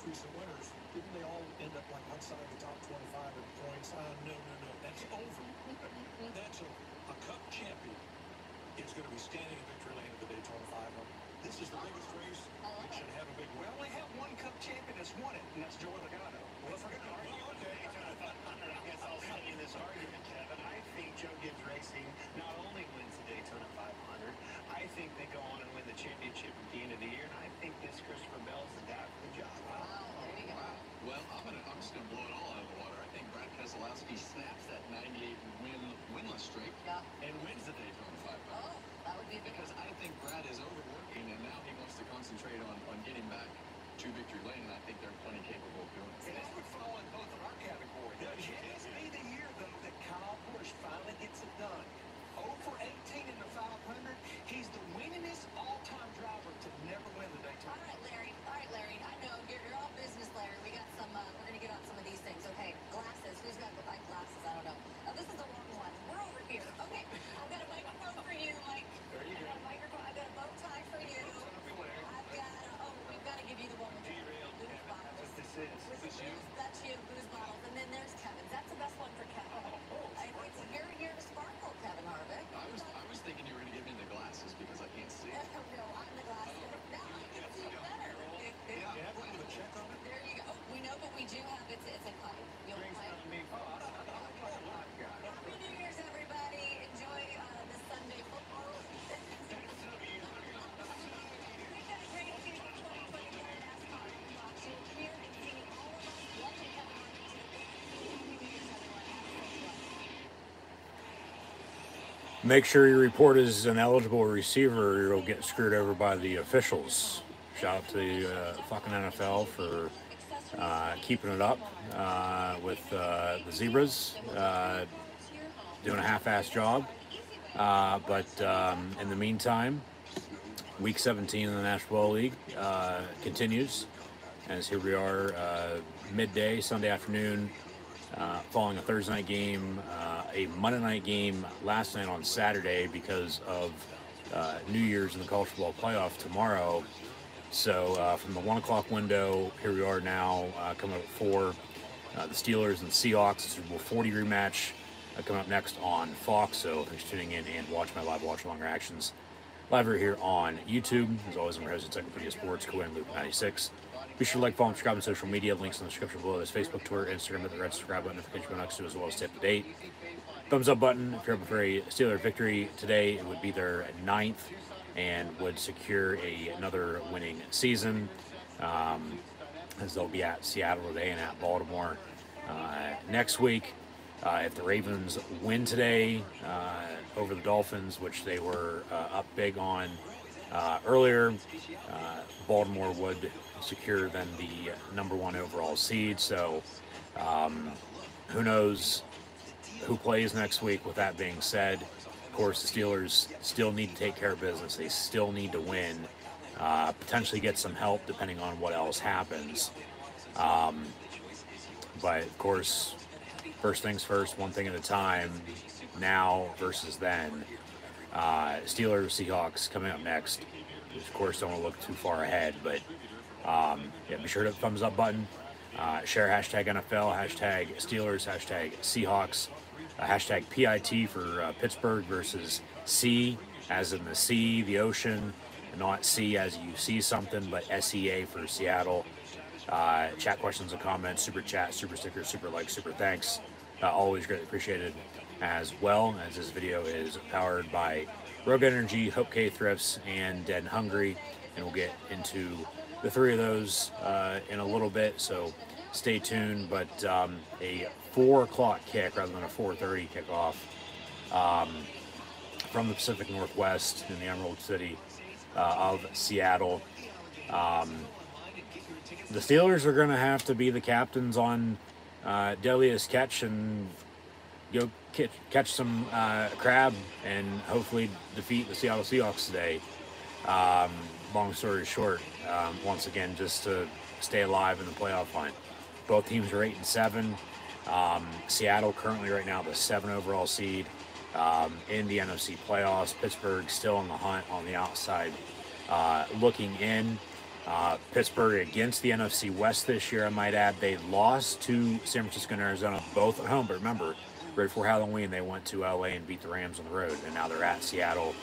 most recent winners, didn't they all end up like outside the top 25 in points? No. That's over. That's over. A Cup champion is going to be standing in victory lane at the Daytona 500. This is the biggest race. It should have a big win. We only have one Cup champion that's won it, and that's Joey Logano. Well, if we're going to argue on Daytona 500, I guess I'll send you this argument, Kevin. I think Joe Gibbs Racing not only wins the Daytona 500, I think they go on and win the championship at the end of the year, and I think this Christopher Bell's the guy for the job. Wow, there you go. Wow. Well, I'm just going to blow it all out of the water. I think Brad Keselowski snaps that 98 winless streak and wins the Daytona 500. Oh, that would be because I think Brad is overworking, and now he wants to concentrate on getting back to victory lane, and I think they're plenty capable of doing it. And this would fall in both of our categories. Can this be the year, though, that Kyle Busch finally gets it done? 0 for 18 in the 500. He's the winningest all-time driver to never win the Daytona. All right, Larry. I know you're all business, Larry. We got some. We're gonna get on some of these things. Okay, glasses. Who's got the right glasses? I don't know. Oh, this is the wrong one. We're over here. Okay, I've got a microphone for you, Mike. There you go. I've got a bow tie for you. We've got to give you the one with the booze bottles. That's what this is. Is this you? That's you, booze bottles. And then there's Kevin's. That's the best one for Kevin. You're here to sparkle, Kevin Harvick. I was thinking you were going to give me the glasses because I can't see. No, I'm the glasses. Now I can see you better. You have one with a check on it? There you go. Oh, we know, but we do have it's a pipe. You'll pipe. Happy New Year's, everybody. Enjoy the Sunday football. We've got a great season 2021 NASCAR watching here and seeing all of us. Welcome, Kevin Harvick, to the Happy New Year's, everyone. Make sure your report is an eligible receiver or you'll get screwed over by the officials. Shout out to the fucking NFL for keeping it up with the Zebras, doing a half-ass job. But in the meantime, Week 17 in the National League continues. As here we are, midday, Sunday afternoon, following a Thursday night game, a Monday night game last night on Saturday because of New Year's and the college football playoff tomorrow. So from the 1 o'clock window, here we are now coming up at 4. The Steelers and Seahawks Super Bowl 40 rematch coming up next on Fox. So thanks for tuning in and watching my live watch-along reactions live right here on YouTube. As always, I'm your host, Encyclopedia Sports, Cohen Loop 96. Be sure to like, follow, and subscribe on social media. Links in the description below. There's Facebook, Twitter, Instagram, hit the red subscribe button, notification bell next to, as well as stay up to date. Thumbs up button if you're hoping for a Steeler victory today. It would be their 9th and would secure another winning season, as they'll be at Seattle today and at Baltimore next week. If the Ravens win today over the Dolphins, which they were up big on earlier, Baltimore would secure then the #1 overall seed. So who knows who plays next week. With that being said, of course, the Steelers still need to take care of business. They still need to win, potentially get some help depending on what else happens. But of course, first things first, one thing at a time, now versus then. Steelers, Seahawks coming up next. Of course, don't want to look too far ahead, but yeah, be sure to hit the thumbs up button. Share hashtag NFL, hashtag Steelers, hashtag Seahawks, hashtag PIT for Pittsburgh versus C, as in the sea, the ocean, not C as you see something, but SEA for Seattle. Chat questions and comments, super chat, super stickers, super likes, super thanks. Always greatly appreciated, as well as this video is powered by Rogue Energy, HopeKThrifts, and Dead and Hungry, and we'll get into the 3 of those in a little bit, so stay tuned. But a 4 o'clock kick rather than a 4:30 kickoff from the Pacific Northwest in the Emerald City of Seattle. The Steelers are going to have to be the captains on deadliest catch and go catch some crab and hopefully defeat the Seattle Seahawks today. Long story short, once again, just to stay alive in the playoff hunt. Both teams are 8-7. Seattle currently right now the 7 overall seed in the NFC playoffs. Pittsburgh still on the hunt on the outside, looking in. Pittsburgh against the NFC West this year, I might add. They lost to San Francisco and Arizona, both at home. But remember, right before Halloween, they went to LA and beat the Rams on the road. And now they're at Seattle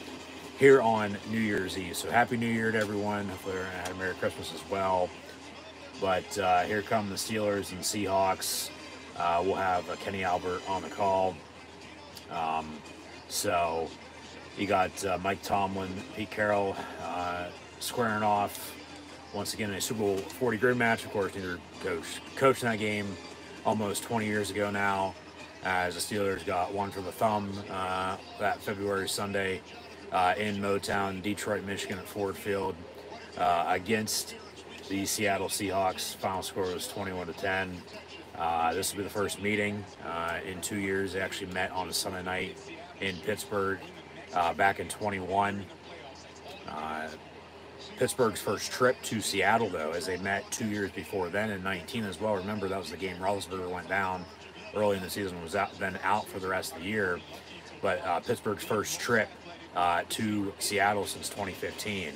here on New Year's Eve. So Happy New Year to everyone. Hopefully everyone had a Merry Christmas as well. But here come the Steelers and Seahawks. We'll have Kenny Albert on the call. So you got Mike Tomlin, Pete Carroll squaring off once again in a Super Bowl 40 grid match. Of course, neither coached in that game almost 20 years ago now, as the Steelers got one for the thumb that February Sunday in Motown, Detroit, Michigan at Ford Field against the Seattle Seahawks. Final score was 21-10. This will be the first meeting in 2 years. They actually met on a Sunday night in Pittsburgh back in 21. Pittsburgh's first trip to Seattle, though, as they met 2 years before then in 19 as well. Remember, that was the game Roethlisberger went down early in the season, was out for the rest of the year. But Pittsburgh's first trip to Seattle since 2015.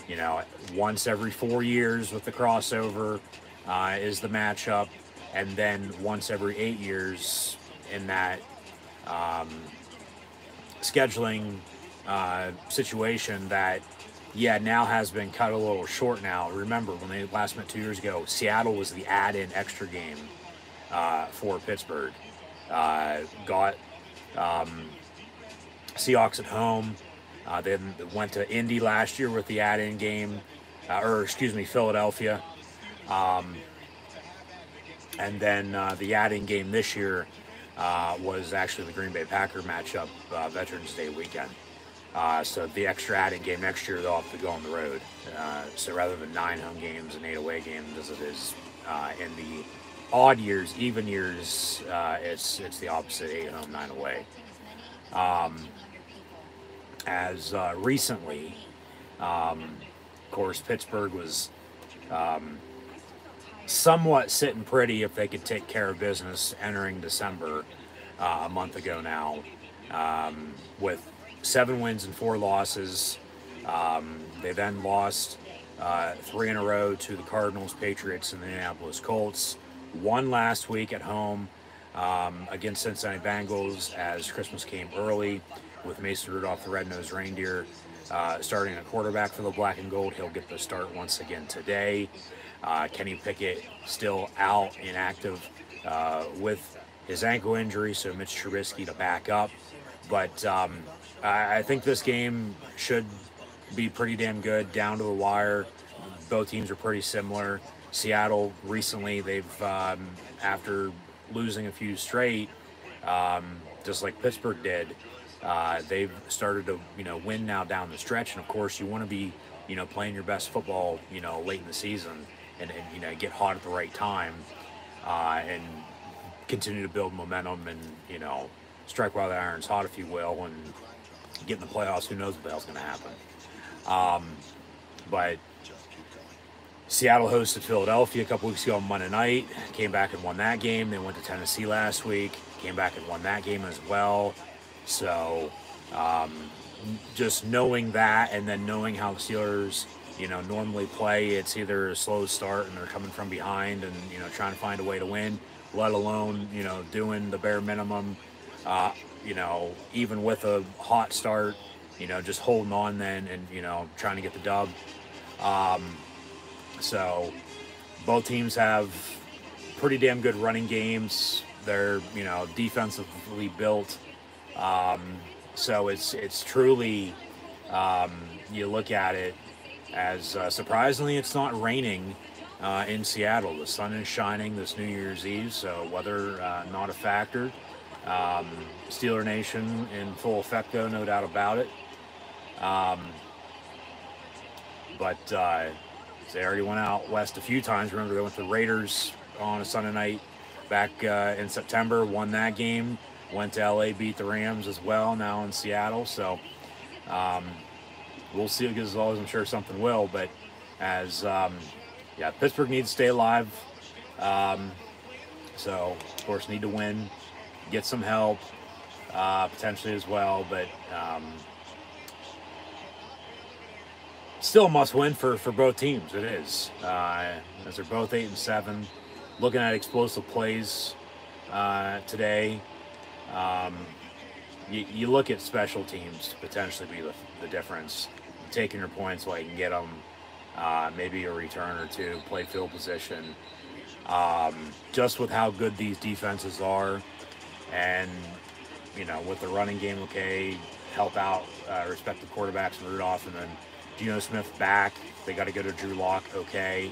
You know, once every 4 years with the crossover is the matchup, and then once every 8 years in that scheduling situation that, yeah, now has been cut a little short now. Remember, when they last met 2 years ago, Seattle was the add-in extra game for Pittsburgh. Got Seahawks at home. Then went to Indy last year with the add-in game, Philadelphia. And then the add-in game this year was actually the Green Bay Packer matchup, Veterans Day weekend. So the extra add-in game next year, they'll have to go on the road. So rather than 9 home games and 8 away games as it is in the odd years, even years, it's the opposite, 8 home, 9 away. As recently, of course, Pittsburgh was somewhat sitting pretty if they could take care of business entering December a month ago now, with 7 wins and 4 losses. They then lost 3 in a row to the Cardinals, Patriots, and the Indianapolis Colts. Won last week at home against Cincinnati Bengals as Christmas came early, with Mason Rudolph, the red-nosed reindeer, starting at quarterback for the black and gold. He'll get the start once again today. Kenny Pickett still out, inactive with his ankle injury, so Mitch Trubisky to back up. But I think this game should be pretty damn good, down to the wire. Both teams are pretty similar. Seattle recently, they've, after losing a few straight, just like Pittsburgh did, they've started to, win now down the stretch. And of course, you want to be, playing your best football, late in the season, and get hot at the right time, and continue to build momentum and, strike while the iron's hot, if you will, and get in the playoffs. Who knows what the hell's going to happen. But Seattle hosted Philadelphia a couple weeks ago on Monday night, came back and won that game. They went to Tennessee last week, came back and won that game as well. So just knowing that, and then knowing how the Steelers, normally play, it's either a slow start and they're coming from behind and, trying to find a way to win, let alone, doing the bare minimum, even with a hot start, just holding on then and, trying to get the dub. So both teams have pretty damn good running games. They're, defensively built. So it's truly, you look at it as surprisingly, it's not raining in Seattle. The sun is shining this New Year's Eve, so weather not a factor. Steeler Nation in full effect, though, no doubt about it. But they already went out west a few times. Remember, they went to the Raiders on a Sunday night back in September, won that game. Went to LA, beat the Rams as well, now in Seattle. So we'll see, because as always, I'm sure something will. But as, Pittsburgh needs to stay alive. So, of course, need to win, get some help, potentially as well. But still a must-win for both teams. It is, as they're both 8-7. Looking at explosive plays today. You look at special teams to potentially be the difference. Taking your points while you can get them, maybe a return or two, play field position. Just with how good these defenses are, and with the running game, okay, help out respective quarterbacks and Rudolph, and then Geno Smith back. They got to go to Drew Lock, okay,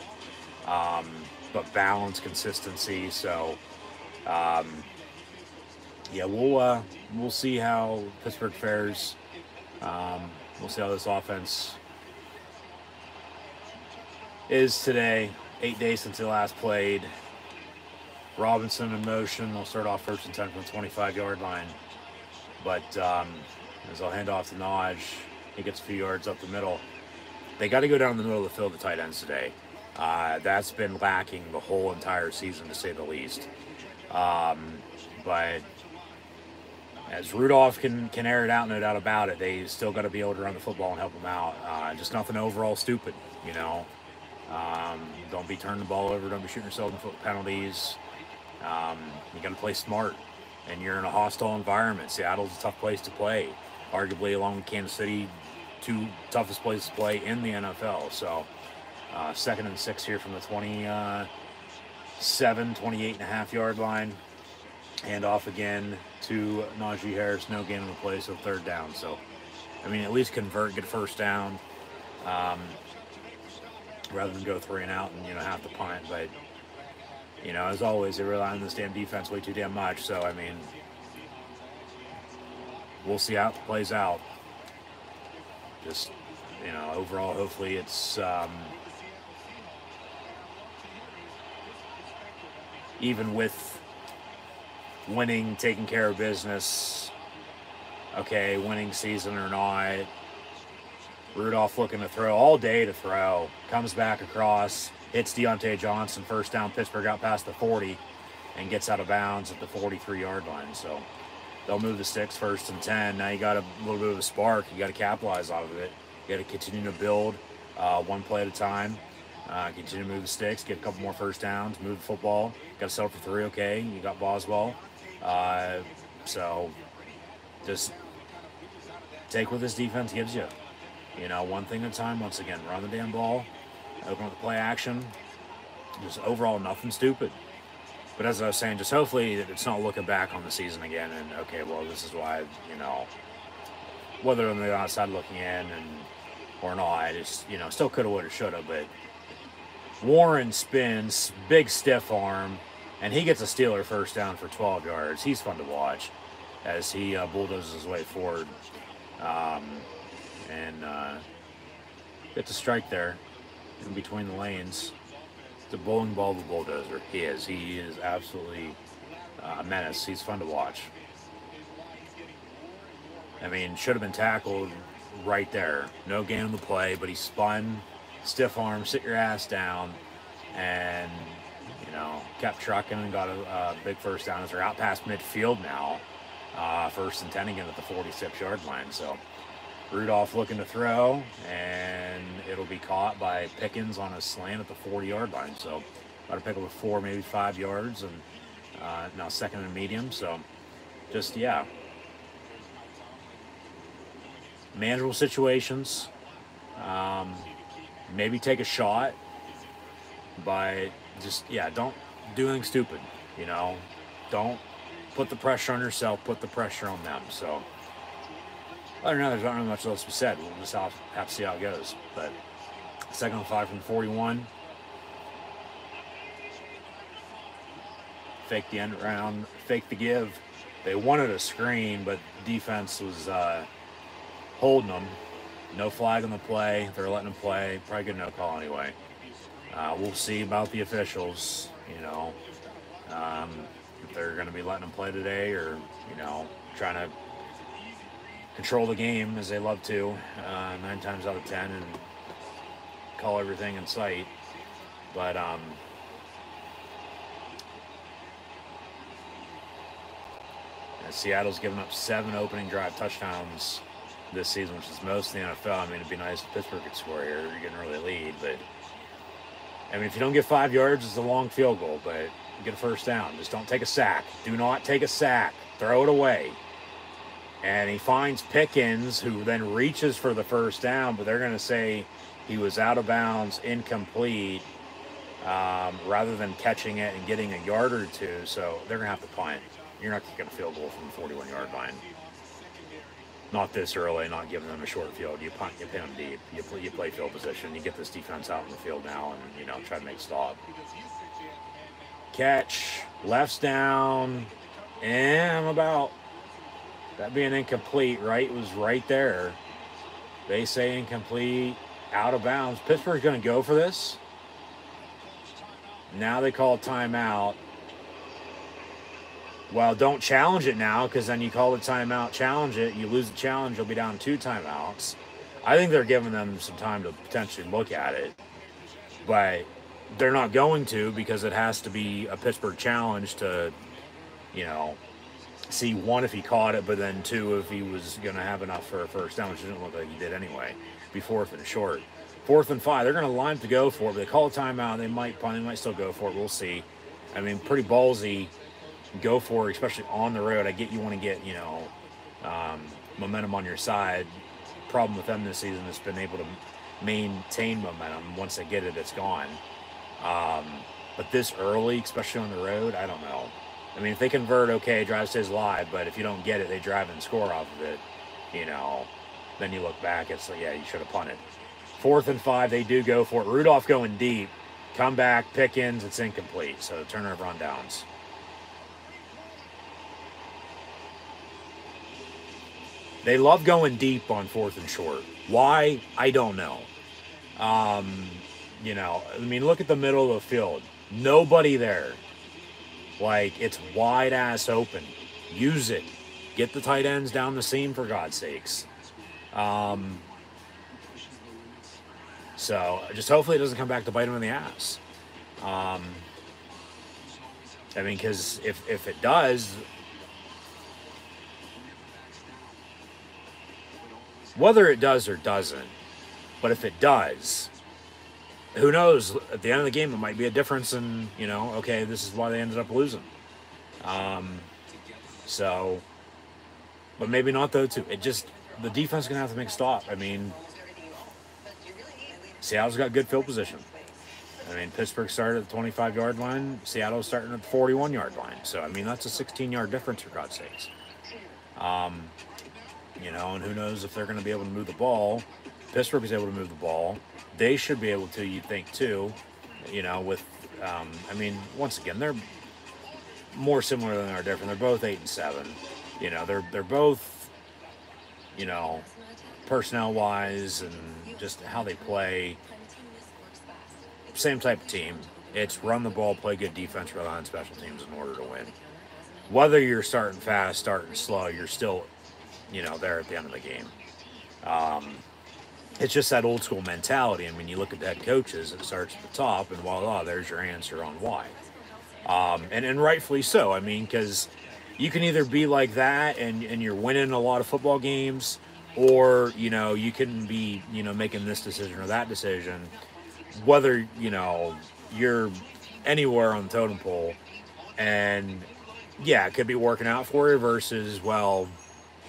but balance, consistency. So, yeah, we'll see how Pittsburgh fares. We'll see how this offense is today. 8 days since they last played. Robinson in motion. They'll start off 1st and 10 from the 25-yard line. But as I'll hand off to Naj, he gets a few yards up the middle. They got to go down the middle of the field, the tight ends today. That's been lacking the whole entire season, to say the least. But as Rudolph can air it out, no doubt about it, they still got to be able to run the football and help them out. Just nothing overall stupid, Don't be turning the ball over. Don't be shooting yourself in the foot penalties. You got to play smart, and you're in a hostile environment. Seattle's a tough place to play, arguably along with Kansas City, 2 toughest places to play in the NFL. So 2nd and 6 here from the 28.5-yard line. Hand off again to Najee Harris. No gain on the play, so 3rd down. So, at least convert, get 1st down, rather than go 3 and out and, have to punt. But, as always, they rely on this damn defense way too damn much. So, we'll see how it plays out. Just, overall, hopefully it's even with winning, taking care of business, okay, winning season or not. Rudolph looking to throw all day to throw. Comes back across, hits Deontay Johnson, 1st down. Pittsburgh out past the 40 and gets out of bounds at the 43-yard line. So they'll move the sticks, 1st and 10. Now you got a little bit of a spark. You got to capitalize off of it. You got to continue to build one play at a time. Continue to move the sticks, get a couple more 1st downs, move the football. Got to settle for 3, okay. You got Boswell. So just take what this defense gives you. One thing at a time. Once again, run the damn ball, open up the play action. Just overall nothing stupid. But as I was saying, just hopefully it's not looking back on the season again and, okay, well, this is why, whether on the outside looking in or not, it's, still coulda, woulda, shoulda. But Warren spins, big stiff arm, and he gets a Steeler 1st down for 12 yards. He's fun to watch as he bulldozes his way forward. And gets a strike there in between the lanes. The bowling ball of the bulldozer. He is absolutely a menace. He's fun to watch. Should have been tackled right there. No gain on the play, but he spun, stiff arm, sit your ass down, and kept trucking and got a big 1st down as they're out past midfield now. 1st and 10 again at the 46-yard line. So Rudolph looking to throw, and it'll be caught by Pickens on a slant at the 40-yard line. So about to pick up 4, maybe 5 yards, and now 2nd and medium. So just, yeah, manageable situations. Maybe take a shot, but just, yeah, don't do anything stupid, Don't put the pressure on yourself, put the pressure on them. So I don't know, there's not really much else to be said. We'll just have to see how it goes. But 2nd and 5 from 41. Fake the end round, fake the give. They wanted a screen, but defense was holding them. No flag on the play. They're letting them play. Probably get no call anyway. We'll see about the officials, if they're going to be letting them play today or, trying to control the game as they love to 9 times out of 10 and call everything in sight. But Seattle's given up 7 opening drive touchdowns this season, which is most in the NFL. I mean, it'd be nice if Pittsburgh could score here. You're getting an early lead, but I mean, if you don't get 5 yards, it's a long field goal, but you get a first down. Just don't take a sack. Do not take a sack. Throw it away. And he finds Pickens, who then reaches for the first down, but they're going to say he was out of bounds, incomplete, rather than catching it and getting a yard or two. So they're going to have to punt. You're not kicking a field goal from the 41-yard line. Not this early, not giving them a short field. You punt, you pin them deep. You play field position. You get this defense out in the field now and, try to make a stop. Catch. Left's down. And I'm about... That being incomplete, right? It was right there. They say incomplete. Out of bounds. Pittsburgh's going to go for this. Now they call timeout. Well, don't challenge it now, because then you call the timeout, challenge it. You lose the challenge, you'll be down 2 timeouts. I think they're giving them some time to potentially look at it. But they're not going to, because it has to be a Pittsburgh challenge to, see, 1, if he caught it, but then 2, if he was going to have enough for a first down, which didn't look like he did anyway. Be 4th and short. 4th and 5. They're going to line to go for it, but they call a timeout. They might punt. They might still go for it. We'll see. I mean, pretty ballsy. Go for it, especially on the road. I get you want to get, momentum on your side. Problem with them this season has been able to maintain momentum. Once they get it, it's gone. But this early, especially on the road, I don't know. I mean, if they convert, okay, drive stays alive, but if you don't get it, they drive and score off of it, then you look back, it's like, yeah, you should have punted. 4th and 5, they do go for it. Rudolph going deep. Come back, Pickens, it's incomplete. So turnover on downs. They love going deep on 4th and short. Why? I don't know. I mean, look at the middle of the field. Nobody there. Like, it's wide ass open. Use it. Get the tight ends down the seam, for God's sakes. So just hopefully it doesn't come back to bite them in the ass. I mean, because if it does, whether it does or doesn't, but if it does, who knows? At the end of the game, it might be a difference in, okay, this is why they ended up losing. But maybe not, though, too. The defense is going to have to make a stop. I mean, Seattle's got good field position. I mean, Pittsburgh started at the 25-yard line. Seattle's starting at the 41-yard line. So, I mean, that's a 16-yard difference, for God's sakes. And who knows if they're going to be able to move the ball. Pittsburgh is able to move the ball. They should be able to, you'd think, too. With, I mean, once again, they're more similar than they're different. They're both 8 and 7. They're both, personnel-wise and just how they play. Same type of team. It's run the ball, play good defense, rely on special teams in order to win. Whether you're starting fast, starting slow, you're still, there at the end of the game. It's just that old school mentality. I mean, you look at the head coaches, it starts at the top, and voila, there's your answer on why. And rightfully so. I mean, because you can either be like that and you're winning a lot of football games, or, you can be, making this decision or that decision. Whether, you're anywhere on the totem pole, and, yeah, it could be working out for you versus, well,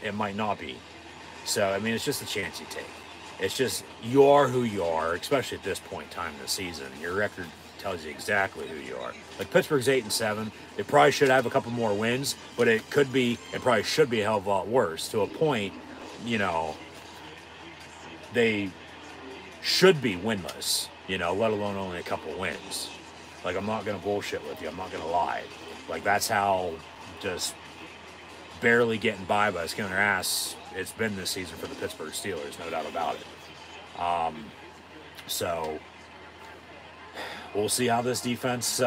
it might not be. So, I mean, it's just a chance you take. It's just, you are who you are, especially at this point in time in the season. Your record tells you exactly who you are. Like, Pittsburgh's 8 and 7. They probably should have a couple more wins, but it probably should be a hell of a lot worse. To a point, they should be winless, let alone only a couple wins. Like, I'm not going to bullshit with you. I'm not going to lie. Like, that's how just barely getting by the skin of their ass it's been this season for the Pittsburgh Steelers, no doubt about it. So we'll see how this defense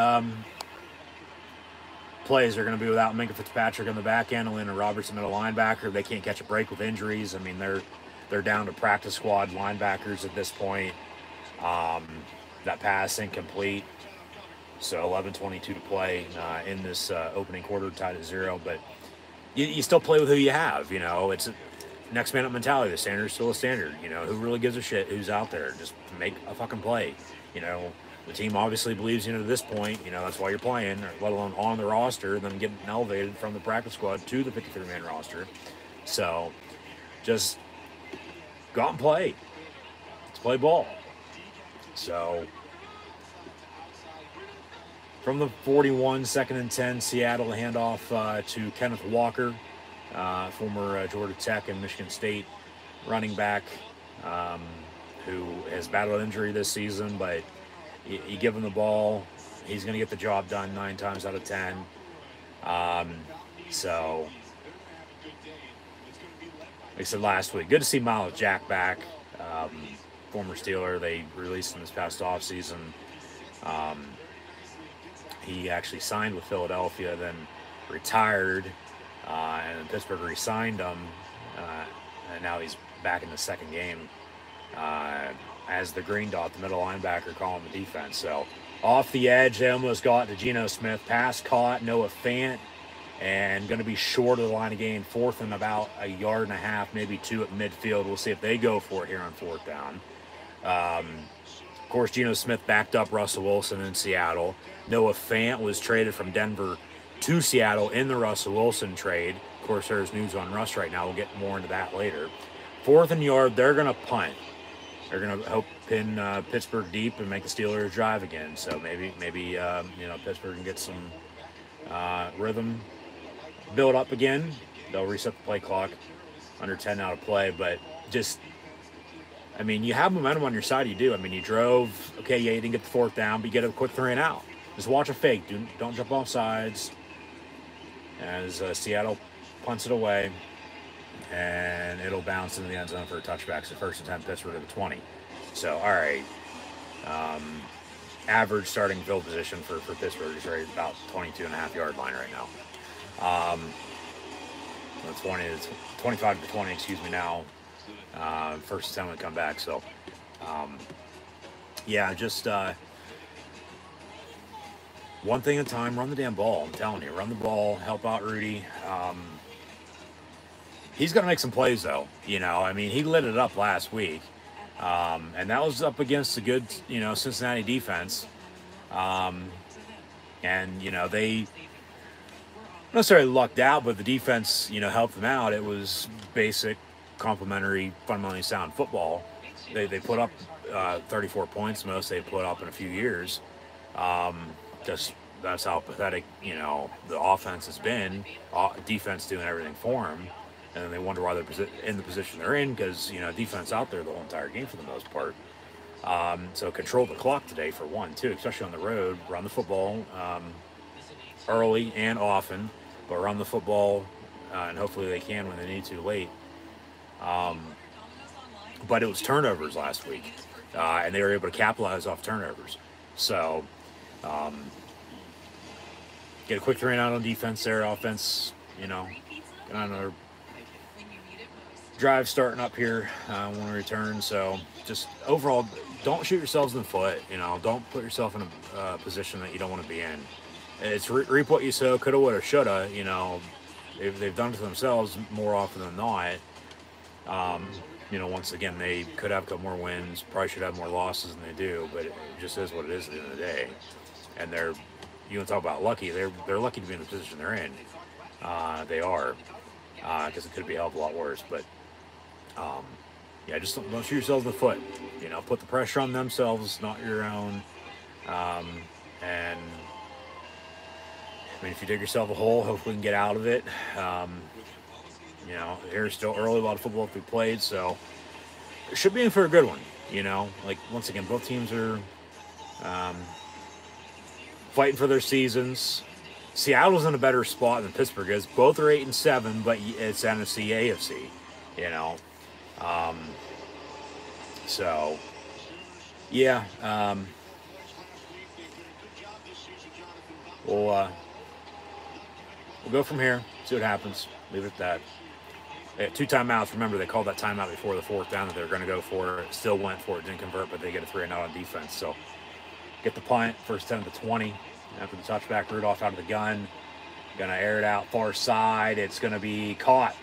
plays. They're going to be without Minka Fitzpatrick on the back end, Atlanta Robertson at a linebacker. They can't catch a break with injuries. I mean, they're down to practice squad linebackers at this point. That pass incomplete. So 11:22 to play in this opening quarter, tied at 0. But you still play with who you have. next man up mentality. The standard's still a standard. You know, who really gives a shit who's out there? Just make a fucking play. You know, the team obviously believes in you to this point. You know, that's why you're playing, let alone on the roster, then getting elevated from the practice squad to the 53-man roster. So, just go out and play. Let's play ball. So, from the 41, 2nd and 10, Seattle handoff to Kenneth Walker, former Georgia Tech and Michigan State running back, who has battled injury this season, but you give him the ball, he's going to get the job done 9 times out of 10. So, like I said last week, good to see Miles Jack back, former Steeler. They released him this past offseason. He actually signed with Philadelphia, then retired, and then Pittsburgh re-signed him, and now he's back in the second game as the green dot, the middle linebacker, calling the defense. So off the edge, they almost got to Geno Smith. Pass caught, Noah Fant, and going to be short of the line of gain. 4th and about 1.5 yards, maybe 2 at midfield. We'll see if they go for it here on 4th down. Of course, Geno Smith backed up Russell Wilson in Seattle. Noah Fant was traded from Denver to Seattle in the Russell Wilson trade. Of course, there's news on Russ right now. We'll get more into that later. 4th and yard, they're going to punt. They're going to hope pin Pittsburgh deep and make the Steelers drive again. So maybe you know, Pittsburgh can get some rhythm build up again. They'll reset the play clock. Under 10 now to play, but just, I mean, you have momentum on your side. You do. I mean, you drove. Okay, yeah, you didn't get the 4th down, but you get a quick 3 and out. Just watch a fake. Don't jump off sides. As Seattle punts it away, and it'll bounce into the end zone for a touchback. So 1st and 10, Pittsburgh at the 20. So, all right. Average starting field position for Pittsburgh is right about 22.5 yard line right now. 25 to 20, excuse me, now. 1st and 10 would come back. So, yeah, just one thing at a time. Run the damn ball. I'm telling you, run the ball. Help out Rudy. He's going to make some plays, though. You know, I mean, he lit it up last week. And that was up against a good, you know, Cincinnati defense. And, you know, they not necessarily lucked out, but the defense, you know, helped them out. It was basic, complementary, fundamentally sound football. They put up 34 points, most they've put up in a few years. Just that's how pathetic, you know, the offense has been. Defense doing everything for them. And they wonder why they're in the position they're in, because, you know, defense out there the whole entire game for the most part. So control the clock today for one, too, especially on the road. Run the football early and often, but run the football, and hopefully they can when they need to late. But it was turnovers last week, and they were able to capitalize off turnovers. So get a quick 3 and out on defense there. Offense, you know, get on another drive starting up here when we return. So just overall, don't shoot yourselves in the foot. You know, don't put yourself in a position that you don't want to be in. It's reap what you sow. Coulda, woulda, shoulda. You know, they've done it to themselves more often than not. You know, once again, they could have a couple more wins. Probably should have more losses than they do. But it just is what it is at the end of the day. And you want to talk about lucky. They're lucky to be in the position they're in. They are, because it could be a hell of a lot worse. But yeah, just don't shoot yourselves in the foot. You know, put the pressure on themselves, not your own. And I mean, if you dig yourself a hole, hopefully you can get out of it. You know, here's still early, a lot of football to be played, so it should be in for a good one. You know, like, once again, both teams are fighting for their seasons. Seattle's in a better spot than Pittsburgh is. Both are 8-7, but it's NFC, AFC. You know, so yeah, we'll go from here. See what happens. Leave it at that. They had 2 timeouts. Remember, they called that timeout before the 4th down that they were going to go for it. Still went for it, didn't convert, but they get a 3 and out on defense. So get the punt, 1st 10 to 20. After the touchback, Rudolph out of the gun. Going to air it out far side. It's going to be caught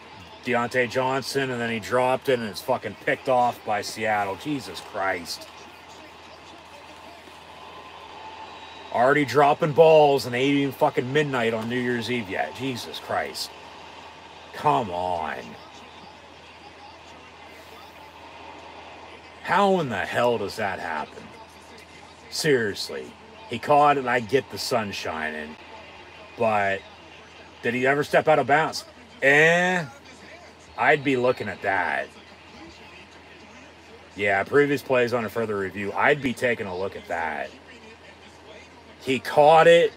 Deontay Johnson, and then he dropped it, and it's fucking picked off by Seattle. Jesus Christ. Already dropping balls and 8 fucking midnight on New Year's Eve yet. Jesus Christ. Come on. How in the hell does that happen? Seriously. He caught it, and I get the sun shining. But did he ever step out of bounds? I'd be looking at that. Yeah, previous plays on a further review. I'd be taking a look at that. He caught it.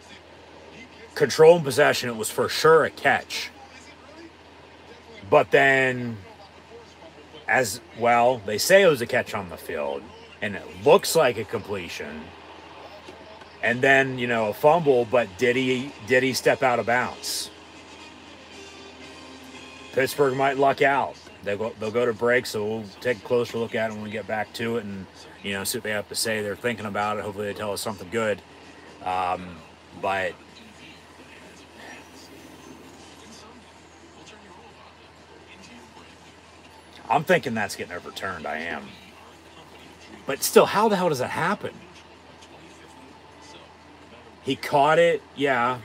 Control and possession. It was for sure a catch. But then, as well, they say it was a catch on the field. And it looks like a completion. And then, you know, a fumble, but did he step out of bounds? Pittsburgh might luck out. They'll go to break, so we'll take a closer look at it when we get back to it and, you know, see what they have to say. They're thinking about it. Hopefully they tell us something good. But I'm thinking that's getting overturned. I am. But still, how the hell does that happen? He caught it, yeah.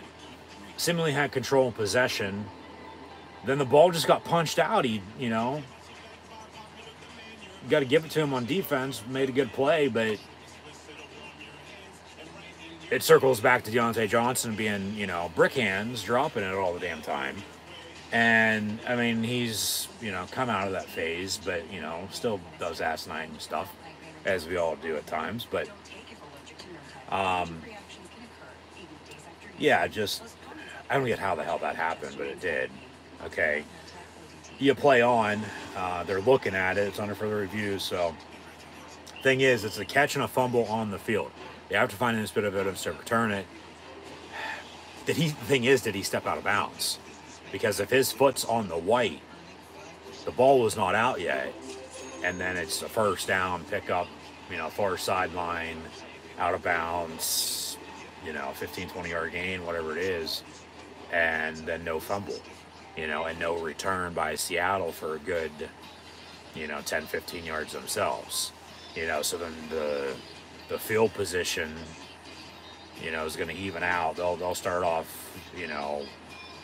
Seemingly had control and possession. Then the ball just got punched out. He, you know, you got to give it to him on defense. Made a good play, but it circles back to Deontay Johnson being, you know, brick hands, dropping it all the damn time. And, I mean, he's, you know, come out of that phase, but, you know, still does asinine stuff, as we all do at times. But, yeah, just, I don't get how the hell that happened, but it did. Okay. You play on. They're looking at it. It's under further review. So, thing is, it's a catch and a fumble on the field. They have to find this bit of evidence to return it. The thing is, did he step out of bounds? Because if his foot's on the white, the ball was not out yet. And then it's a first down, pickup, you know, far sideline, out of bounds, you know, 15, 20-yard gain, whatever it is. And then no fumble, you know, and no return by Seattle for a good, you know, 10, 15 yards themselves. You know, so then the field position, you know, is going to even out. They'll start off, you know,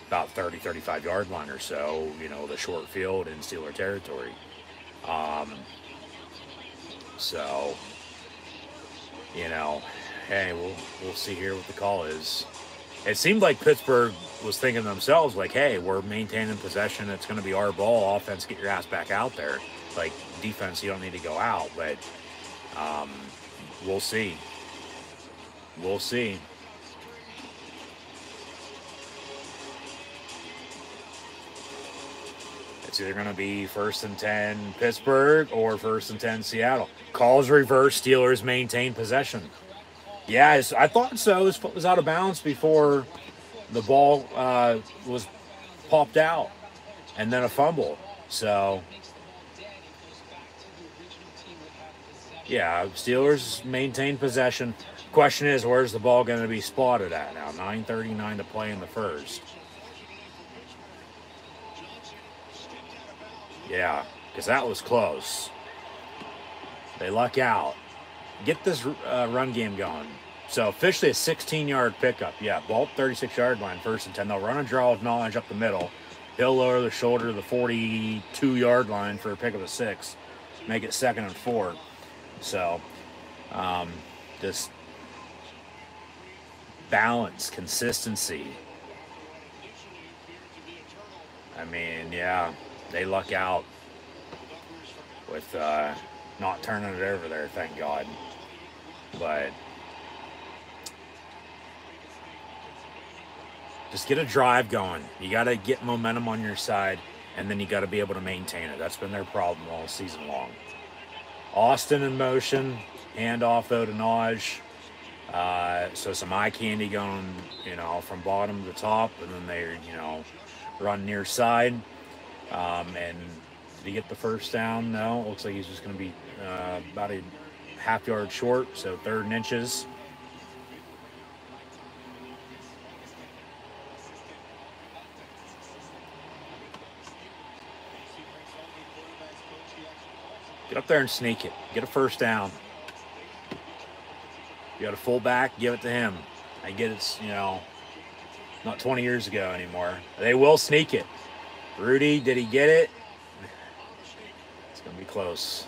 about 30, 35-yard line or so, you know, the short field in Steeler territory. So, you know, hey, we'll see here what the call is. It seemed like Pittsburgh was thinking to themselves, like, hey, we're maintaining possession. It's going to be our ball. Offense, get your ass back out there. Like, defense, you don't need to go out. But we'll see. We'll see. It's either going to be 1st and 10 Pittsburgh or 1st and 10 Seattle. Calls reverse. Steelers maintain possession. Yeah, I thought so. His foot was out of bounds before the ball was popped out. And then a fumble. So, yeah, Steelers maintain possession. Question is, where's the ball going to be spotted at now? 9:39 to play in the first. Yeah, because that was close. They luck out. Get this run game going. So officially a 16-yard pickup. Yeah, ball 36-yard line, 1st and 10. They'll run a draw of knowledge up the middle. He'll lower the shoulder to the 42-yard line for a pickup of 6. Make it 2nd and 4. So just balance, consistency. I mean, yeah, they luck out with not turning it over there, thank God. But just get a drive going. You got to get momentum on your side, and then you got to be able to maintain it. That's been their problem all season long. Austin in motion, handoff though to Naj. So some eye candy going, you know, from bottom to top, and then they, you know, run near side. And did he get the first down? No. It looks like he's just going to be about a half yard short, so 3rd and inches. Get up there and sneak it. Get a first down. You got a fullback, give it to him. I get it's, not 20 years ago anymore. They will sneak it. Rudy, did he get it? It's going to be close.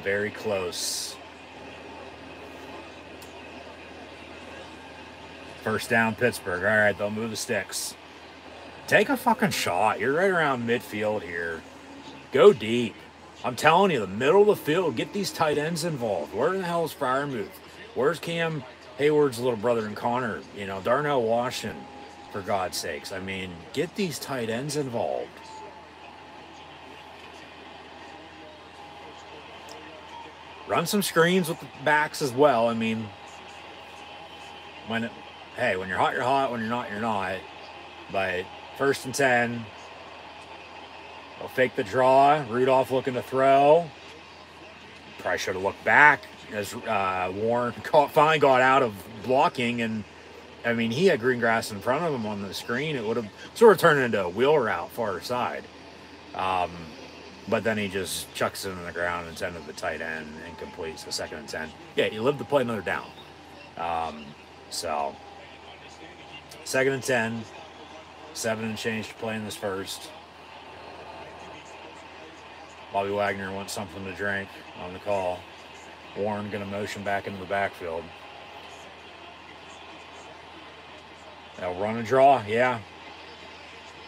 Very close. First down, Pittsburgh. All right, they'll move the sticks. Take a fucking shot. You're right around midfield here. Go deep. I'm telling you, the middle of the field, get these tight ends involved. Where the hell is Freiermuth? Where's Cam Hayward's little brother and Connor? Darnell Washington, for God's sakes. I mean, get these tight ends involved. Run some screens with the backs as well. I mean, when you're hot, you're hot. When you're not, you're not. But 1st and 10. They'll fake the draw. Rudolph looking to throw. Probably should have looked back as Warren finally got out of blocking. And, I mean, he had green grass in front of him on the screen. It would have sort of turned into a wheel route far side. But then he just chucks it in the ground and sends it to the tight end and completes the 2nd and 10. Yeah, he lived to play another down. So, 2nd and 10. 7 and change to play in this first. Bobby Wagner wants something to drink on the call. Warren going to motion back into the backfield. They'll run a draw, yeah.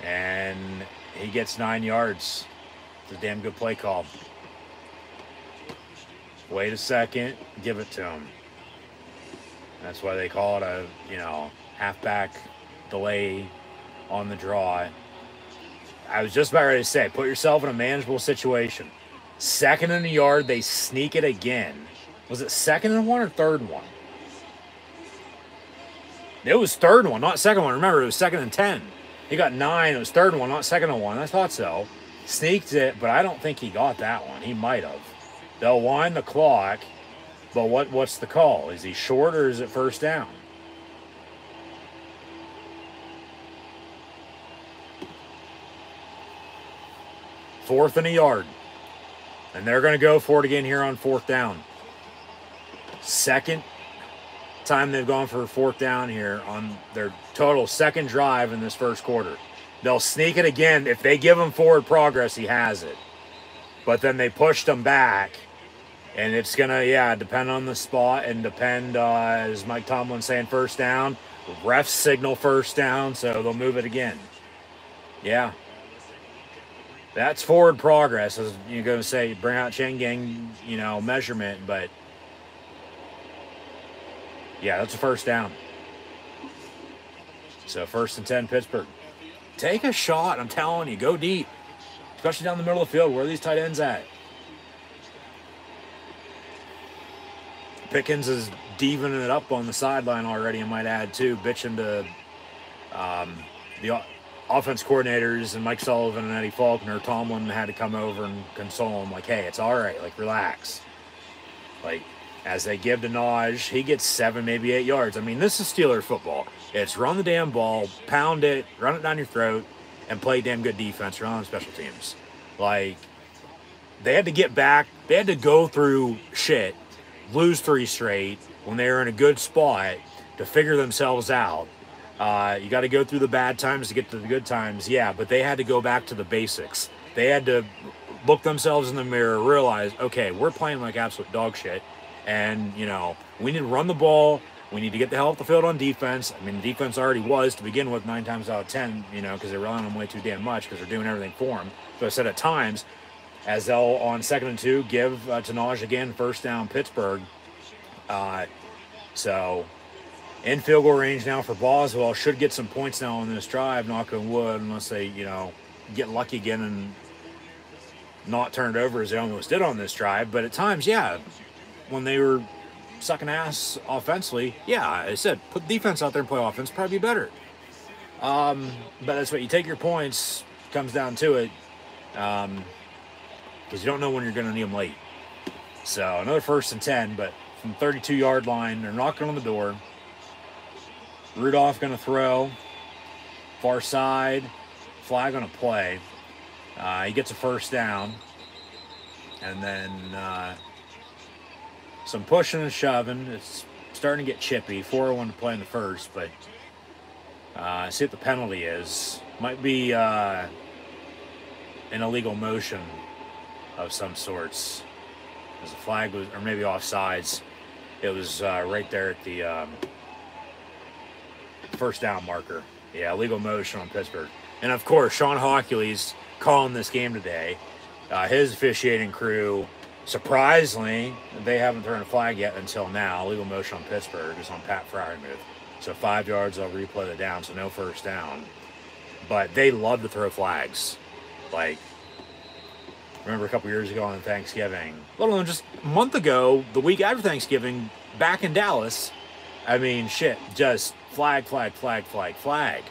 And he gets 9 yards. It's a damn good play call. Wait a second, give it to him. That's why they call it a, halfback delay on the draw. I was just about ready to say, put yourself in a manageable situation. 2nd and a yard, they sneak it again. Was it 2nd and 1 or 3rd one? It was 3rd one, not 2nd one. Remember, it was 2nd and 10. He got 9. It was 3rd one, not 2nd and 1. I thought so. Sneaked it, but I don't think he got that one. He might have. They'll wind the clock, but what's the call? Is he short or is it 1st down? Fourth and a yard. And they're going to go for it again here on 4th down. 2nd time they've gone for a 4th down here on their total 2nd drive in this 1st quarter. They'll sneak it again. If they give him forward progress, he has it. But then they pushed him back. And it's going to, depend on the spot and depend, as Mike Tomlin saying, 1st down. Refs signal 1st down, so they'll move it again. Yeah. That's forward progress, as you're going to say, bring out chain gang, measurement. But, yeah, that's a 1st down. So 1st and 10, Pittsburgh. Take a shot, I'm telling you. Go deep. Especially down the middle of the field. Where are these tight ends at? Pickens is diving it up on the sideline already, I might add, too. Bitching to the offense coordinators and Mike Sullivan and Eddie Faulkner. Tomlin had to come over and console him, like, hey, it's all right, like, relax. Like, as they give to Naj, he gets 7, maybe 8 yards. I mean, this is Steeler football. It's run the damn ball, pound it, run it down your throat, and play damn good defense, run on special teams. Like, they had to get back, they had to go through shit, lose 3 straight when they were in a good spot to figure themselves out. You got to go through the bad times to get to the good times, yeah, but they had to go back to the basics. They had to look themselves in the mirror, realize, okay, we're playing like absolute dog shit, and, we need to run the ball. We need to get the hell off the field on defense. I mean, the defense already was to begin with 9 times out of 10, because they rely on them way too damn much because they're doing everything for them. So I said at times, as they'll on 2nd and 2, give to Naj again, 1st down, Pittsburgh. So in field goal range now for Boswell. Should get some points now on this drive, knock on wood, unless they, get lucky again and not turn it over as they almost did on this drive. But at times, yeah, when they were sucking ass offensively, yeah, I said, put defense out there and play offense, probably be better. But that's what you take your points, comes down to it, because you don't know when you're going to need them late. So another 1st and 10, but from 32-yard line, they're knocking on the door. Rudolph going to throw, far side, flag on a play. He gets a 1st down. and then some pushing and shoving. It's starting to get chippy. 4:01 to play in the first, but see what the penalty is. Might be an illegal motion of some sorts. As a flag was, or maybe offsides. It was right there at the first down marker. Yeah, illegal motion on Pittsburgh. And of course, Sean Hockley's calling this game today. His officiating crew, surprisingly, they haven't thrown a flag yet until now. Illegal motion on Pittsburgh is on Pat Fryermuth. So 5 yards, they'll replay the down, so no first down. But they love to throw flags. Like, remember a couple years ago on Thanksgiving, let alone just a month ago, the week after Thanksgiving, back in Dallas, I mean, shit, just flag, flag, flag, flag, flag.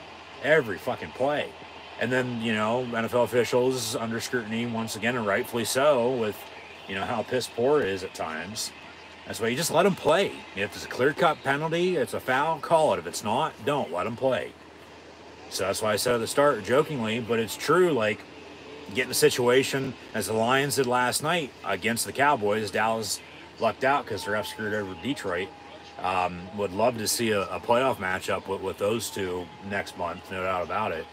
Every fucking play. And then, you know, NFL officials under scrutiny once again, and rightfully so, with, you know, how piss poor it is at times. That's why you just let them play. If it's a clear-cut penalty, it's a foul, call it. If it's not, don't let them play. So that's why I said at the start, jokingly, but it's true, like, get in a situation, as the Lions did last night against the Cowboys. Dallas lucked out because the refs screwed over Detroit. Would love to see a playoff matchup with those two next month, no doubt about it.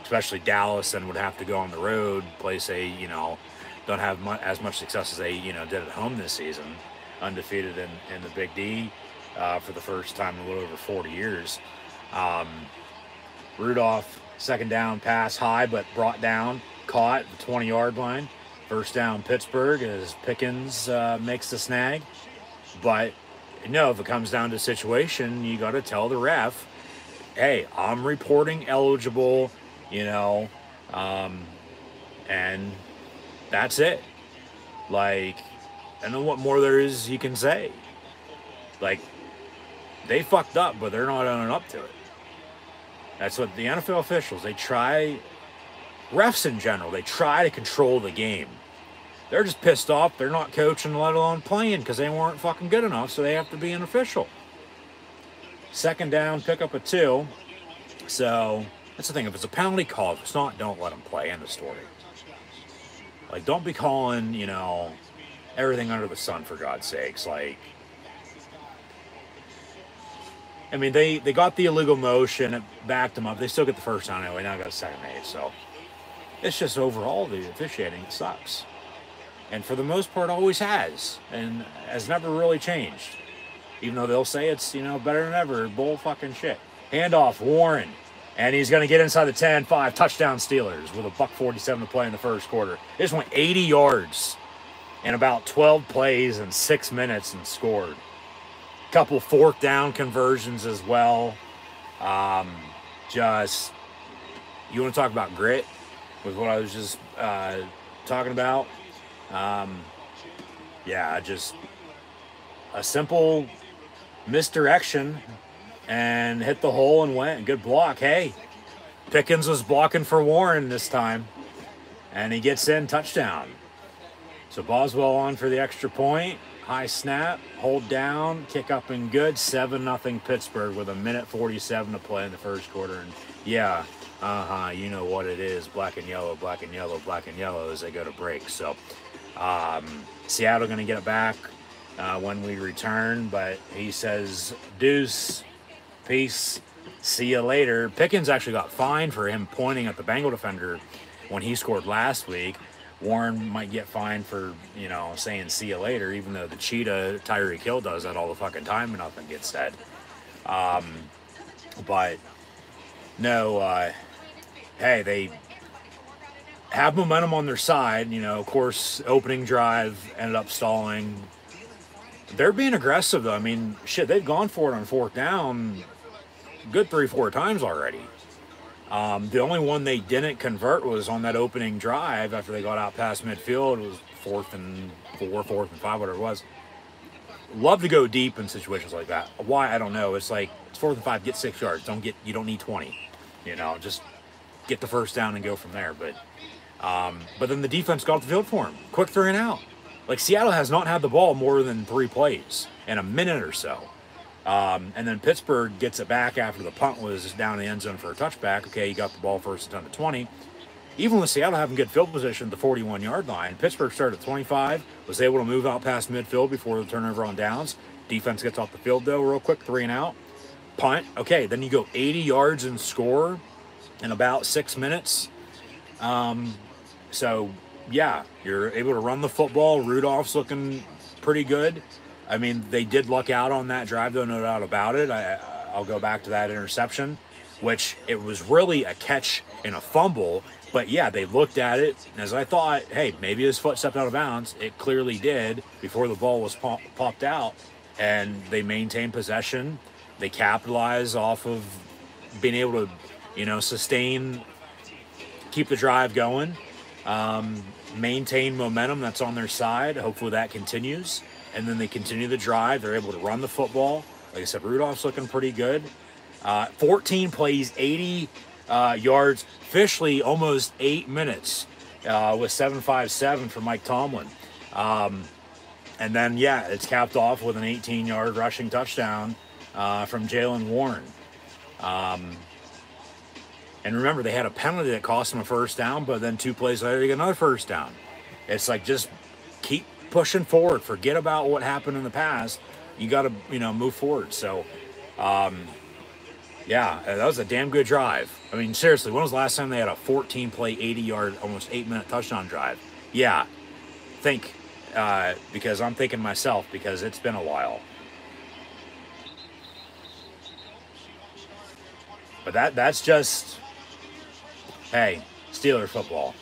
Especially Dallas, and would have to go on the road, play, say, you know, don't have as much success as they, you know, did at home this season, undefeated in the Big D for the first time in a little over 40 years. Rudolph, second down pass high, but brought down, caught at the 20-yard line. First down Pittsburgh as Pickens makes the snag. But, no, if it comes down to a situation, you got to tell the ref, hey, I'm reporting eligible, you know, and that's it. Like, I don't know what more there is you can say. Like, they fucked up, but they're not owning up to it. That's what the NFL officials, they try, refs in general, they try to control the game. They're just pissed off. They're not coaching, let alone playing, because they weren't fucking good enough, so they have to be an official. Second down, pick up a 2. So, that's the thing. If it's a penalty, call. If it's not, don't let them play. End of story. Like, don't be calling, you know, everything under the sun, for God's sakes. Like, I mean, they got the illegal motion. It backed them up. They still get the first down anyway. Now got a second made. So, it's just overall the officiating sucks. And for the most part, always has. And has never really changed. Even though they'll say it's, you know, better than ever. Bull fucking shit. Handoff, Warren. And he's going to get inside the 10-5. Touchdown Steelers with a $1:47 to play in the first quarter. They just went 80 yards in about 12 plays in 6 minutes and scored. Couple fourth down conversions as well. Just, you want to talk about grit with what I was just talking about? Yeah, just a simple misdirection and hit the hole and went. Good block. Hey, Pickens was blocking for Warren this time, and he gets in, touchdown. So Boswell on for the extra point. High snap, hold down, kick up and good. 7-0 Pittsburgh with 1:47 to play in the first quarter. And yeah, you know what it is. Black and yellow, black and yellow, black and yellow as they go to break. So Seattle going to get it back when we return, but he says, deuce, peace, see you later. Pickens actually got fined for him pointing at the Bengal defender when he scored last week. Warren might get fined for, you know, saying see you later, even though the cheetah, Tyreek Hill, does that all the fucking time and nothing gets said. But, no, hey, they have momentum on their side. You know, of course, opening drive ended up stalling. They're being aggressive, though. I mean, shit, they've gone for it on fourth down good 3-4 times already. The only one they didn't convert was on that opening drive after they got out past midfield. It was 4th and 4, 4th and 5, whatever it was. Love to go deep in situations like that. Why? I don't know. It's like, it's 4th and 5, get 6 yards. You don't need 20. You know, just get the first down and go from there. But then the defense got off the field for him. Quick 3 and out. Like, Seattle has not had the ball more than 3 plays in a minute or so. And then Pittsburgh gets it back after the punt was down in the end zone for a touchback. Okay, you got the ball first and 10 to 20. even with Seattle having good field position at the 41-yard line, Pittsburgh started at 25, was able to move out past midfield before the turnover on downs. Defense gets off the field, though, real quick, 3 and out. Punt. Okay, then you go 80 yards and score in about 6 minutes. So, yeah, you're able to run the football. Rudolph's looking pretty good. I mean, they did luck out on that drive, though, no doubt about it. I'll go back to that interception, which it was really a catch and a fumble. But, yeah, they looked at it, and as I thought, hey, maybe his foot stepped out of bounds. It clearly did before the ball was popped out, and they maintained possession. They capitalized off of being able to, sustain, keep the drive going, maintain momentum that's on their side. Hopefully that continues. And then they continue the drive. They're able to run the football. Like I said, Rudolph's looking pretty good. 14 plays, 80 yards, officially almost 8 minutes with 7.57 for Mike Tomlin. And then, yeah, it's capped off with an 18-yard rushing touchdown from Jalen Warren. And remember, they had a penalty that cost them a first down, but then 2 plays later, they get another first down. It's like, just keep pushing forward. Forget about what happened in the past. You got to, move forward. So, yeah, that was a damn good drive. I mean, seriously, when was the last time they had a 14-play, 80-yard, almost 8-minute touchdown drive? Yeah, think, because I'm thinking myself, because it's been a while. But that's just, hey, Steelers football.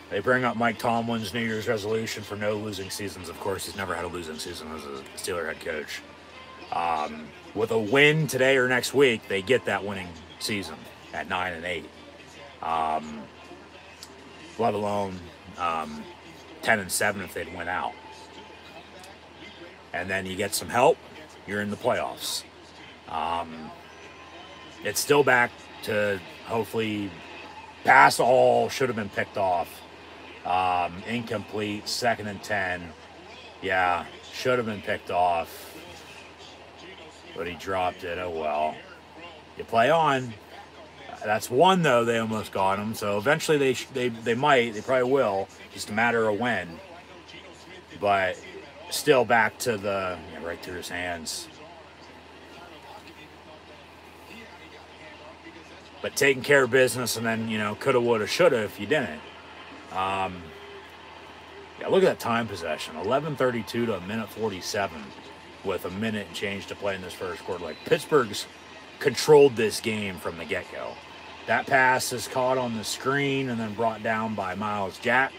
They bring up Mike Tomlin's New Year's resolution for no losing seasons. Of course, he's never had a losing season as a Steeler head coach. With a win today or next week, they get that winning season at 9-8. Let alone 10-7 if they'd win out. And then you get some help, you're in the playoffs. It's still back to hopefully pass all, should have been picked off. Incomplete, 2nd and 10. Yeah, should have been picked off. But he dropped it. Oh, well. You play on. That's one, though, they almost got him. So eventually they might. They probably will. Just a matter of when. But still back to the, right through his hands. But taking care of business, and then, coulda, woulda, shoulda if you didn't. Yeah, look at that time possession. 11:32 to a minute 47 with a minute and change to play in this first quarter. Like, Pittsburgh's controlled this game from the get-go. That pass is caught on the screen and then brought down by Miles Jack.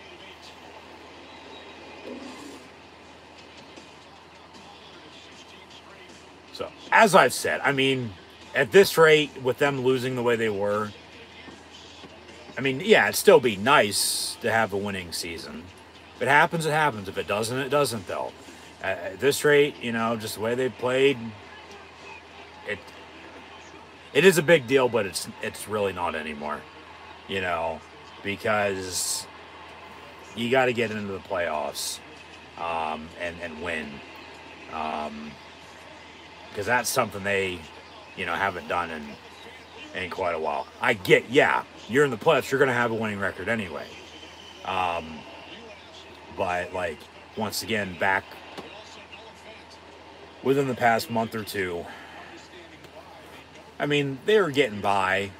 So, as I've said, I mean, at this rate, with them losing the way they were, I mean, yeah, it'd still be nice to have a winning season. If it happens, it happens. If it doesn't, it doesn't, though. At this rate, just the way they played, it is a big deal, but it's really not anymore, because you got to get into the playoffs and win, because that's something they haven't done in quite a while. I get, yeah, you're in the playoffs, you're going to have a winning record anyway. But, like, once again, back within the past month or two, I mean, they were getting by.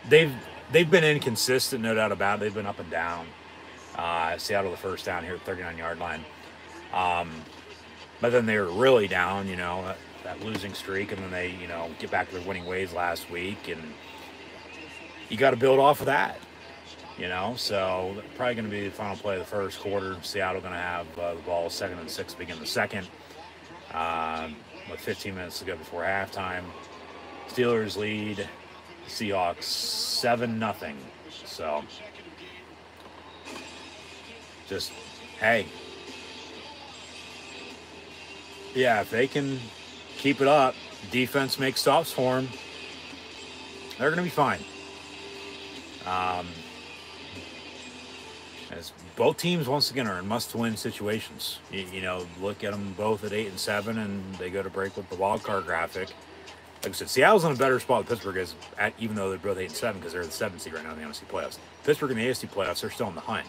They've been inconsistent, no doubt about it. They've been up and down. Seattle the first down here at 39-yard line. But then they were really down, that losing streak, and then they, get back to their winning ways last week, and you got to build off of that, so probably going to be the final play of the first quarter. Seattle going to have the ball 2nd and 6 to begin the second, with 15 minutes to go before halftime. Steelers lead Seahawks 7-0. So, just, hey, yeah, if they can keep it up, defense makes stops for them, they're going to be fine. As both teams, once again, are in must-win situations. Look at them both at 8-7, and they go to break with the wild card graphic. like I said, Seattle's in a better spot than Pittsburgh is, even though they're both 8-7 because they're the 7th seed right now in the NFC playoffs. Pittsburgh in the AFC playoffs, they're still in the hunt.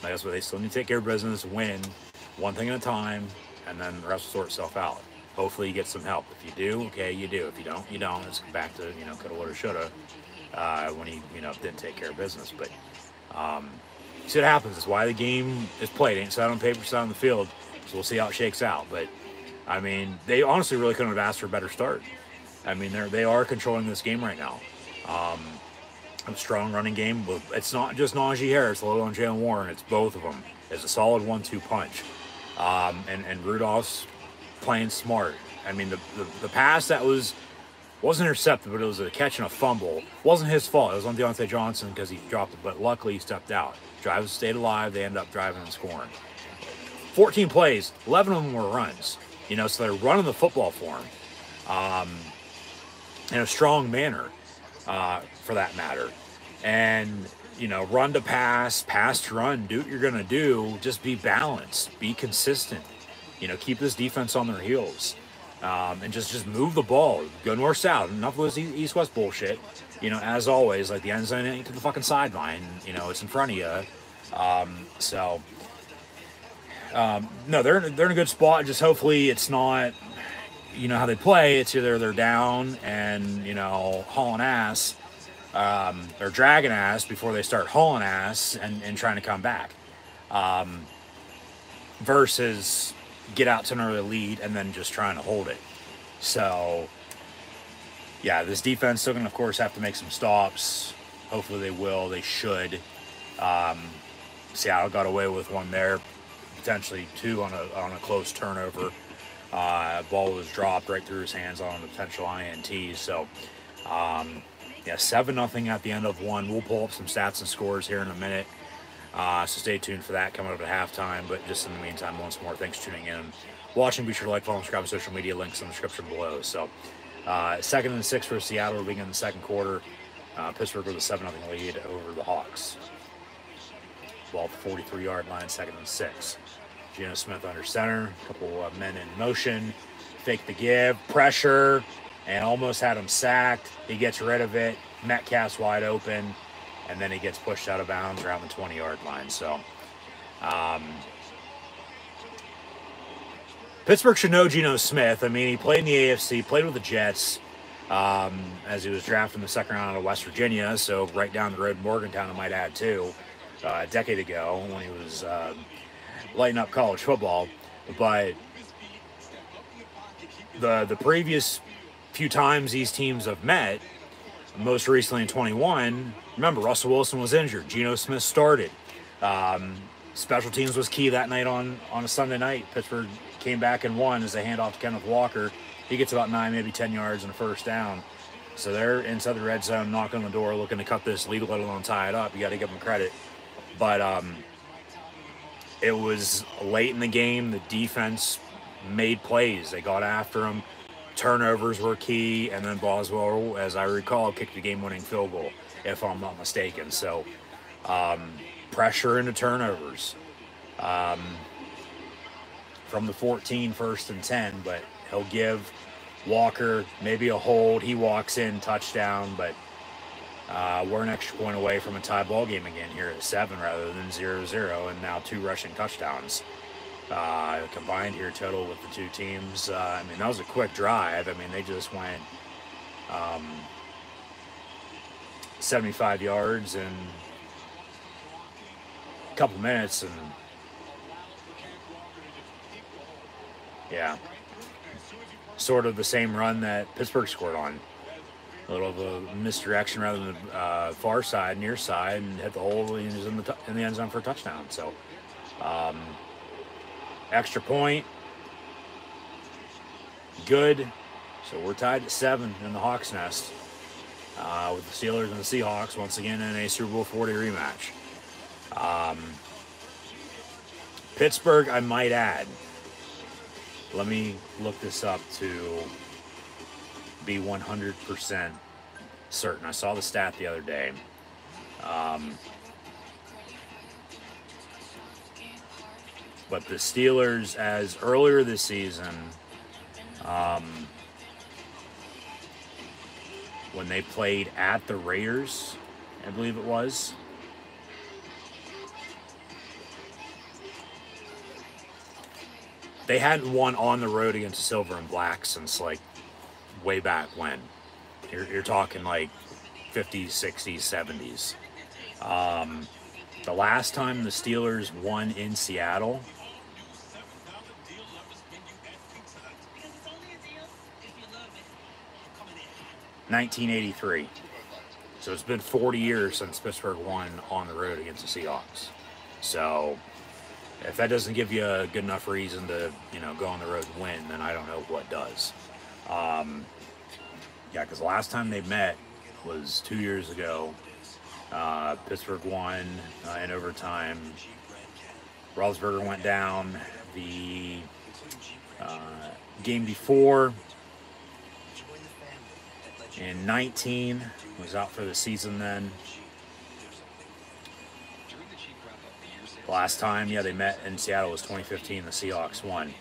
That's what they still need to take care of business, win one thing at a time, and then the rest will sort itself out. Hopefully you get some help. If you do, okay, you do. If you don't, you don't. It's back to, coulda, woulda, shoulda, when he, didn't take care of business. But see what happens. It's why the game is played. It ain't set on paper, set on the field. So we'll see how it shakes out. But, I mean, they honestly really couldn't have asked for a better start. I mean, they are controlling this game right now. A strong running game. It's not just Najee Harris, a little on Jalen Warren. It's both of them. It's a solid 1-2 punch. And Rudolph's playing smart. I mean, the pass that wasn't intercepted, but it was a catch and a fumble. Wasn't his fault. It was on Deontay Johnson because he dropped it, but luckily he stepped out. Drivers stayed alive. They ended up driving and scoring. 14 plays, 11 of them were runs. So they're running the football for him in a strong manner, for that matter. And, run to pass, pass to run, do what you're going to do. Just be balanced, be consistent. Keep this defense on their heels. And just move the ball. Go north-south. Enough of this east-west bullshit. As always, like the end zone ain't to the fucking sideline. It's in front of you. No, they're in a good spot. Just hopefully it's not, how they play. It's either they're down and, hauling ass, or dragging ass before they start hauling ass and trying to come back. Versus get out to an early lead and then just trying to hold it. So, yeah, this defense still going to, of course, have to make some stops. Hopefully they will. They should. Seattle got away with one there. Potentially two on a close turnover. Ball was dropped right through his hands on a potential INT. So, 7-0 at the end of one. We'll pull up some stats and scores here in a minute. So stay tuned for that coming up at halftime. But just in the meantime, once more, thanks for tuning in and watching. Be sure to like, follow, and subscribe to social media. Links in the description below. So 2nd and 6 for Seattle beginning in the second quarter. Pittsburgh with a 7-0 lead over the Hawks. Ball at the 43-yard line, 2nd and 6. Geno Smith under center. A couple of men in motion. Fake the give. Pressure. And almost had him sacked. He gets rid of it. Metcalf's wide open. And then he gets pushed out of bounds around the 20-yard line. So, Pittsburgh should know Geno Smith. I mean, he played in the AFC, played with the Jets, as he was drafted in the second round out of West Virginia. So, right down the road, Morgantown, I might add, too, a decade ago when he was lighting up college football. But the previous few times these teams have met, most recently in 21, remember, Russell Wilson was injured. Geno Smith started. Special teams was key that night on a Sunday night. Pittsburgh came back and won as they hand off to Kenneth Walker. He gets about 9, maybe 10 yards and a first down. So they're inside the red zone, knocking on the door, looking to cut this lead, let alone tie it up. You got to give them credit. But it was late in the game. The defense made plays. They got after him. Turnovers were key, and then Boswell, as I recall, kicked the game-winning field goal, if I'm not mistaken. So, pressure into turnovers. From the 14, 1st and 10, but he'll give Walker maybe a hold. He walks in, touchdown, but we're an extra point away from a tie ball game again here at 7 rather than 0-0, and now 2 rushing touchdowns. Combined here total with the two teams. I mean, that was a quick drive. I mean, they just went 75 yards in a couple minutes, and yeah, sort of the same run that Pittsburgh scored on. A little of a misdirection rather than far side, near side, and hit the hole in the end zone for a touchdown. So, extra point, good. So we're tied at 7 in the Hawks' nest with the Steelers and the Seahawks once again in a Super Bowl 40 rematch. Pittsburgh, I might add. Let me look this up to be 100% certain. I saw the stat the other day. But the Steelers, as earlier this season, when they played at the Raiders, I believe it was. They hadn't won on the road against the Silver and Black since like way back when. You're talking like 50s, 60s, 70s. The last time the Steelers won in Seattle, 1983. So it's been 40 years since Pittsburgh won on the road against the Seahawks. So if that doesn't give you a good enough reason to, go on the road and win, then I don't know what does. Yeah, because the last time they met was 2 years ago. Pittsburgh won in overtime. Roethlisberger went down. The game before, in 19, was out for the season then. Last time, they met in Seattle was 2015. The Seahawks won.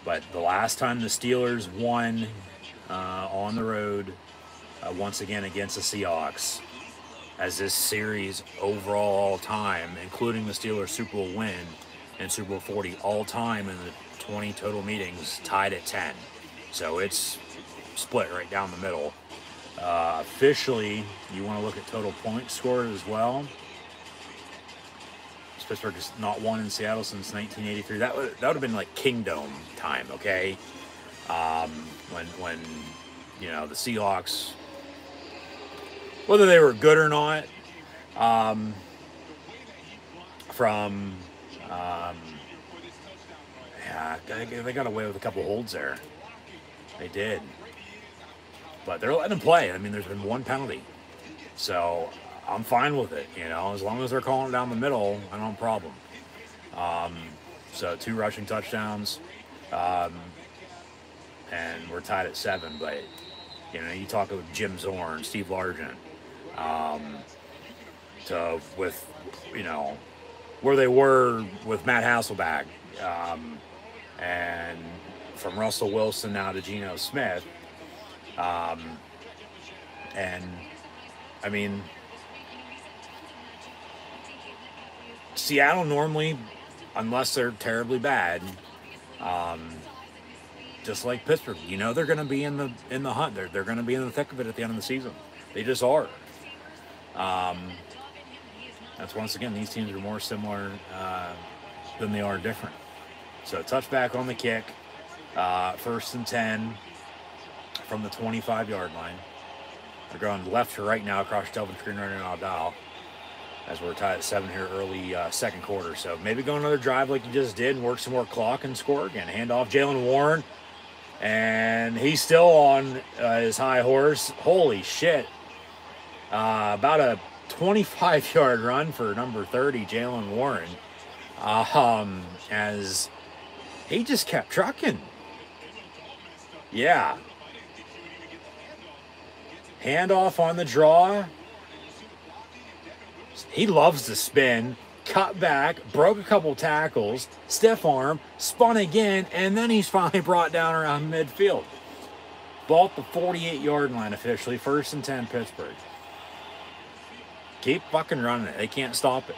But the last time the Steelers won on the road, once again against the Seahawks, as this series overall all time, including the Steelers Super Bowl win and Super Bowl 40 all time in the 20 total meetings, tied at 10. So it's split right down the middle. Officially, you want to look at total points scored as well. Pittsburgh has not won in Seattle since 1983. That would have been like Kingdom time, okay? When the Seahawks, whether they were good or not, they got away with a couple holds there. They did. But they're letting them play. I mean, there's been one penalty. So I'm fine with it, as long as they're calling it down the middle, I don't have a problem. So 2 rushing touchdowns, and we're tied at 7. But you talk with Jim Zorn, Steve Largent, with where they were with Matt Hasselbeck, and from Russell Wilson now to Geno Smith, and I mean, Seattle normally, unless they're terribly bad, just like Pittsburgh, they're going to be in the hunt. They're going to be in the thick of it at the end of the season. They just are. That's once again, these teams are more similar than they are different. So touchback on the kick, 1st and 10 from the 25-yard line. They're going left to right now across Delvin Screen running on Abdal, as we're tied at 7 here early second quarter. So maybe go another drive like you just did and work some more clock and score again. Hand off Jaylen Warren, and he's still on his high horse. Holy shit. About a 25-yard run for number 30, Jaylen Warren, as he just kept trucking. Yeah. Handoff on the draw. He loves to spin, cut back, broke a couple tackles, stiff arm, spun again, and then he's finally brought down around midfield. Ball at the 48-yard line officially, 1st and 10 Pittsburgh. Keep fucking running it. They can't stop it.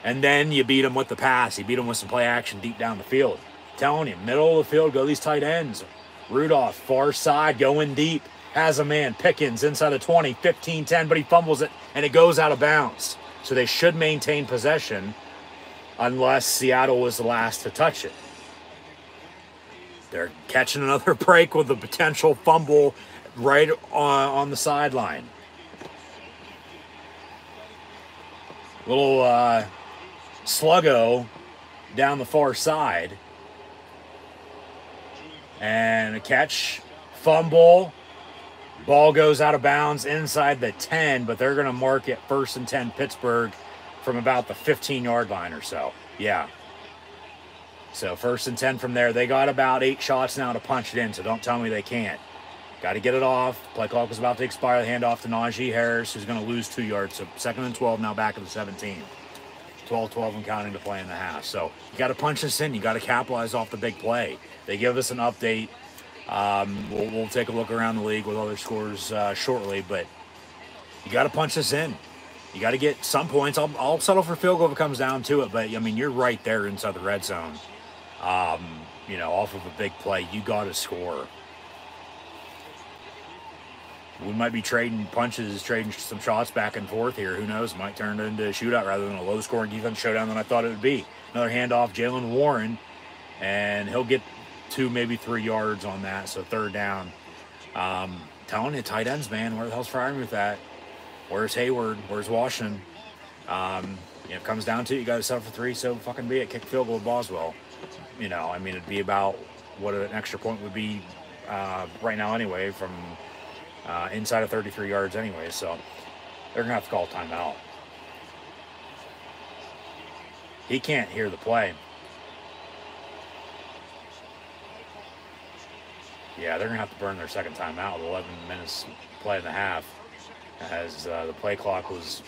And then you beat them with the pass. You beat them with some play action deep down the field. Telling you, middle of the field, go these tight ends. Rudolph, far side, going deep. Has a man, Pickens, inside the 20, 15-10, but he fumbles it, and it goes out of bounds. So they should maintain possession unless Seattle was the last to touch it. They're catching another break with a potential fumble right on the sideline. Little sluggo down the far side. And a catch, fumble. Ball goes out of bounds inside the 10, but they're going to mark it 1st and 10 Pittsburgh from about the 15-yard line or so. Yeah. So 1st and 10 from there. They got about 8 shots now to punch it in, so don't tell me they can't. Got to get it off. Play clock is about to expire. The handoff to Najee Harris, who's going to lose 2 yards. So 2nd and 12 now back at the 17. 12-12 and counting to play in the half. So you got to punch this in. You got to capitalize off the big play. They give us an update We'll take a look around the league with other scores shortly, but you got to punch this in. You got to get some points. I'll settle for field goal if it comes down to it, but I mean, you're right there inside the red zone. Off of a big play, you got to score. We might be trading punches, trading some shots back and forth here. Who knows? It might turn into a shootout rather than a low-scoring defense showdown than I thought it would be. Another handoff, Jalen Warren, and he'll get 2, maybe 3 yards on that, so third down. Telling you, tight ends, man, where the hell's Fryermuth with that? Where's Hayward? Where's Washington? It comes down to it, you got to settle for 3, so fucking be it. Kick field goal with Boswell. It'd be about what an extra point would be right now anyway from inside of 33 yards anyway, so they're going to have to call a timeout. He can't hear the play. Yeah, they're going to have to burn their second timeout with 11 minutes play in the half as the play clock was...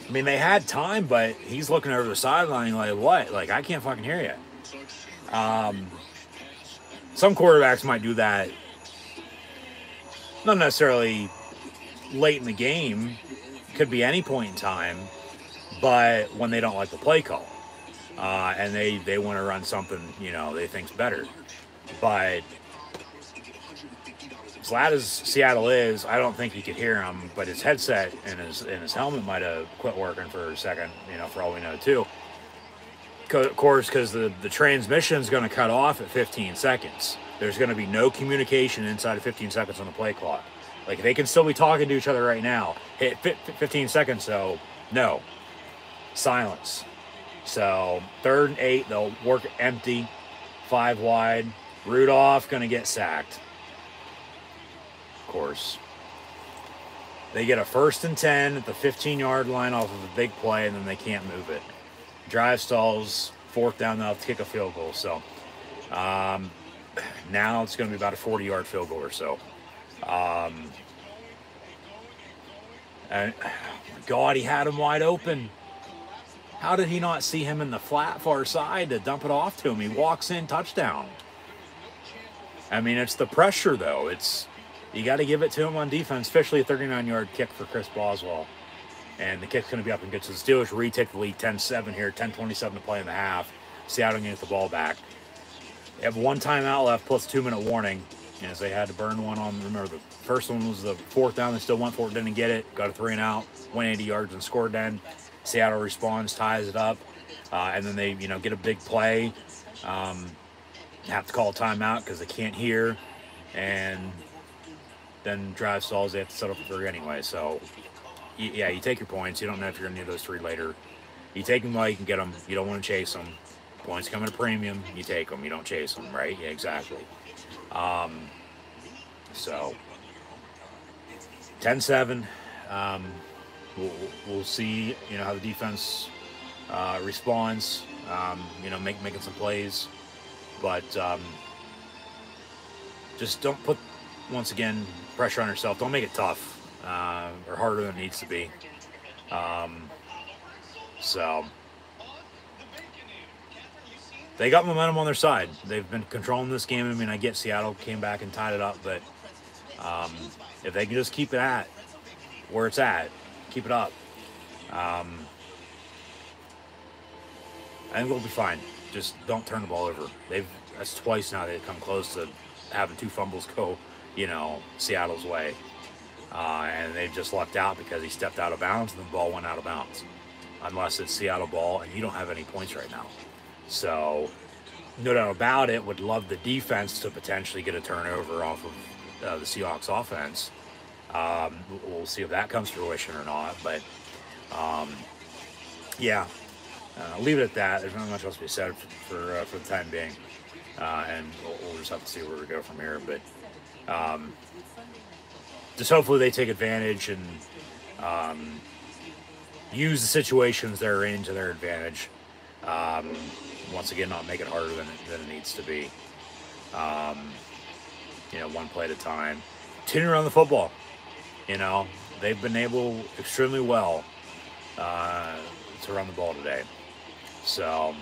I mean, they had time, but he's looking over the sideline like, what? Like, I can't fucking hear you. Some quarterbacks might do that, not necessarily late in the game, could be any point in time, but when they don't like the play call, and they want to run something, they think's better. But as loud as Seattle is, I don't think you could hear him, but his headset and his helmet might have quit working for a second, for all we know too. Of course, because the transmission is going to cut off at 15 seconds. There's going to be no communication inside of 15 seconds on the play clock. Like, they can still be talking to each other right now. Hit 15 seconds, so no. Silence. So, 3rd and 8, they'll work empty. 5 wide. Rudolph going to get sacked. Of course. They get a 1st and 10 at the 15-yard line off of a big play, and then they can't move it. Drive stalls, 4th down, they'll have to kick a field goal. So now it's going to be about a 40-yard field goal or so. And oh my God, he had him wide open. How did he not see him in the flat far side to dump it off to him? He walks in, touchdown. I mean, it's the pressure, though. You got to give it to him on defense, especially a 39-yard kick for Chris Boswell. And the kick's going to be up and good. So the Steelers retake the lead 10-7 here, 10:27 to play in the half. Seattle can get the ball back. They have 1 timeout left plus 2-minute warning. As they had to burn one on, remember, the first one was the 4th down. They still went for it, didn't get it. Got a 3 and out, went 80 yards and scored then. Seattle responds, ties it up. And then they, get a big play. Have to call a timeout because they can't hear. And then drive stalls, they have to settle for 3 anyway. So... yeah, you take your points. You don't know if you're going to need those 3 later. You take them while you can get them. You don't want to chase them. Points come at a premium. You take them. You don't chase them, right? Yeah, exactly. So, 10-7. We'll see, how the defense responds, making some plays. But just don't put, once again, pressure on yourself. Don't make it tough. Or harder than it needs to be. So they got momentum on their side. They've been controlling this game. I mean, I get Seattle came back and tied it up, but if they can just keep it at where it's at, keep it up, I think we'll be fine. Just don't turn the ball over. That's twice now they've come close to having 2 fumbles go, Seattle's way. And they've just lucked out because he stepped out of bounds and the ball went out of bounds. Unless it's Seattle ball and you don't have any points right now. So, no doubt about it, would love the defense to potentially get a turnover off of the Seahawks offense. We'll see if that comes to fruition or not. But, yeah, leave it at that. There's not much else to be said for the time being. And we'll just have to see where we go from here. But, just hopefully they take advantage and use the situations they're in to their advantage. Once again, not make it harder than it needs to be. 1 play at a time. Continue to run the football. They've been able extremely well to run the ball today. So,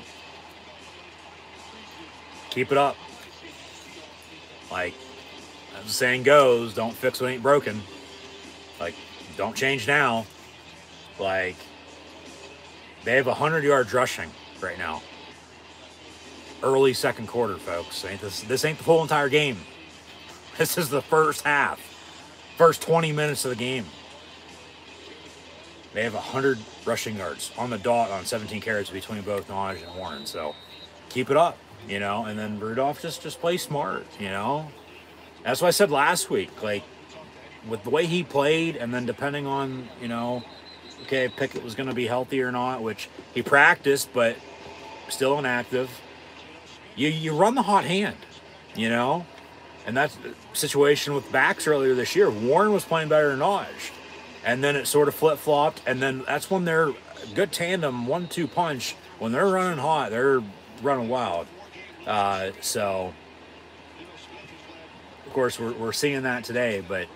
keep it up. Like, as the saying goes, don't fix what ain't broken. Like, don't change now. Like, they have 100 yards rushing right now. Early second quarter, folks. This ain't the full entire game. This is the first half. First 20 minutes of the game. They have 100 rushing yards on the dot on 17 carries between both Najee and Warren. So keep it up, you know. And then Rudolph just play smart, you know. That's what I said last week. Like, with the way he played, and then depending on, you know, okay, Pickett was going to be healthy or not, which he practiced, but still inactive. You run the hot hand, you know. And that's the situation with backs earlier this year. Warren was playing better than Najee. And then it sort of flip-flopped. And then that's when they're good tandem, 1-2 punch. When they're running hot, they're running wild. So, of course, we're seeing that today. But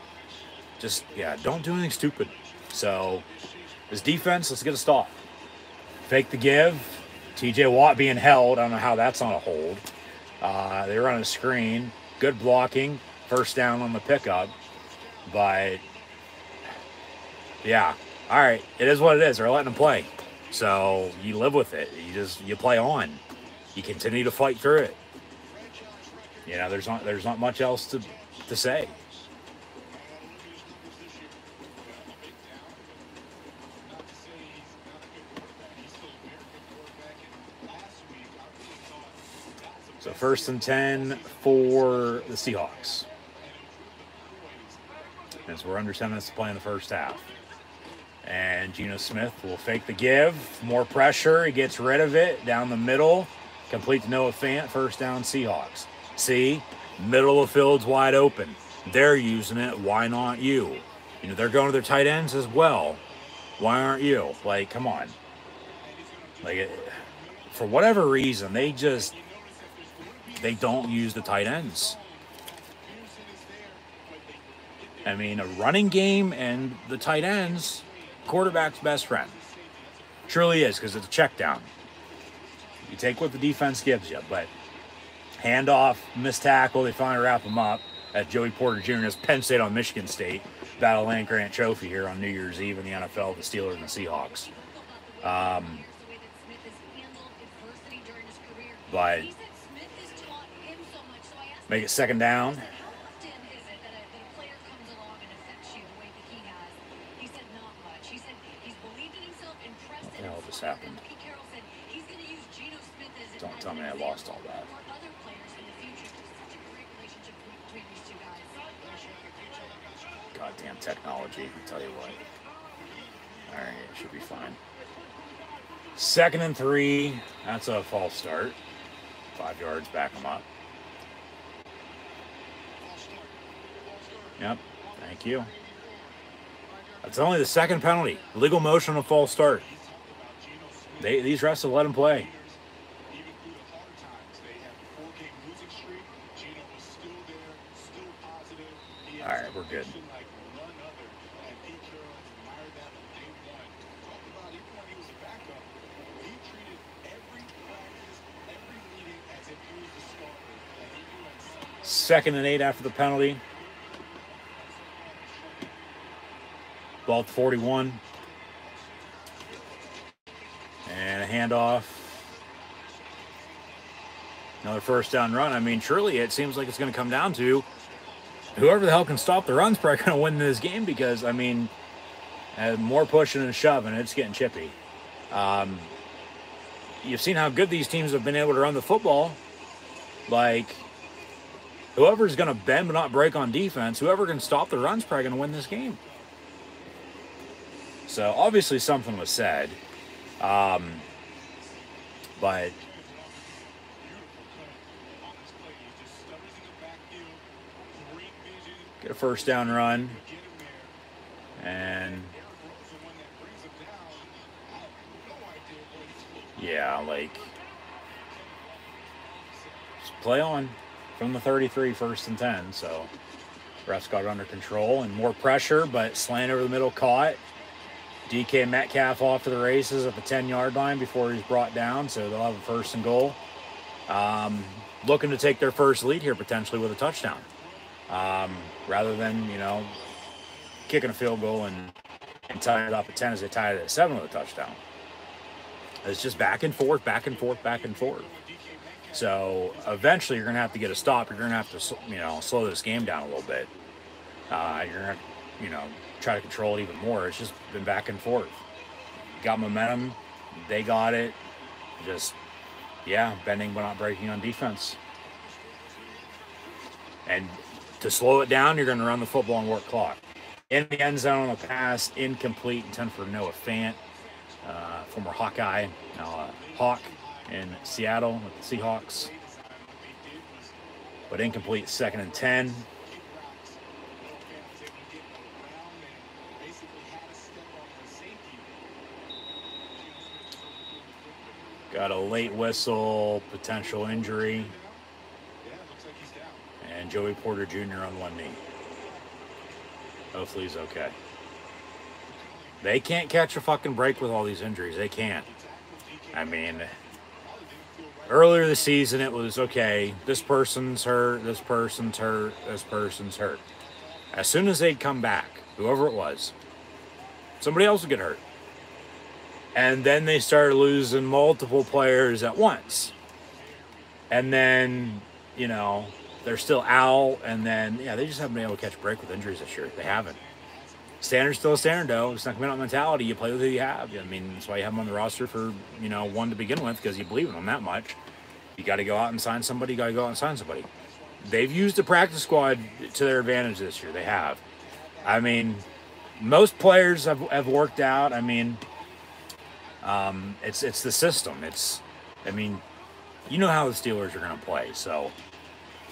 just, yeah, don't do anything stupid. So, this defense, let's get a stop. Fake the give. TJ Watt being held. I don't know how that's on a hold. They run a screen. Good blocking. First down on the pickup. But, yeah. All right. It is what it is. They're letting them play. So, you live with it. You play on. You continue to fight through it. You know, there's not much else to say. So 1st and 10 for the Seahawks. As we're under 10 minutes to play in the first half. And Geno Smith will fake the give. More pressure. He gets rid of it. Down the middle. Complete to Noah Fant. First down Seahawks. See? Middle of field's wide open. They're using it. Why not you? You know, they're going to their tight ends as well. Why aren't you? Like, come on. Like, for whatever reason, they don't use the tight ends. I mean, a running game and the tight ends, quarterback's best friend. Truly is, because it's a check down. You take what the defense gives you, but handoff, missed tackle, they finally wrap them up. At Joey Porter Jr. as Penn State on Michigan State. Battle Land Grant Trophy here on New Year's Eve in the NFL, the Steelers and the Seahawks. But make it second down. What the hell just happened? Don't tell me I lost all that. Goddamn technology, I'll tell you what. Alright, it should be fine. 2nd and 3. That's a false start. 5 yards, back them up. Yep, thank you. That's only the second penalty. Legal motion on a false start. These refs have let him play. All right, we're good. Second and 8 after the penalty. Ball at 41. And a handoff. Another first down run. I mean, surely it seems like it's going to come down to whoever the hell can stop the run's probably going to win this game because, I mean, more pushing and shoving, it's getting chippy. You've seen how good these teams have been able to run the football. Like, whoever's going to bend but not break on defense, whoever can stop the run's probably going to win this game. So, obviously, something was said. But get a first down run. And yeah, like, just play on from the 33, 1st and 10. So refs got it under control and more pressure, but slant over the middle caught. DK Metcalf off to the races at the 10-yard line before he's brought down, so they'll have a 1st and goal. Looking to take their first lead here potentially with a touchdown. rather than, you know, kicking a field goal and tying it up at 10 as they tied it at 7 with a touchdown. It's just back and forth, back and forth, back and forth. So eventually you're going to have to get a stop. You're going to have to, you know, slow this game down a little bit. You're going to, you know, try to control it even more. It's just been back and forth. Got momentum. They got it. Just, yeah, bending but not breaking on defense. And to slow it down, you're going to run the football and work clock. In the end zone on the pass, incomplete, intended for Noah Fant, former Hawkeye, now Hawk in Seattle with the Seahawks. But incomplete, 2nd and 10. Got a late whistle, potential injury. And Joey Porter Jr. on one knee. Hopefully he's okay. They can't catch a fucking break with all these injuries. They can't. I mean, earlier this season it was, okay, this person's hurt, this person's hurt, this person's hurt. As soon as they'd come back, whoever it was, somebody else would get hurt. And then they started losing multiple players at once. And then, you know, they're still out. And then, yeah, they just haven't been able to catch a break with injuries this year. They haven't. Standard's still a standard, though. It's not coming out mentality. You play with who you have. I mean, that's why you have them on the roster for, you know, one to begin with, because you believe in them that much. You got to go out and sign somebody. You got to go out and sign somebody. They've used the practice squad to their advantage this year. They have. I mean, most players have worked out. I mean, it's the system. I mean, you know how the Steelers are going to play. So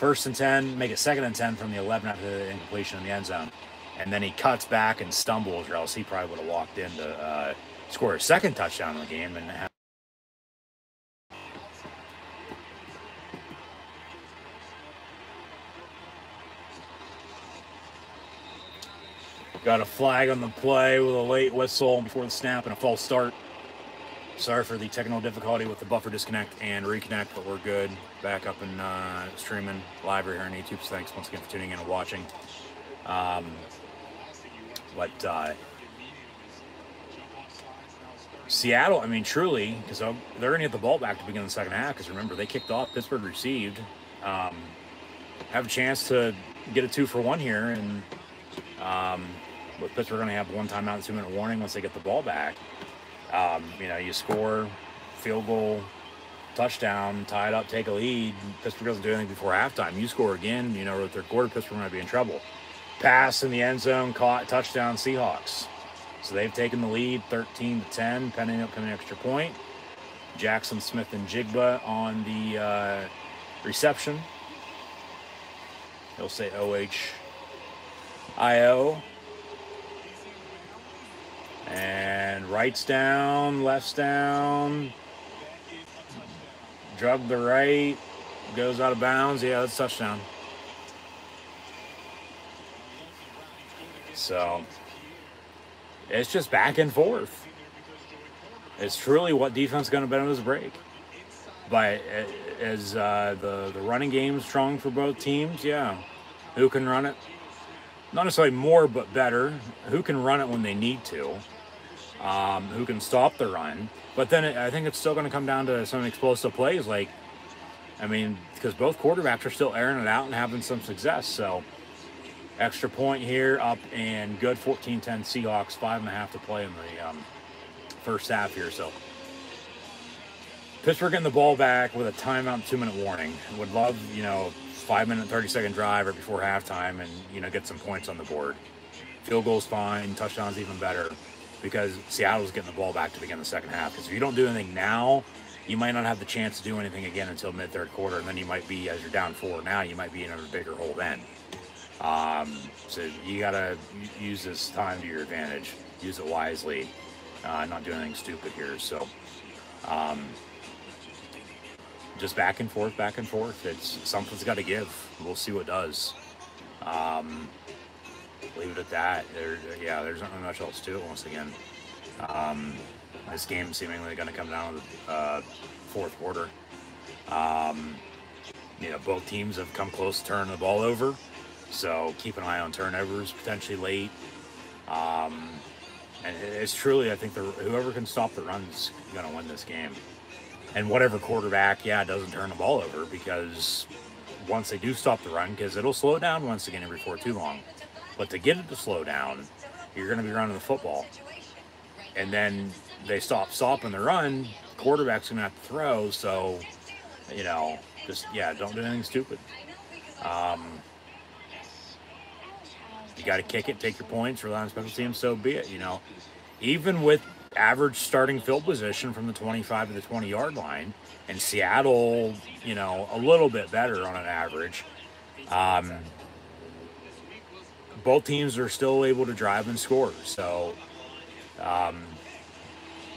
1st and 10, make it 2nd and 10 from the 11 after the incompletion in the end zone. And then he cuts back and stumbles, or else he probably would have walked in to score a 2nd touchdown in the game. And got a flag on the play with a late whistle before the snap and a false start. Sorry for the technical difficulty with the buffer disconnect and reconnect, but we're good. Back up and streaming live right here on YouTube. So thanks once again for tuning in and watching. Seattle, I mean, truly, because they're going to get the ball back to begin the second half, because remember, they kicked off, Pittsburgh received. Have a chance to get a 2-for-1 here, and with Pittsburgh going to have one timeout and 2-minute warning once they get the ball back. You know, you score, field goal, touchdown, tie it up, take a lead. Pittsburgh doesn't do anything before halftime. You score again, you know, third quarter, Pittsburgh might be in trouble. Pass in the end zone, caught, touchdown, Seahawks. So they've taken the lead 13-10, pending upcoming extra point. Jackson, Smith, and Jigba on the reception. He'll say OHIO. And right's down, left's down. Drug the right, goes out of bounds. Yeah, that's a touchdown. So it's just back and forth. It's truly what defense is going to bet on this break. But as the running game strong for both teams, yeah. Who can run it? Not necessarily more, but better. Who can run it when they need to? Who can stop the run? But then I think it's still going to come down to some explosive plays. Like, I mean, because both quarterbacks are still airing it out and having some success. So extra point here, up and good. 14-10 Seahawks, 5.5 to play in the first half here. So Pittsburgh getting the ball back with a timeout and 2-minute warning. Would love, you know, 5-minute, 30-second drive right before halftime and, you know, get some points on the board. Field goal's fine, touchdown's even better, because Seattle's getting the ball back to begin the second half. Because if you don't do anything now, you might not have the chance to do anything again until mid-third quarter, and then you might be, as you're down 4 now, you might be in a bigger hole then. So you got to use this time to your advantage. Use it wisely. Not do anything stupid here. So just back and forth, back and forth. It's something's got to give. We'll see what does. Leave it at that. There's not much else to it once again. This game seemingly going to come down to the fourth quarter. You know, both teams have come close to turning the ball over. So keep an eye on turnovers potentially late. And it's truly, I think, whoever can stop the run is going to win this game. And whatever quarterback, doesn't turn the ball over, because once they do stop the run, because it'll slow down once again before too long. But to get it to slow down, you're going to be running the football. And then they stop stopping the run, quarterback's going to have to throw. So, don't do anything stupid. You got to kick it, take your points, rely on special teams, so be it. Even with average starting field position from the 25 to the 20-yard line, and Seattle, a little bit better on an average, both teams are still able to drive and score. So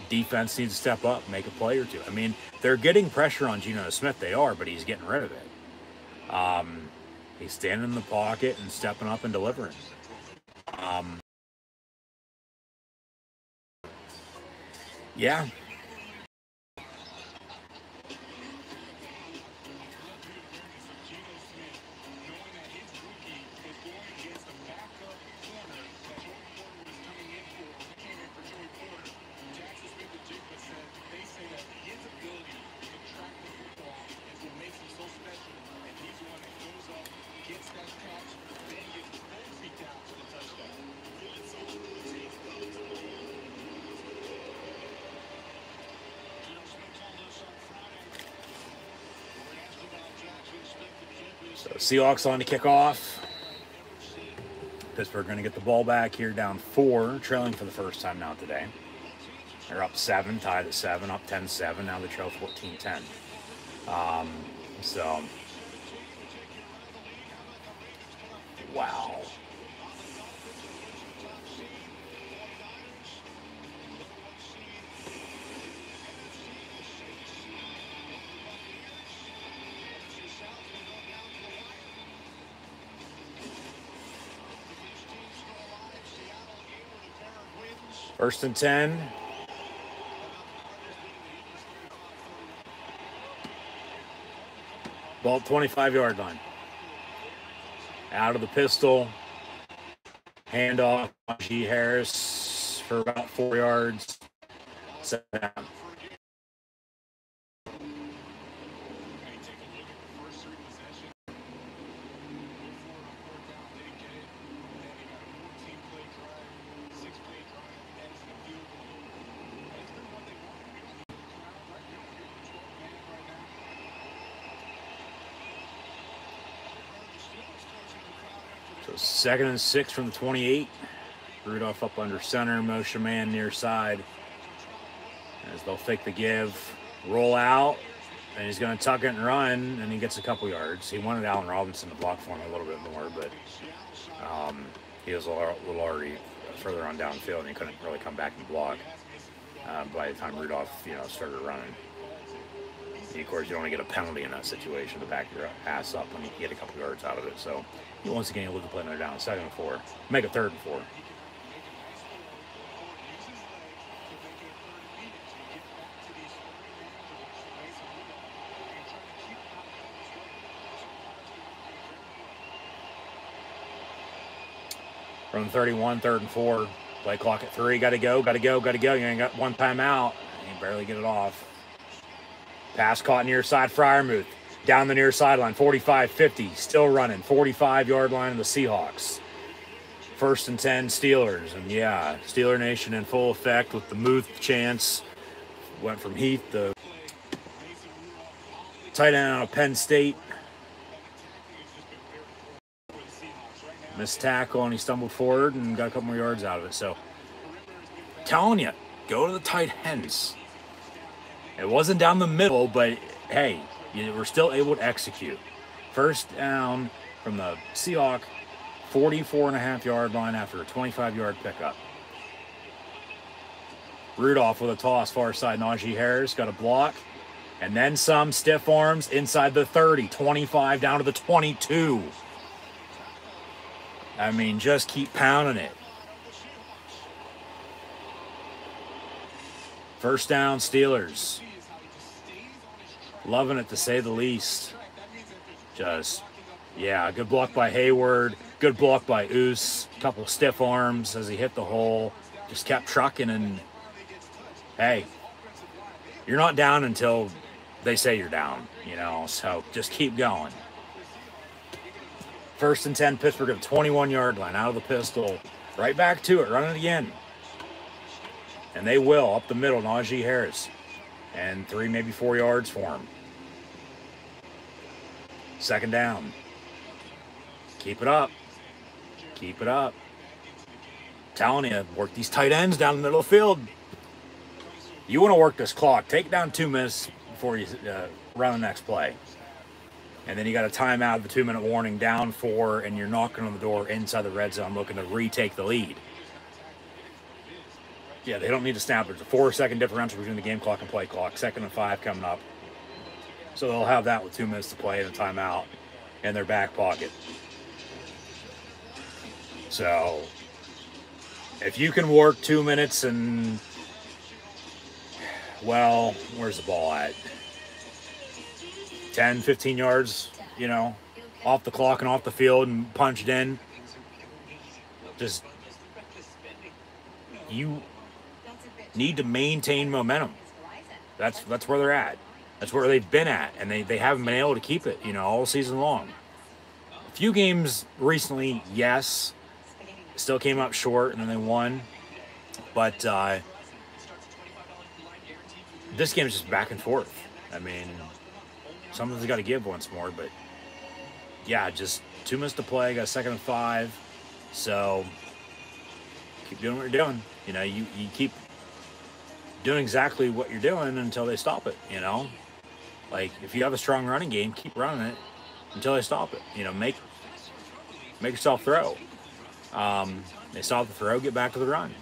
defense needs to step up, make a play or two. I mean, they're getting pressure on Geno Smith, they are, but he's getting rid of it. He's standing in the pocket and stepping up and delivering. So Seahawks on to kick off. Pittsburgh going to get the ball back here, down 4, trailing for the first time now today. They're up 7, tied at 7, up 10-7. Now they trail 14-10. Wow. First and 10. Ball at 25-yard line. Out of the pistol. Handoff. G. Harris for about 4 yards. Set down. So 2nd and 6 from the 28. Rudolph up under center, motion man near side. As they'll fake the give, roll out, and he's going to tuck it and run, and he gets a couple yards. He wanted Allen Robinson to block for him a little bit more, but he was a little already further on downfield, and he couldn't really come back and block by the time Rudolph, started running. And of course, you don't want to get a penalty in that situation to back your ass up when you get a couple yards out of it. So once again, you look to play another down, 2nd and 4, make it 3rd and 4. From 31, 3rd and 4. Play clock at 3. Got to go. You ain't got one timeout. You barely get it off. Pass caught near side. Freiermuth down the near sideline. 45-50. Still running. 45-yard line of the Seahawks. 1st and 10 Steelers. And Steeler Nation in full effect with the Muth chance. Went from Heath to tight end out of Penn State. Missed tackle, and he stumbled forward and got a couple more yards out of it. So, telling you, go to the tight ends. It wasn't down the middle, but hey, you were still able to execute. 1st down from the Seahawk 44.5-yard line after a 25-yard pickup. Rudolph with a toss far side. Najee Harris got a block, and then some. Stiff arms inside the 30, 25 down to the 22. I mean, just keep pounding it. 1st down, Steelers. Loving it, to say the least. Just, Yeah, good block by Hayward. Good block by Oos. Couple stiff arms as he hit the hole. Just kept trucking, and hey, you're not down until they say you're down, you know, so just keep going. 1st and 10, Pittsburgh at the 21-yard line, out of the pistol. Right back to it, run it again. And they will, up the middle, Najee Harris. And 3, maybe 4 yards for him. 2nd down. Keep it up. Keep it up. Telling you, work these tight ends down the middle of the field. You want to work this clock. Take it down 2 minutes before you run the next play. And then you got a timeout, the 2-minute warning, down 4, and you're knocking on the door inside the red zone looking to retake the lead. Yeah, they don't need to snap. There's a 4-second differential between the game clock and play clock. 2nd and 5 coming up. So they'll have that with 2 minutes to play and a timeout in their back pocket. So if you can work 2 minutes and, well, where's the ball at? 10, 15 yards, you know, off the clock and off the field and punched in. Just, you need to maintain momentum. That's where they're at. That's where they've been at, and they haven't been able to keep it, you know, all season long. A few games recently, yes, still came up short, and then they won. But this game is just back and forth. I mean, something's got to give once more, but yeah, just 2 minutes to play, got 2nd and 5, so keep doing what you're doing. You know, you keep doing exactly what you're doing until they stop it, you know? Like, if you have a strong running game, keep running it until they stop it. You know, make yourself throw. They stop the throw, get back to the run.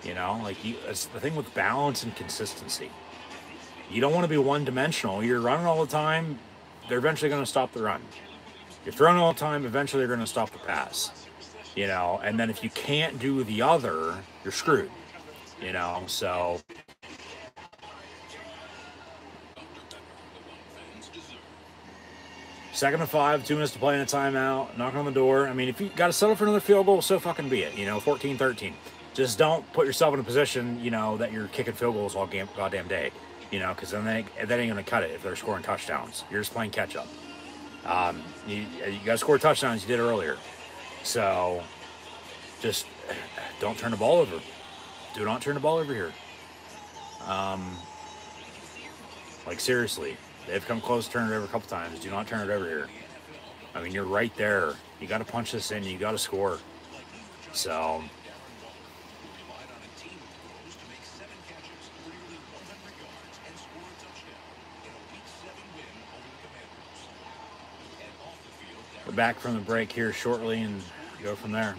You know, like, it's the thing with balance and consistency. You don't want to be one-dimensional. You're running all the time, they're eventually going to stop the run. You're throwing all the time, eventually they're going to stop the pass. You know, and then if you can't do the other, you're screwed. You know, so... Second and 5, 2 minutes to play in a timeout, knocking on the door. I mean, if you got to settle for another field goal, so fucking be it. You know, 14-13. Just don't put yourself in a position, you know, that you're kicking field goals all goddamn day. You know, because then that ain't going to cut it if they're scoring touchdowns. You're just playing catch-up. You got to score touchdowns you did earlier. So, just don't turn the ball over. Do not turn the ball over here. Like, seriously. They've come close to turning it over a couple times. Do not turn it over here. I mean, you're right there. You got to punch this in. You got to score. So... We're back from the break here shortly and go from there.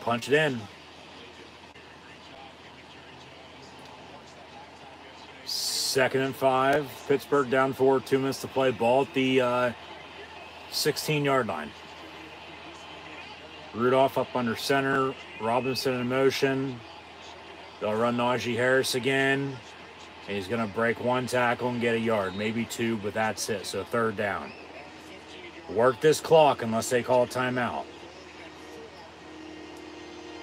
Punch it in. 2nd and 5. Pittsburgh down 4. 2 minutes to play. Ball at the 16-yard line. Rudolph up under center. Robinson in motion. They'll run Najee Harris again. And he's going to break 1 tackle and get a yard. Maybe 2, but that's it. So 3rd down. Work this clock unless they call a timeout.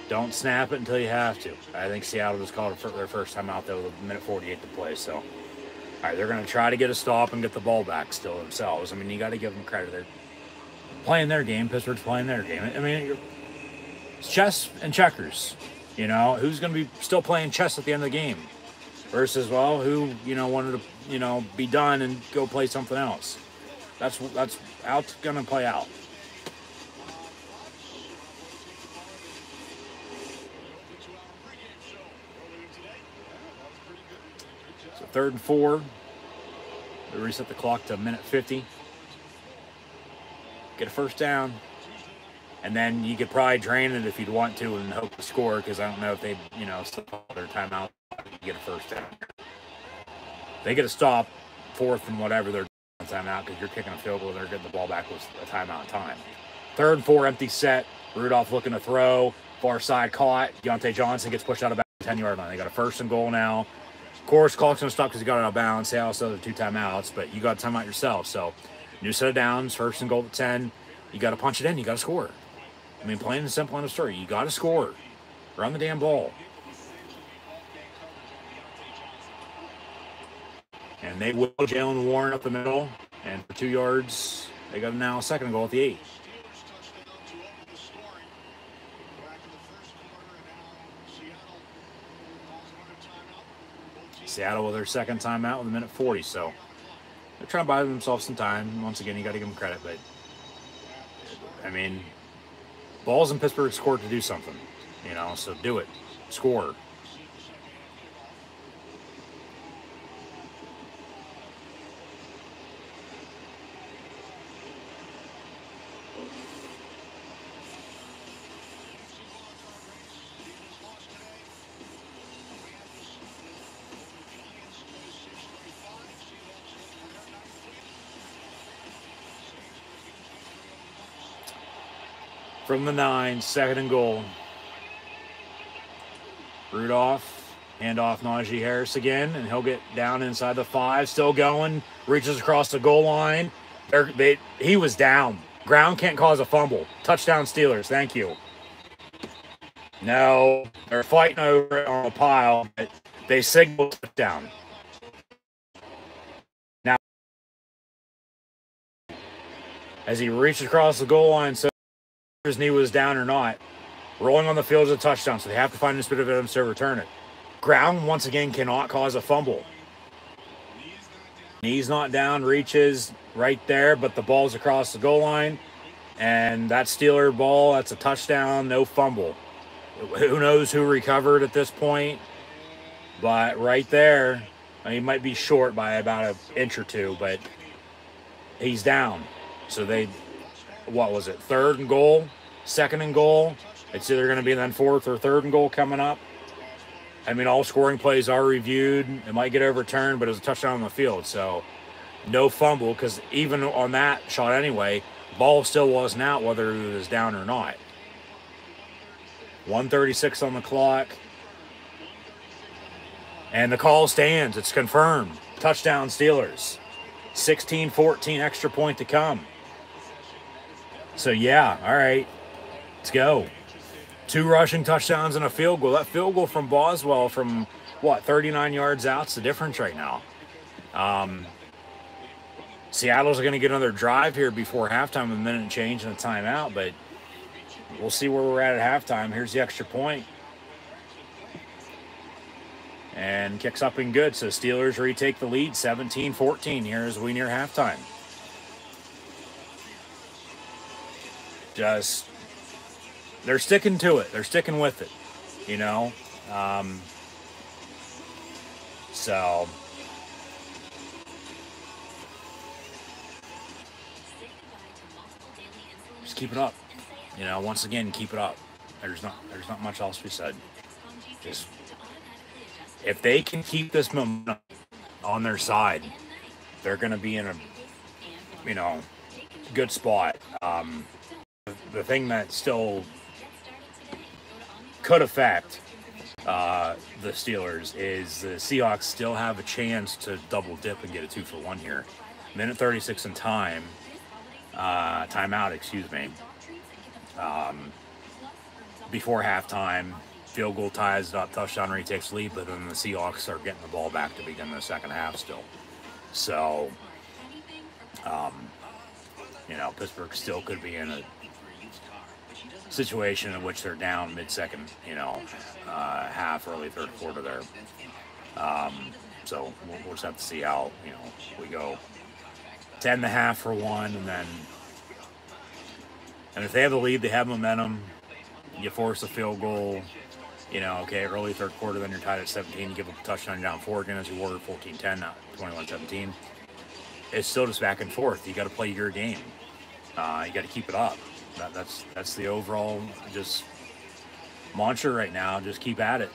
Don't snap it until you have to. I think Seattle just called it their first time out there with 1:48 to play. So, all right, they're going to try to get a stop and get the ball back still themselves. I mean, you got to give them credit. They're playing their game. Pittsburgh's playing their game. I mean, it's chess and checkers. You know, who's going to be still playing chess at the end of the game versus, well, who, you know, wanted to, you know, be done and go play something else. That's how it's going to play out. So 3rd and 4. They reset the clock to 1:50. get a first down. And then you could probably drain it if you'd want to and hope to score, because I don't know if they, still call their timeout to get a first down. They get a stop, 4th and whatever, they're timeout because you're kicking a field goal. They're getting the ball back with a timeout time. 3rd and 4, empty set. Rudolph looking to throw. Far side caught. Deontay Johnson gets pushed out of bounds, 10-yard line. They got a 1st and goal now. Of course, clock's going to stop because he got it out of bounds. They also have 2 timeouts, but you got to timeout yourself. So, new set of downs, 1st and goal at 10. You got to punch it in. You got to score. I mean, plain and simple in the story. You got to score. Run the damn ball. And they will Jalen Warren up the middle. And for 2 yards, they got now a 2nd and goal at the 8. Seattle with their 2nd timeout with 1:40. So they're trying to buy themselves some time. Once again, you got to give them credit. But, I mean, ball's in Pittsburgh's court to do something, so do it. Score. From the 9, 2nd and goal. Rudolph, handoff Najee Harris again, and he'll get down inside the 5. Still going, reaches across the goal line. He was down. Ground can't cause a fumble. Touchdown Steelers, thank you. No, they're fighting over it on a pile, but they signal touchdown. Now, as he reaches across the goal line, so his knee was down or not, rolling on the field is a touchdown, so they have to find a bit of evidence to return it. Ground, once again, cannot cause a fumble. Knee's not down, reaches right there, but the ball's across the goal line, and that Steeler ball, that's a touchdown, no fumble. Who knows who recovered at this point, but right there, he might be short by about an inch or 2, but he's down. So they, what was it, 3rd and goal, 2nd and goal? It's either going to be then 4th or 3rd and goal coming up. I mean, all scoring plays are reviewed. It might get overturned, but it was a touchdown on the field. So no fumble, because even on that shot anyway, ball still wasn't out whether it was down or not. 1:36 on the clock. And the call stands. It's confirmed. Touchdown Steelers. 16-14 extra point to come. So, yeah, all right, let's go. 2 rushing touchdowns and a field goal. That field goal from Boswell from, 39 yards out's the difference right now. Seattle's going to get another drive here before halftime with a minute and change and a timeout, but we'll see where we're at halftime. Here's the extra point. And kicks up and good. So Steelers retake the lead, 17-14 here as we near halftime. They're sticking to it. They're sticking with it, so just keep it up. Once again, keep it up. There's not much else to be said. Just if they can keep this momentum on their side, they're going to be in a good spot. The thing that still could affect the Steelers is the Seahawks still have a chance to double dip and get a 2-for-1 here. 1:36 in timeout, excuse me. Before halftime, field goal ties it up, touchdown retakes lead, but then the Seahawks are getting the ball back to begin the second half still. So, Pittsburgh still could be in a situation in which they're down mid-second, half, early third quarter there. So we'll just have to see how, we go. 10.5 for one, and if they have the lead, they have momentum. You force a field goal, early third quarter, then you're tied at 17. You give up a touchdown, you're down 4 again as you were 14-10, not 21-17. It's still just back and forth. You got to play your game. You got to keep it up. That's the overall just mantra right now. Just keep at it.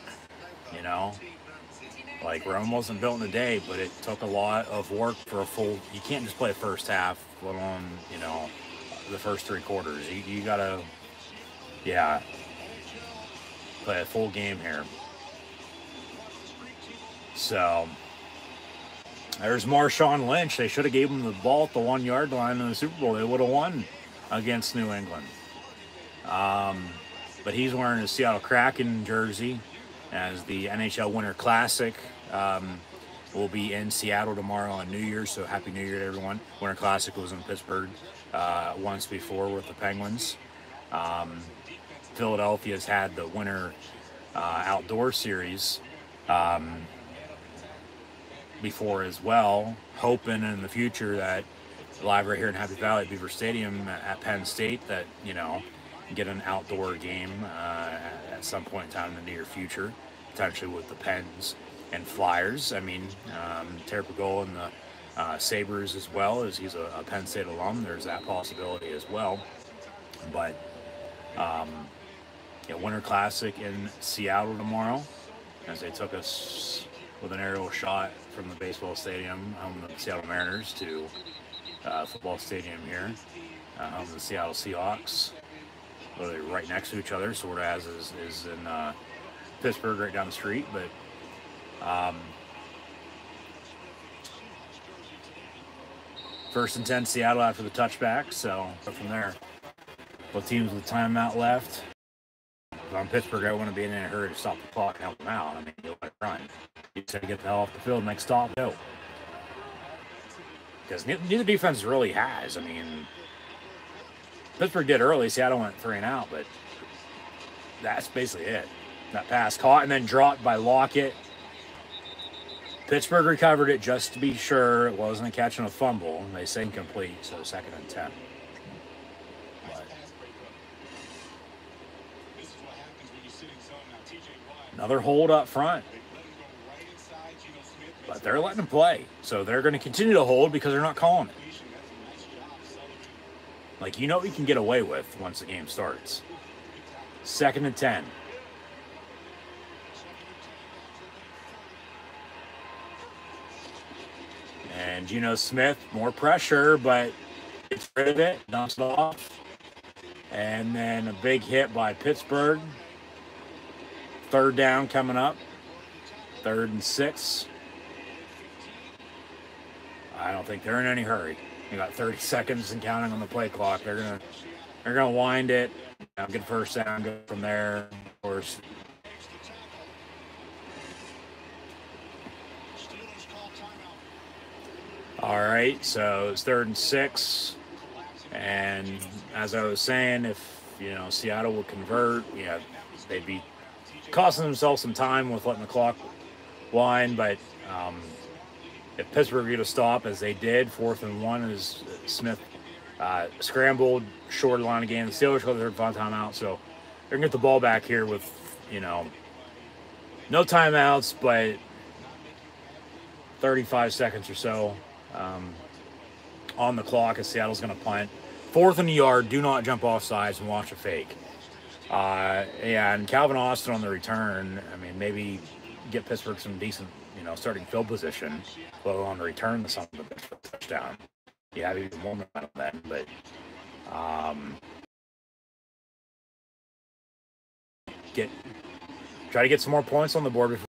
You know, like Rome wasn't built in a day, but it took a lot of work for a full. You can't just play the first half, let alone the first 3 quarters. You gotta, play a full game here. So there's Marshawn Lynch. They should have gave him the ball at the 1-yard line in the Super Bowl. They would have won against New England. But he's wearing his Seattle Kraken jersey as the NHL Winter Classic will be in Seattle tomorrow on New Year's. So Happy New Year to everyone. Winter Classic was in Pittsburgh once before with the Penguins. Philadelphia's had the Winter Outdoor Series before as well, hoping in the future that live right here in Happy Valley at Beaver Stadium at Penn State that, get an outdoor game at some point in time in the near future, potentially with the Pens and Flyers. I mean, Terry Pagol and the Sabres as well, as he's a Penn State alum. There's that possibility as well. But, Winter Classic in Seattle tomorrow, as they took us with an aerial shot from the baseball stadium, home of the Seattle Mariners, to football stadium here, home of the Seattle Seahawks. Literally right next to each other, sort of as is in Pittsburgh, right down the street. But first and 10 Seattle after the touchback. So from there, both teams with timeout left. If I'm Pittsburgh, I want to be in a hurry to stop the clock and help them out. I mean, you let it run. You just got to get the hell off the field, make stop, go. Because neither defense really has. I mean, Pittsburgh did early. Seattle went 3 and out, but that's basically it. That pass caught and then dropped by Lockett. Pittsburgh recovered it just to be sure it wasn't a catch and a fumble. They say incomplete, so 2nd and 10. But another hold up front. But they're letting them play. So they're going to continue to hold because they're not calling it. Like, we can get away with once the game starts. 2nd and 10. And Geno Smith, more pressure, but gets rid of it, dumps it off. And then a big hit by Pittsburgh. 3rd down coming up. 3rd and 6. I don't think they're in any hurry. You got 30 seconds and counting on the play clock. They're gonna wind it. Get first down, go from there. Of course. All right, so it's 3rd and 6, and as I was saying, if Seattle would convert, they'd be costing themselves some time with letting the clock wind, but. If Pittsburgh get a stop, as they did, 4th and 1, as Smith scrambled short line again. The Steelers got their fun timeout, so they're going to get the ball back here with, no timeouts, but 35 seconds or so on the clock as Seattle's going to punt. 4th and a yard, do not jump off sides and watch a fake. And Calvin Austin on the return, I mean, maybe get Pittsburgh some decent, starting field position, let alone return to something for a touchdown. You have even more momentum then, but try to get some more points on the board before.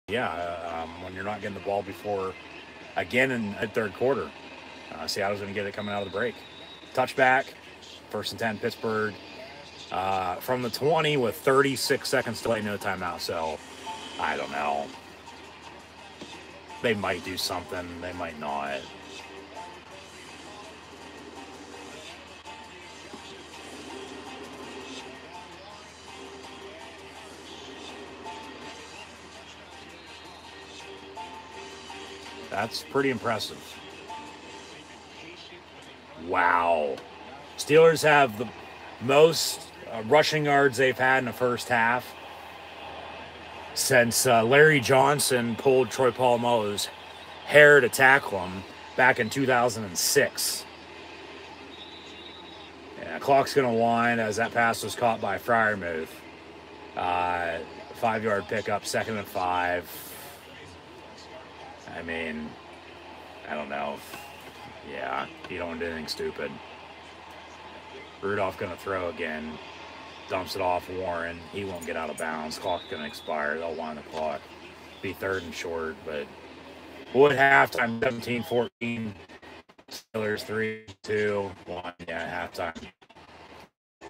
When you're not getting the ball before again in the 3rd quarter, Seattle's going to get it coming out of the break. Touchback, 1st and 10, Pittsburgh from the 20 with 36 seconds to play, no timeout. So I don't know. They might do something. They might not. That's pretty impressive. Wow. Steelers have the most rushing yards they've had in the first half since Larry Johnson pulled Troy Polamalu's hair to tackle him back in 2006. Clock's going to wind as that pass was caught by Freiermuth. 5-yard pickup, 2nd and 5. I mean, I don't know. Yeah, you don't want to do anything stupid. Rudolph going to throw again. Dumps it off Warren. He won't get out of bounds. Clock's going to expire. They'll wind the clock. Be 3rd and short, but Wood halftime 17-14. Steelers 3-2. 1. Yeah, halftime.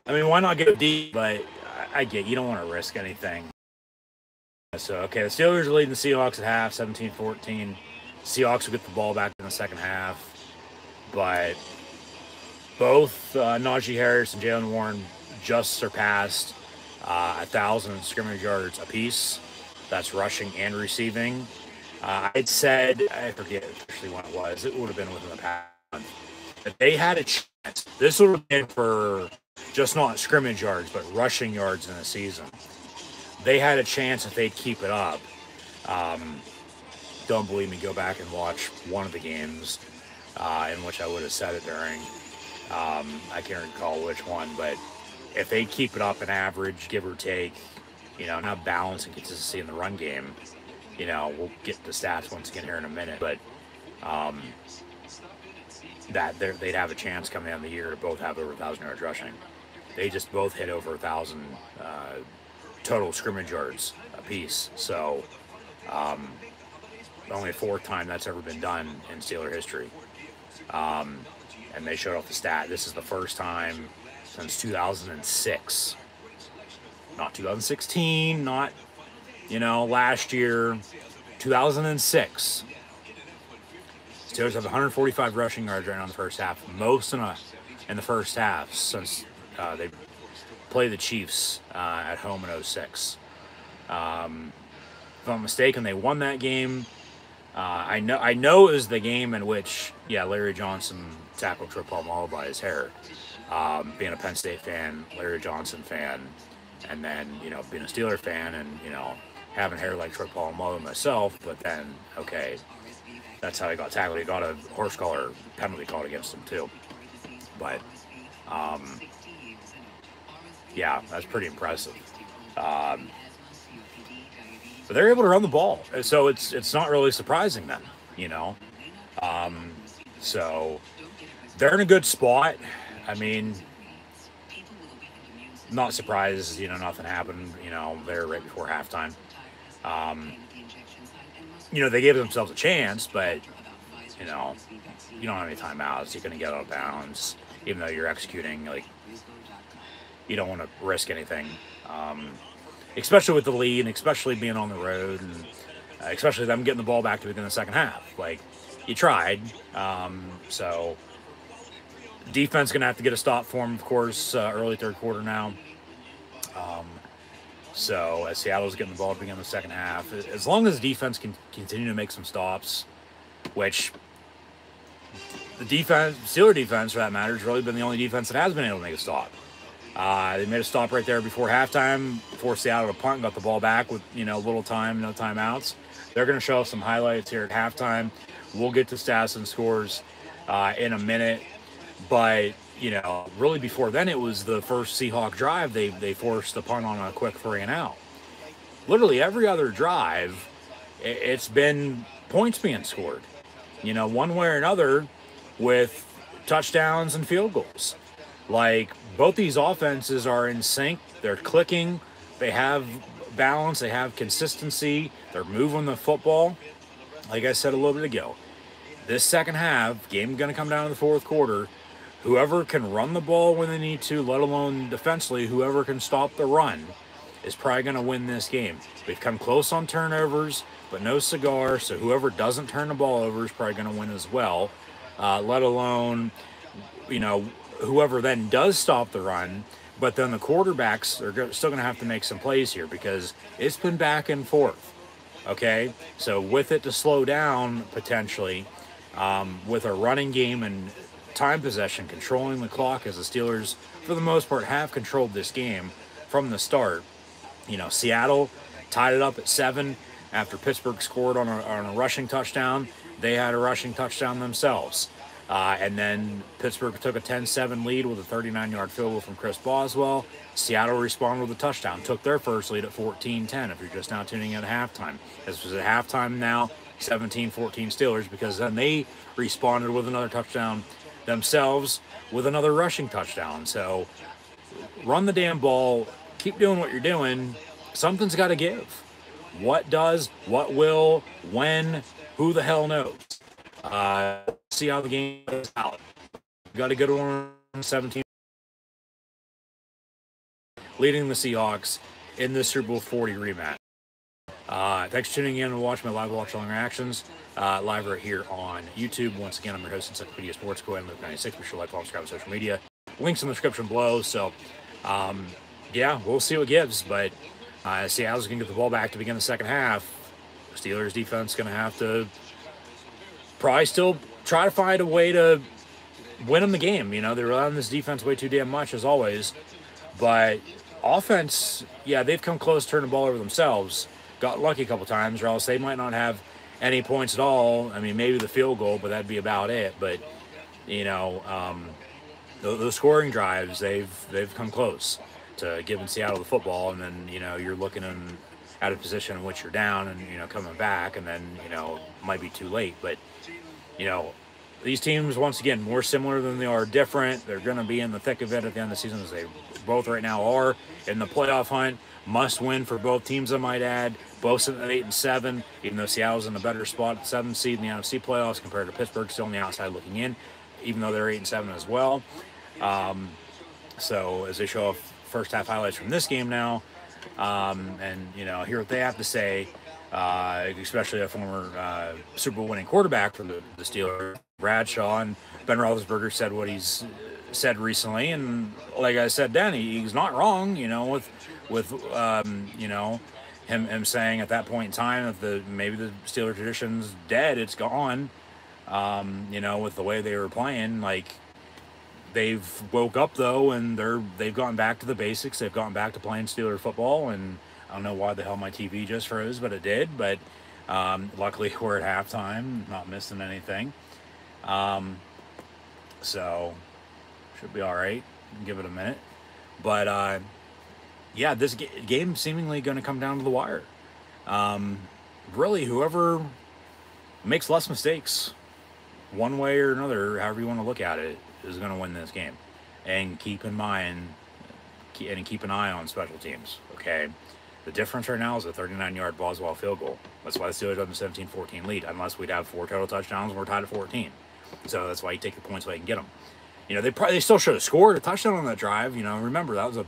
I mean, why not get deep? But I get you don't want to risk anything. So, okay, the Steelers are leading the Seahawks at half, 17-14. Seahawks will get the ball back in the second half. But both Najee Harris and Jalen Warren just surpassed 1,000 scrimmage yards apiece. That's rushing and receiving. I'd said, I forget actually when it was. It would have been within the past month. If they had a chance, this would have been for just not scrimmage yards, but rushing yards in a season. They had a chance if they'd keep it up. Don't believe me, go back and watch one of the games in which I would have said it during. I can't recall which one, but if they keep it up an average, give or take, not balance and consistency in the run game, we'll get the stats once again here in a minute, but that they'd have a chance coming down the year to both have over 1,000 yards rushing. They just both hit over 1,000 total scrimmage yards apiece. So only a 4th time that's ever been done in Steeler history. And they showed off the stat. This is the first time since 2006. Not 2016, not, last year. 2006. Steelers have 145 rushing yards right now in the first half. Most in the first half since they played the Chiefs at home in 06. If I'm not mistaken, they won that game. I know it was the game in which, Larry Johnson tackled Troy Polamalu by his hair. Being a Penn State fan, Larry Johnson fan, and then, being a Steeler fan and, having hair like Troy Polamalu myself, but then, okay, that's how he got tackled. He got a horse collar penalty called against him, too. But, yeah, that's pretty impressive. But they're able to run the ball, so it's not really surprising then, So they're in a good spot. I mean, not surprised, nothing happened, there right before halftime. They gave themselves a chance, but, you don't have any timeouts. You're going to get out of bounds, even though you're executing. Like, you don't want to risk anything, especially with the lead, and especially being on the road, and especially them getting the ball back to within the second half. Like, you tried. So defense going to have to get a stop for them, of course, early 3rd quarter now. So as Seattle's getting the ball to begin the second half, as long as the defense can continue to make some stops, which the Steeler defense, for that matter, has really been the only defense that has been able to make a stop. They made a stop right there before halftime, forced Seattle to punt, got the ball back with, little time, no timeouts. They're going to show us some highlights here at halftime. We'll get to stats and scores in a minute. But, really before then, it was the first Seahawk drive. They forced the punt on a quick 3 and out. Literally every other drive, it's been points being scored, one way or another, with touchdowns and field goals. Like, both these offenses are in sync. They're clicking. They have balance. They have consistency. They're moving the football. Like I said a little bit ago, this second half, game going to come down to the 4th quarter. Whoever can run the ball when they need to, let alone defensively, whoever can stop the run is probably going to win this game. We've come close on turnovers, but no cigar, so whoever doesn't turn the ball over is probably going to win as well, let alone, whoever then does stop the run. But then the quarterbacks are still going to have to make some plays here because it's been back and forth, okay? So with it to slow down potentially, with a running game and time possession, controlling the clock, as the Steelers, for the most part, have controlled this game from the start. Seattle tied it up at 7 after Pittsburgh scored on a rushing touchdown. They had a rushing touchdown themselves. And then Pittsburgh took a 10-7 lead with a 39-yard field goal from Chris Boswell. Seattle responded with a touchdown, took their first lead at 14-10 if you're just now tuning in at halftime. This was at halftime now, 17-14 Steelers, because then they responded with another touchdown themselves with another rushing touchdown. So run the damn ball, keep doing what you're doing. Something's got to give. What does, what will, when, who the hell knows? See how the game goes out. Got a good one, 17, leading the Seahawks in the Super Bowl 40 rematch. Thanks for tuning in and watching my live watch-along reactions live right here on YouTube. Once again, I'm your host, Encyclopedia Sports. Go ahead and look 96. Be sure to like, follow, subscribe on social media. Links in the description below. So, yeah, we'll see what gives. But Seattle's going to get the ball back to begin the second half. Steelers defense going to have to probably still try to find a way to win them the game. You know, they rely on this defense way too damn much, as always. But offense, yeah, they've come close to turning the ball over themselves. Got lucky a couple times, or else they might not have any points at all. I mean, maybe the field goal, but that'd be about it. But, you know, those scoring drives, they've come close to giving Seattle the football. And then, you know, you're looking at a position in which you're down and, you know, coming back. And then, you know, might be too late. But, you know, these teams, once again, more similar than they are different. They're going to be in the thick of it at the end of the season, as they both right now are in the playoff hunt. Must win for both teams, I might add. Both sitting at 8-7, even though Seattle's in a better spot, 7th seed in the NFC playoffs compared to Pittsburgh, still on the outside looking in, even though they're 8-7 as well. So as they show off first half highlights from this game now, and you know, hear what they have to say, especially a former Super Bowl winning quarterback for the Steelers, Bradshaw, and Ben Roethlisberger said what he's said recently, and like I said then, he's not wrong, you know, with you know, him saying at that point in time that maybe the Steeler tradition's dead, it's gone. You know, with the way they were playing, like, they've woke up though, and they've gotten back to the basics. They've gotten back to playing Steeler football, and I don't know why the hell my TV just froze, but it did. But luckily we're at halftime, not missing anything. So should be all right. Give it a minute. But yeah, this game seemingly going to come down to the wire. Really, whoever makes less mistakes, one way or another, however you want to look at it, is going to win this game. And keep in mind, and keep an eye on special teams, okay? The difference right now is a 39-yard Boswell field goal. That's why the Steelers have a 17-14 lead, unless we'd have 4 total touchdowns and we're tied at 14. So that's why you take the points so you can get them. You know, they still should have scored a touchdown on that drive. You know, remember, that was a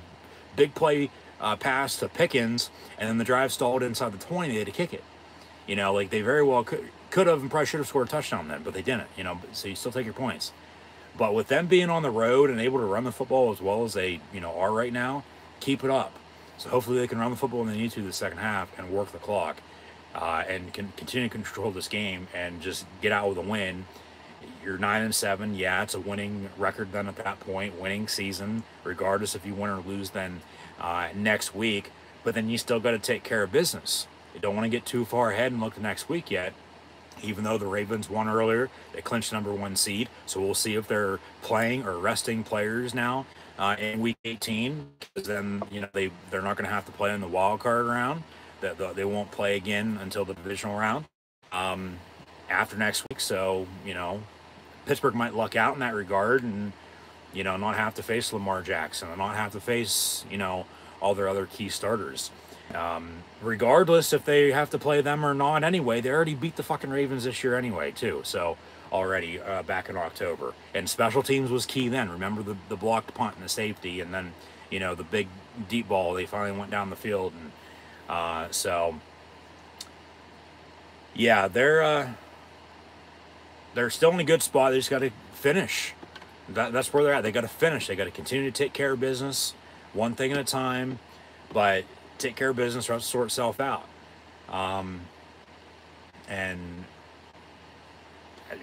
big play pass to Pickens, and then the drive stalled inside the 20. They had to kick it. You know, like, they very well could have and probably should have scored a touchdown then, but they didn't. You know, so you still take your points. But with them being on the road and able to run the football as well as they, you know, are right now, keep it up. So hopefully they can run the football when they need to the second half and work the clock, and can continue to control this game and just get out with a win. You're 9-7. Yeah, it's a winning record then at that point, winning season, regardless if you win or lose then next week. But then you still got to take care of business. You don't want to get too far ahead and look to next week yet. Even though the Ravens won earlier, they clinched number 1 seed. So we'll see if they're playing or resting players now in Week 18. Because then, you know, they're not going to have to play in the wild card round. They won't play again until the divisional round after next week. So, you know, Pittsburgh might luck out in that regard and, you know, not have to face Lamar Jackson and not have to face, you know, all their other key starters. Regardless if they have to play them or not anyway, they already beat the fucking Ravens this year anyway, too. So, already back in October. And special teams was key then. Remember the blocked punt and the safety, and then, you know, the big deep ball. They finally went down the field. And so, yeah, they're still in a good spot. They just got to finish. That's where they're at. They got to finish. They got to continue to take care of business, one thing at a time. But take care of business or else sort itself out. And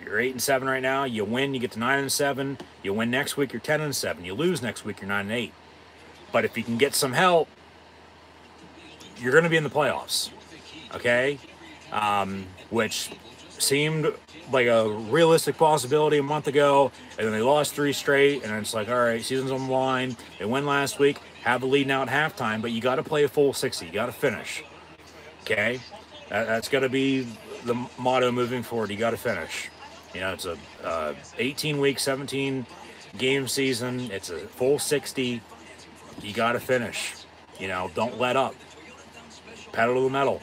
you're 8-7 right now. You win, you get to 9-7. You win next week, you're 10-7. You lose next week, you're 9-8. But if you can get some help, you're going to be in the playoffs. Okay? Which seemed like a realistic possibility a month ago, and then they lost 3 straight, and it's like, all right, season's on the line. They win last week, have the lead now at halftime, but you got to play a full 60. You got to finish. Okay? That's got to be the motto moving forward. You got to finish. You know, it's a 18-week, 17-game season. It's a full 60. You got to finish. You know, don't let up. Pedal to the metal.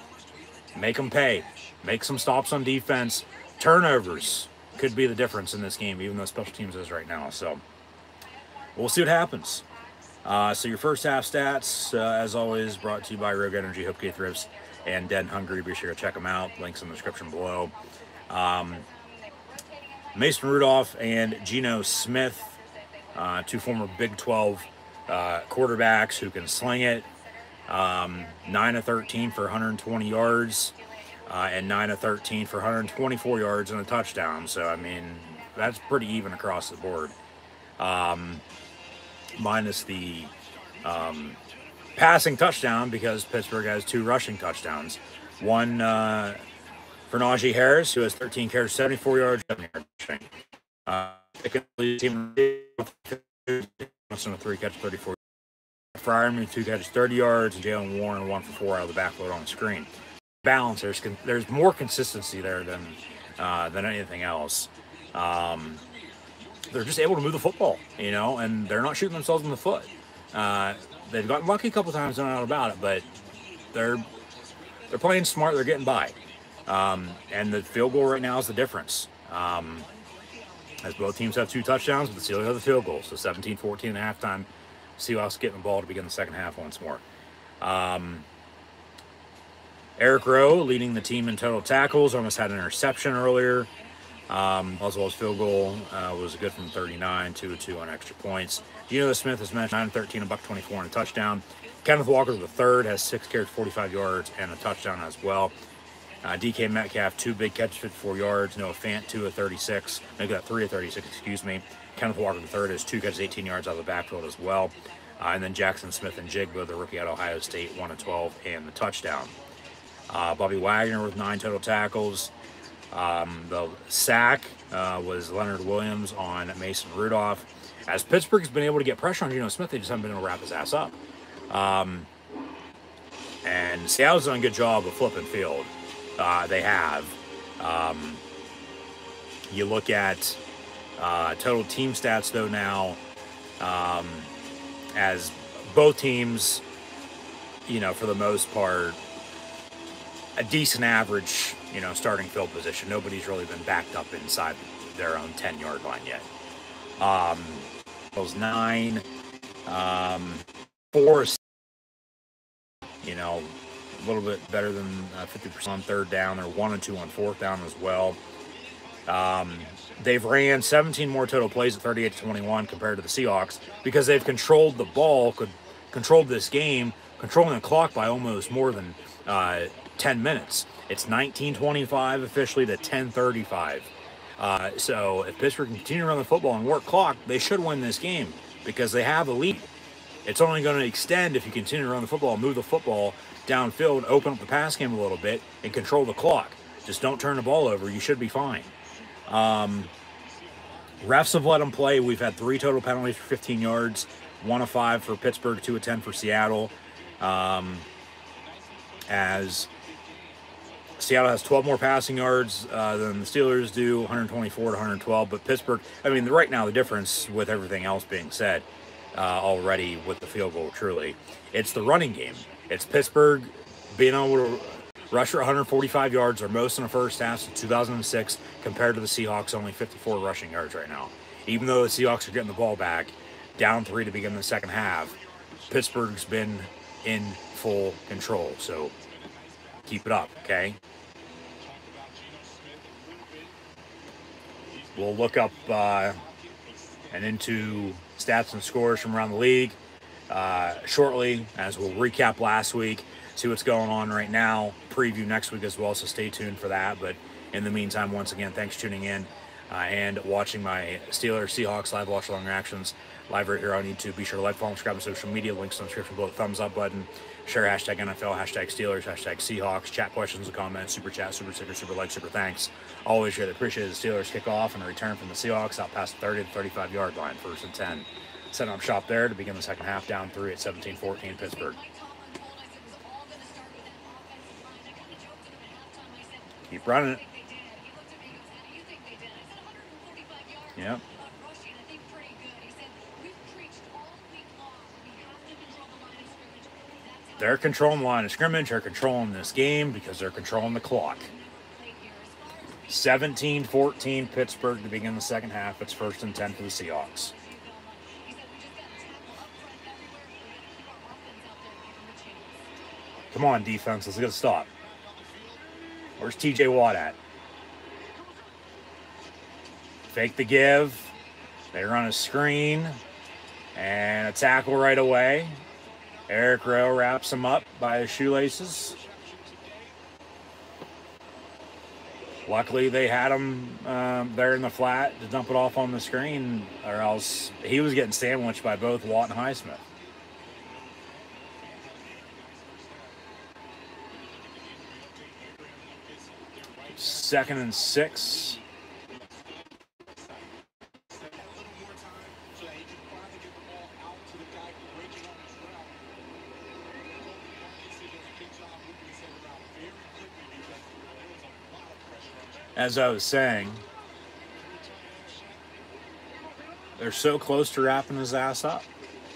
Make them pay. Make some stops on defense. Turnovers could be the difference in this game, even though special teams is right now. So we'll see what happens. So your first half stats, as always, brought to you by Rogue Energy, HopeKThrifts, and Dead and Hungry. Be sure to check them out. Links in the description below. Mason Rudolph and Geno Smith, 2 former Big 12 quarterbacks who can sling it. 9 of 13 for 120 yards. And 9 of 13 for 124 yards and a touchdown. So, I mean, that's pretty even across the board. Minus the passing touchdown, because Pittsburgh has 2 rushing touchdowns. One for Najee Harris, who has 13 carries, 74 yards, 7 yards rushing. Team 3 catch, 34. Fryerman, 2 catches, 30 yards, and Jalen Warren, 1 for 4 out of the backfield on the screen. Balance. There's more consistency there than anything else. They're just able to move the football, you know, and they're not shooting themselves in the foot. They've gotten lucky a couple times, no doubt about it, but they're playing smart. They're getting by, and the field goal right now is the difference. As both teams have 2 touchdowns, but the Steelers have the field goal, so 17-14 at halftime. Seahawks getting the ball to begin the second half once more. Eric Rowe leading the team in total tackles, almost had an interception earlier. As well as field goal was good from 39, 2 of 2 on extra points. Geno Smith has mentioned 9 of 13, $124 and a touchdown. Kenneth Walker III has 6 carries, 45 yards and a touchdown as well. DK Metcalf, 2 big catches, 54 yards. Noah Fant, 2 of 36. No, got 3 of 36, excuse me. Kenneth Walker III has 2 catches, 18 yards out of the backfield as well. And then Jackson Smith and Jigba, the rookie out of Ohio State, 1 of 12 and the touchdown. Bobby Wagner with 9 total tackles. The sack was Leonard Williams on Mason Rudolph. As Pittsburgh's been able to get pressure on Geno Smith, they just haven't been able to wrap his ass up. And Seattle's done a good job of flipping field. They have. You look at total team stats, though, now, as both teams, you know, for the most part, a decent average, you know, starting field position. Nobody's really been backed up inside their own 10-yard line yet. Those 9, 4, you know, a little bit better than 50% on third down. They're 1 and 2 on fourth down as well. They've ran 17 more total plays at 38-21 compared to the Seahawks, because they've controlled the ball, controlled this game, controlling the clock by almost more than 10 minutes. It's 19:25 officially to 10:35. So if Pittsburgh can continue to run the football and work clock, they should win this game because they have a lead. It's only going to extend if you continue to run the football, move the football downfield, open up the pass game a little bit, and control the clock. Just don't turn the ball over. You should be fine. Refs have let them play. We've had 3 total penalties for 15 yards, 1 of 5 for Pittsburgh, 2 of 10 for Seattle. As Seattle has 12 more passing yards than the Steelers do, 124 to 112. But Pittsburgh, I mean, right now the difference, with everything else being said already with the field goal, truly, it's the running game. It's Pittsburgh being able to rush for 145 yards, or most in the first half since 2006, compared to the Seahawks, only 54 rushing yards right now. Even though the Seahawks are getting the ball back, down 3 to begin the second half, Pittsburgh's been in full control. So keep it up, okay? We'll look up and into stats and scores from around the league shortly, as we'll recap last week, see what's going on right now, preview next week as well, so stay tuned for that. But in the meantime, once again, thanks for tuning in. and watching my Steelers Seahawks live watch along reactions live right here on YouTube. Be sure to like, follow, subscribe on social media. Links in the description below. Thumbs up button. Share hashtag NFL, hashtag Steelers, hashtag Seahawks. Chat questions and comments. Super chat, super sticker, super like, super thanks. Always greatly appreciate the Steelers kick off and a return from the Seahawks out past the 30 to 35 yard line. 1st and 10. Setting up shop there to begin the second half. Down 3 at 17-14 Pittsburgh. Keep running it. Yep. They're controlling the line of scrimmage. They're controlling this game because they're controlling the clock. 17-14 Pittsburgh to begin the second half. It's 1st and 10 for the Seahawks. Come on, defense. Let's get a stop. Where's TJ Watt at? Fake the give. They run a screen. And a tackle right away. Eric Rowe wraps him up by his shoelaces. Luckily, they had him there in the flat to dump it off on the screen, or else he was getting sandwiched by both Watt and Highsmith. Second and 6. As I was saying, they're so close to wrapping his ass up,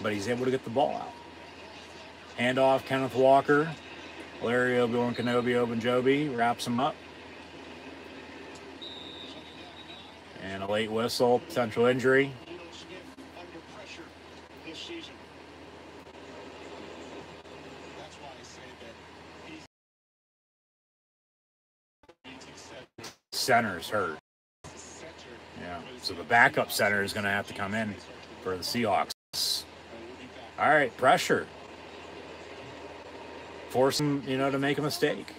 but he's able to get the ball out. Handoff, Kenneth Walker. Larry Obi-Wan Kenobi Obanjobi wraps him up. And a late whistle, potential injury. Center's hurt. Yeah, so the backup center is going to have to come in for the Seahawks. All right, pressure. Force him, to make a mistake.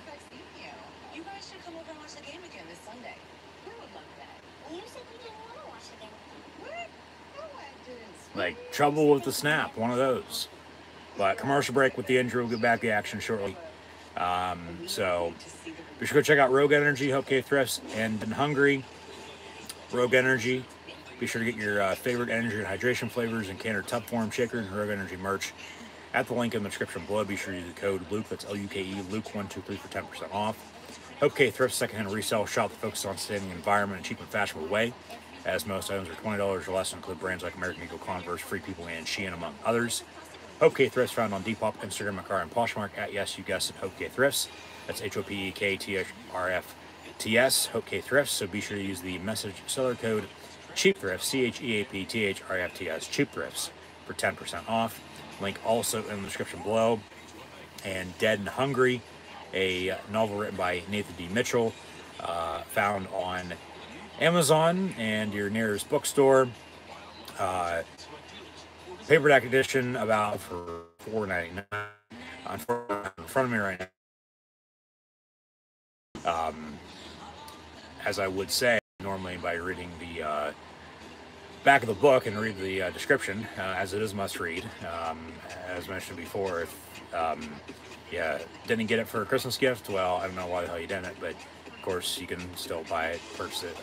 You guys should come over and watch the game again this Sunday. We would love that. You said we didn't want to watch the game. What? No, I didn't. Like trouble with the snap, one of those. But commercial break with the injury. We'll get back to the action shortly. So be sure to check out Rogue Energy, HopeKThrifts, and in Hungary, Rogue Energy. Be sure to get your favorite energy and hydration flavors in can or tub form, shaker, and Rogue Energy merch at the link in the description below. Be sure to use the code Luke, that's L-U-K-E, Luke123 for 10% off. HopeKThrifts, secondhand resale shop that focuses on staying in the environment in a cheap and fashionable way, as most items are $20 or less and include brands like American Eagle, Converse, Free People, and Shein, among others. HopeKThrifts, found on Depop, Instagram, Makar, and Poshmark at, yes, you guessed it, HopeKThrifts. That's HopeKThrifts, HopeKThrifts. So be sure to use the message seller code CheapThrifts, CheapThrifts, Cheap Thrifts, for 10% off. Link also in the description below. And Dead and Hungry, a novel written by Nathan D. Mitchell, found on Amazon and your nearest bookstore. Paperback edition, about for $4.99. In front of me right now. As I would say normally by reading the back of the book and read the description, as it is must read. As mentioned before, if you didn't get it for a Christmas gift, well, I don't know why the hell you didn't, but of course you can still buy it, purchase it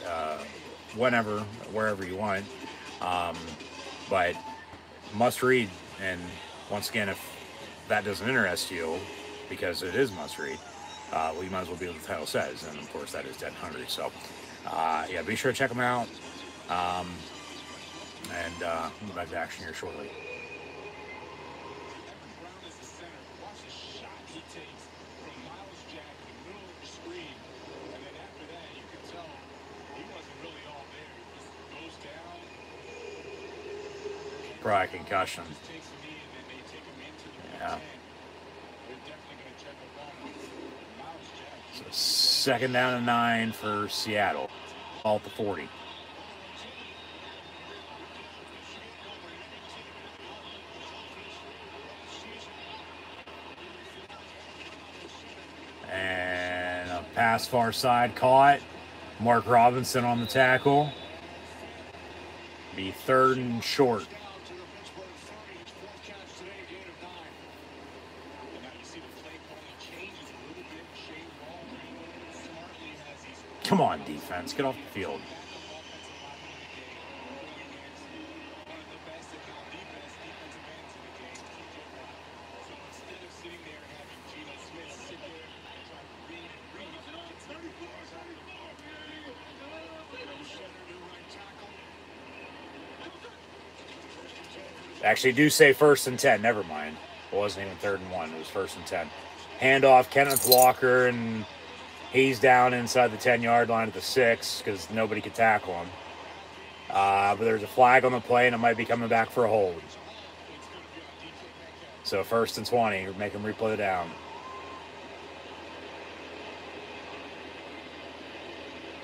whenever, wherever you want. But must read, and once again, if that doesn't interest you, because it is must read, well, you might as well be what the title says, and of course that is Dead and Hungry. So yeah, be sure to check them out, and we'll be back to action here shortly. Probably concussion. Yeah. So 2nd down and 9 for Seattle. Ball at the 40. And a pass far side caught. Mark Robinson on the tackle. Be 3rd and short. Come on, defense. Get off the field. Actually, do say 1st and 10. Never mind. It wasn't even 3rd and 1. It was 1st and 10. Handoff, Kenneth Walker, and he's down inside the 10-yard line at the 6 because nobody could tackle him. But there's a flag on the play, and it might be coming back for a hold. So 1st and 20. Make him replay the down.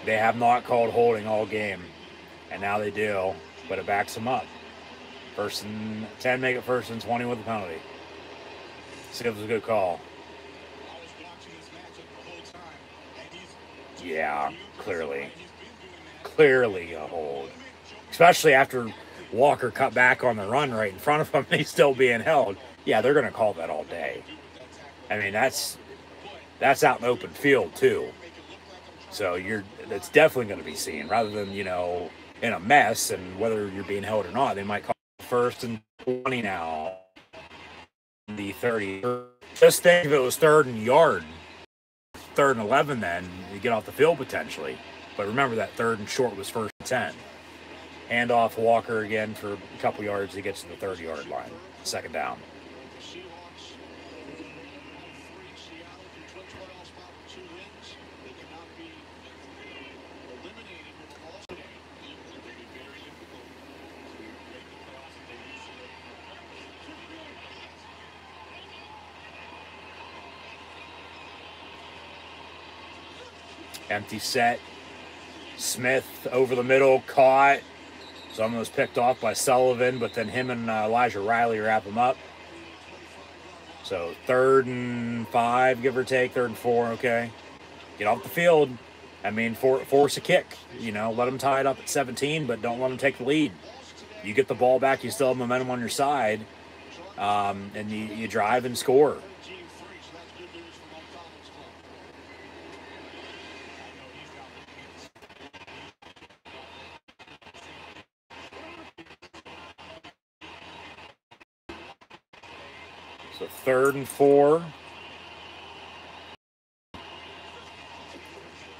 They have not called holding all game, and now they do, but it backs them up. 1st and 10, make it 1st and 20 with a penalty. See if it was a good call. Yeah, clearly. Clearly a hold. Especially after Walker cut back on the run right in front of him and he's still being held. Yeah, they're going to call that all day. I mean, that's out in open field too. So that's definitely going to be seen rather than, you know, in a mess and whether you're being held or not. They might call 1st and 20 now. The 30. Just think if it was 3rd and yard. 3rd and 11 then, you get off the field potentially. But remember that 3rd and short was 1st and 10. Hand off Walker again for a couple yards. He gets to the 30-yard line. 2nd down. Empty set. Smith over the middle, caught. It's almost picked off by Sullivan, but then him and Elijah Riley wrap him up. So 3rd and 5, give or take, 3rd and 4, okay. Get off the field. I mean, force a kick. You know, let them tie it up at 17, but don't let them take the lead. You get the ball back, you still have momentum on your side, and you drive and score. So 3rd and 4.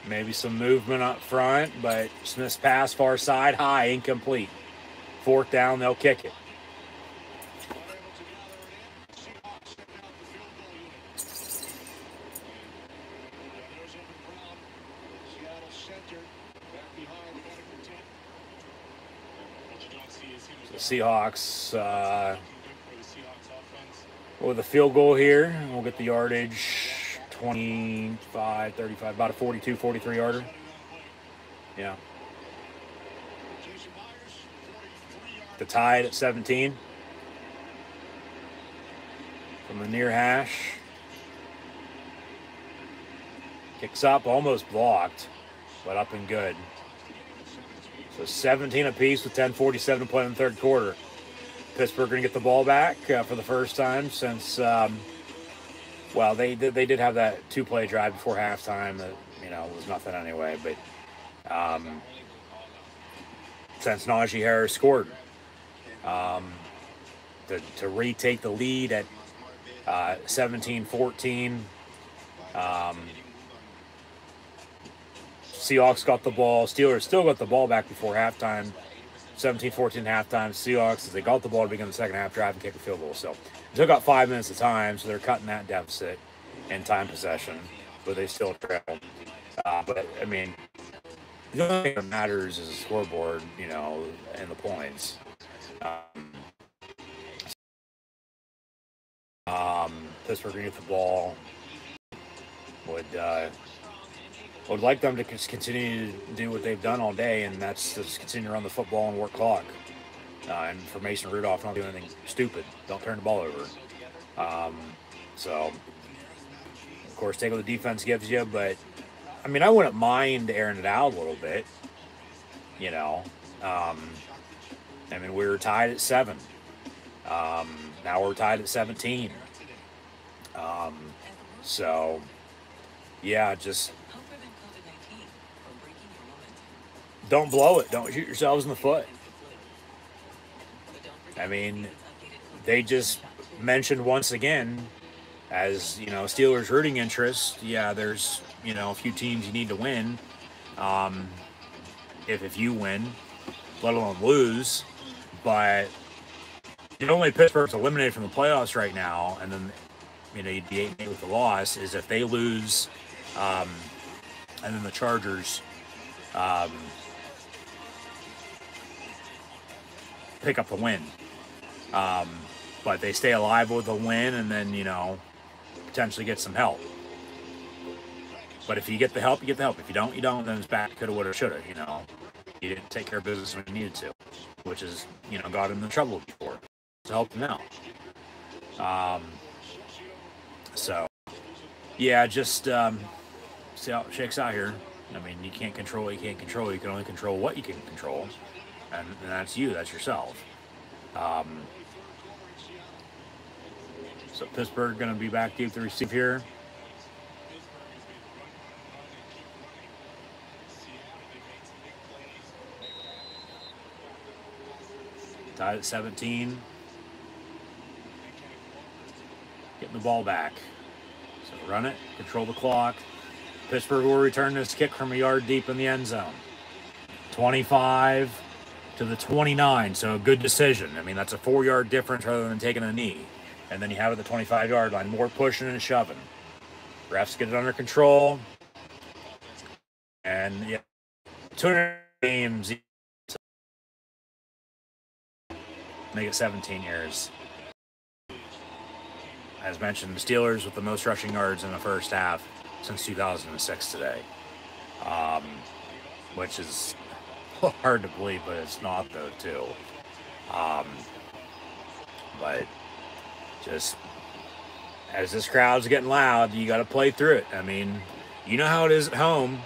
Maybe some movement up front, but Smith's pass far side, high, incomplete. 4th down, they'll kick it. So Seahawks with a field goal here. We'll get the yardage, 25, 35, about a 42, 43 yarder. Yeah. The tide at 17. From the near hash. Kicks up, almost blocked, but up and good. So 17 apiece with 10:47 to play in the 3rd quarter. Pittsburgh going to get the ball back for the first time since, well, they did have that 2-play drive before halftime that, you know, was nothing anyway. But since Najee Harris scored, to retake the lead at 17-14. Seahawks got the ball. Steelers still got the ball back before halftime. 17-14 halftime. Seahawks, as they got the ball to begin the second half, drive and kick a field goal. So it took about 5 minutes of time, so they're cutting that deficit in time possession, but they still trail. But, I mean, the only thing that matters is the scoreboard, you know, and the points. Pittsburgh going to get the ball. Would like them to continue to do what they've done all day, and that's just continue to run the football and work clock. And for Mason Rudolph, don't do anything stupid. Don't turn the ball over. So, of course, take what the defense gives you, but, I mean, I wouldn't mind airing it out a little bit, you know. I mean, we were tied at 7. Now we're tied at 17. So, yeah, just don't blow it. Don't shoot yourselves in the foot. I mean, they just mentioned once again, as, you know, Steelers rooting interest, yeah, there's, you know, a few teams you need to win. If you win, let alone lose. But the only Pittsburgh's eliminated from the playoffs right now, and then, you know, you'd be 8-8 with the loss, is if they lose, and then the Chargers pick up the win. But they stay alive with a win, and then, you know, potentially get some help. But if you get the help, you get the help. If you don't, you don't. Then it's back, coulda, woulda, shoulda, you know. You didn't take care of business when you needed to, which is, you know, got him in trouble before. To help him out. So, yeah, just see how it shakes out here. I mean, you can't control what you can't control. You can only control what you can control. And that's you. That's yourself. So Pittsburgh going to be back deep to receive here. Tied at 17. Getting the ball back. So run it, control the clock. Pittsburgh will return this kick from a yard deep in the end zone. 25 to the 29, so a good decision. I mean, that's a 4-yard difference rather than taking a knee. And then you have it at the 25-yard line. More pushing and shoving. Refs get it under control. And, yeah, 200 games. Make it 17 years. As mentioned, the Steelers with the most rushing yards in the first half since 2006 today. Which is hard to believe, but it's not, though, too. But just as this crowd's getting loud, you got to play through it. I mean, you know how it is at home,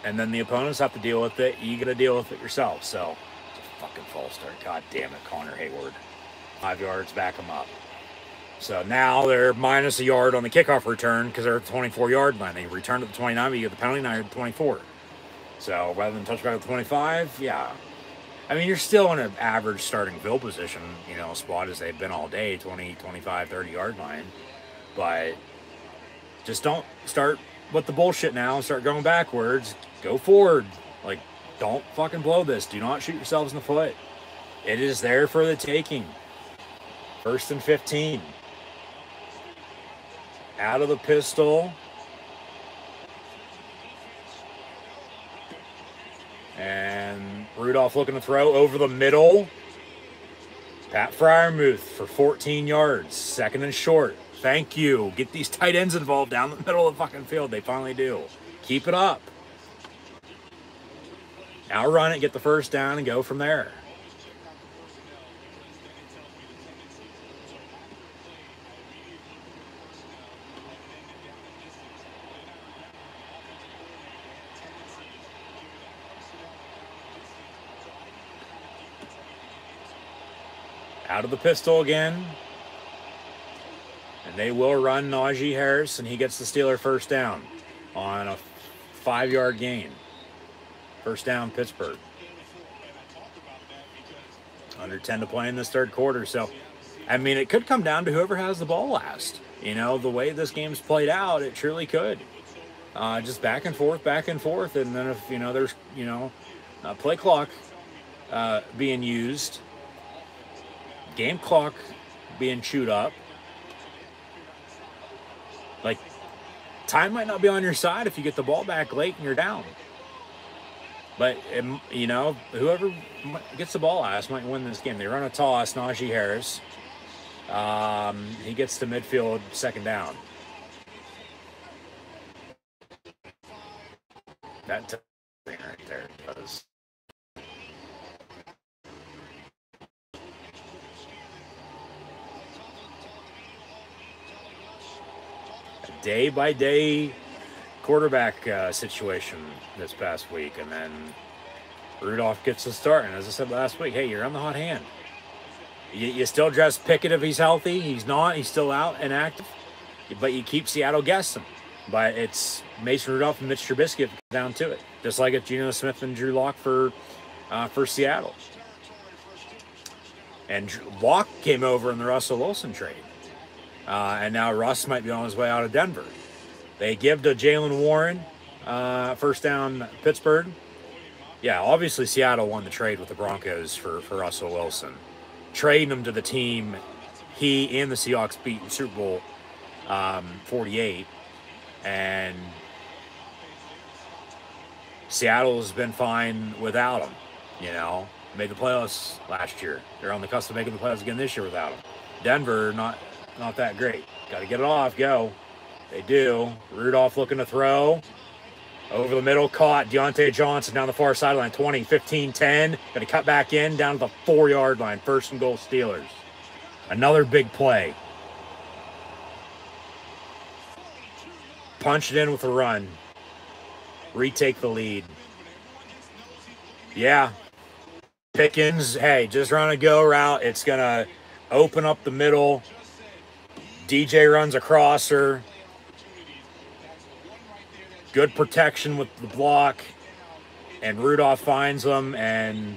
and then the opponents have to deal with it. You got to deal with it yourself. So, it's a fucking false start. God damn it, Connor Hayward. 5 yards, back them up. So now they're minus a yard on the kickoff return because they're at the 24-yard line. They returned at the 29, but you get the penalty, now you're at the 24. So rather than touchback at the 25, yeah. I mean, you're still in an average starting field position, you know, spot as they've been all day, 20, 25, 30-yard line. But just don't start with the bullshit now and start going backwards. Go forward. Like, don't fucking blow this. Do not shoot yourselves in the foot. It is there for the taking. 1st and 15. Out of the pistol. And Rudolph looking to throw over the middle. Pat Freiermuth for 14 yards. 2nd and short. Thank you. Get these tight ends involved down the middle of the fucking field. They finally do. Keep it up. Now run it, get the first down, and go from there. Out of the pistol again. And they will run Najee Harris, and he gets the Steeler first down on a 5-yard gain. First down, Pittsburgh. Under 10 to play in this third quarter. So, I mean, it could come down to whoever has the ball last. You know, the way this game's played out, it surely could. Just back and forth. And then if, you know, there's, you know, play clock being used, game clock being chewed up, like, time might not be on your side if you get the ball back late and you're down. But, you know, whoever gets the ball last might win this game. They run a toss, Najee Harris. He gets to midfield, 2nd down. That thing right there does. A day-by-day quarterback situation this past week, and then Rudolph gets the start, and as I said last week, hey, you're on the hot hand. You still dress Pickett if he's healthy. He's not. He's still out and active. But you keep Seattle guessing. But it's Mason Rudolph and Mitch Trubisky down to it. Just like it's Geno Smith and Drew Lock for Seattle. And Lock came over in the Russell Wilson trade. And now Russ might be on his way out of Denver. They give to Jalen Warren, first down Pittsburgh. Yeah, obviously Seattle won the trade with the Broncos for Russell Wilson. Trading him to the team he and the Seahawks beat in Super Bowl 48. And Seattle's been fine without him, you know. Made the playoffs last year. They're on the cusp of making the playoffs again this year without him. Denver, not that great. Got to get it off, go. They do. Rudolph looking to throw. Over the middle, caught. Deontay Johnson down the far sideline. 20, 15, 10. Going to cut back in down to the 4-yard line. First and goal, Steelers. Another big play. Punch it in with a run. Retake the lead. Yeah. Pickens, hey, just run a go route. It's going to open up the middle. DJ runs across her. Good protection with the block. And Rudolph finds them and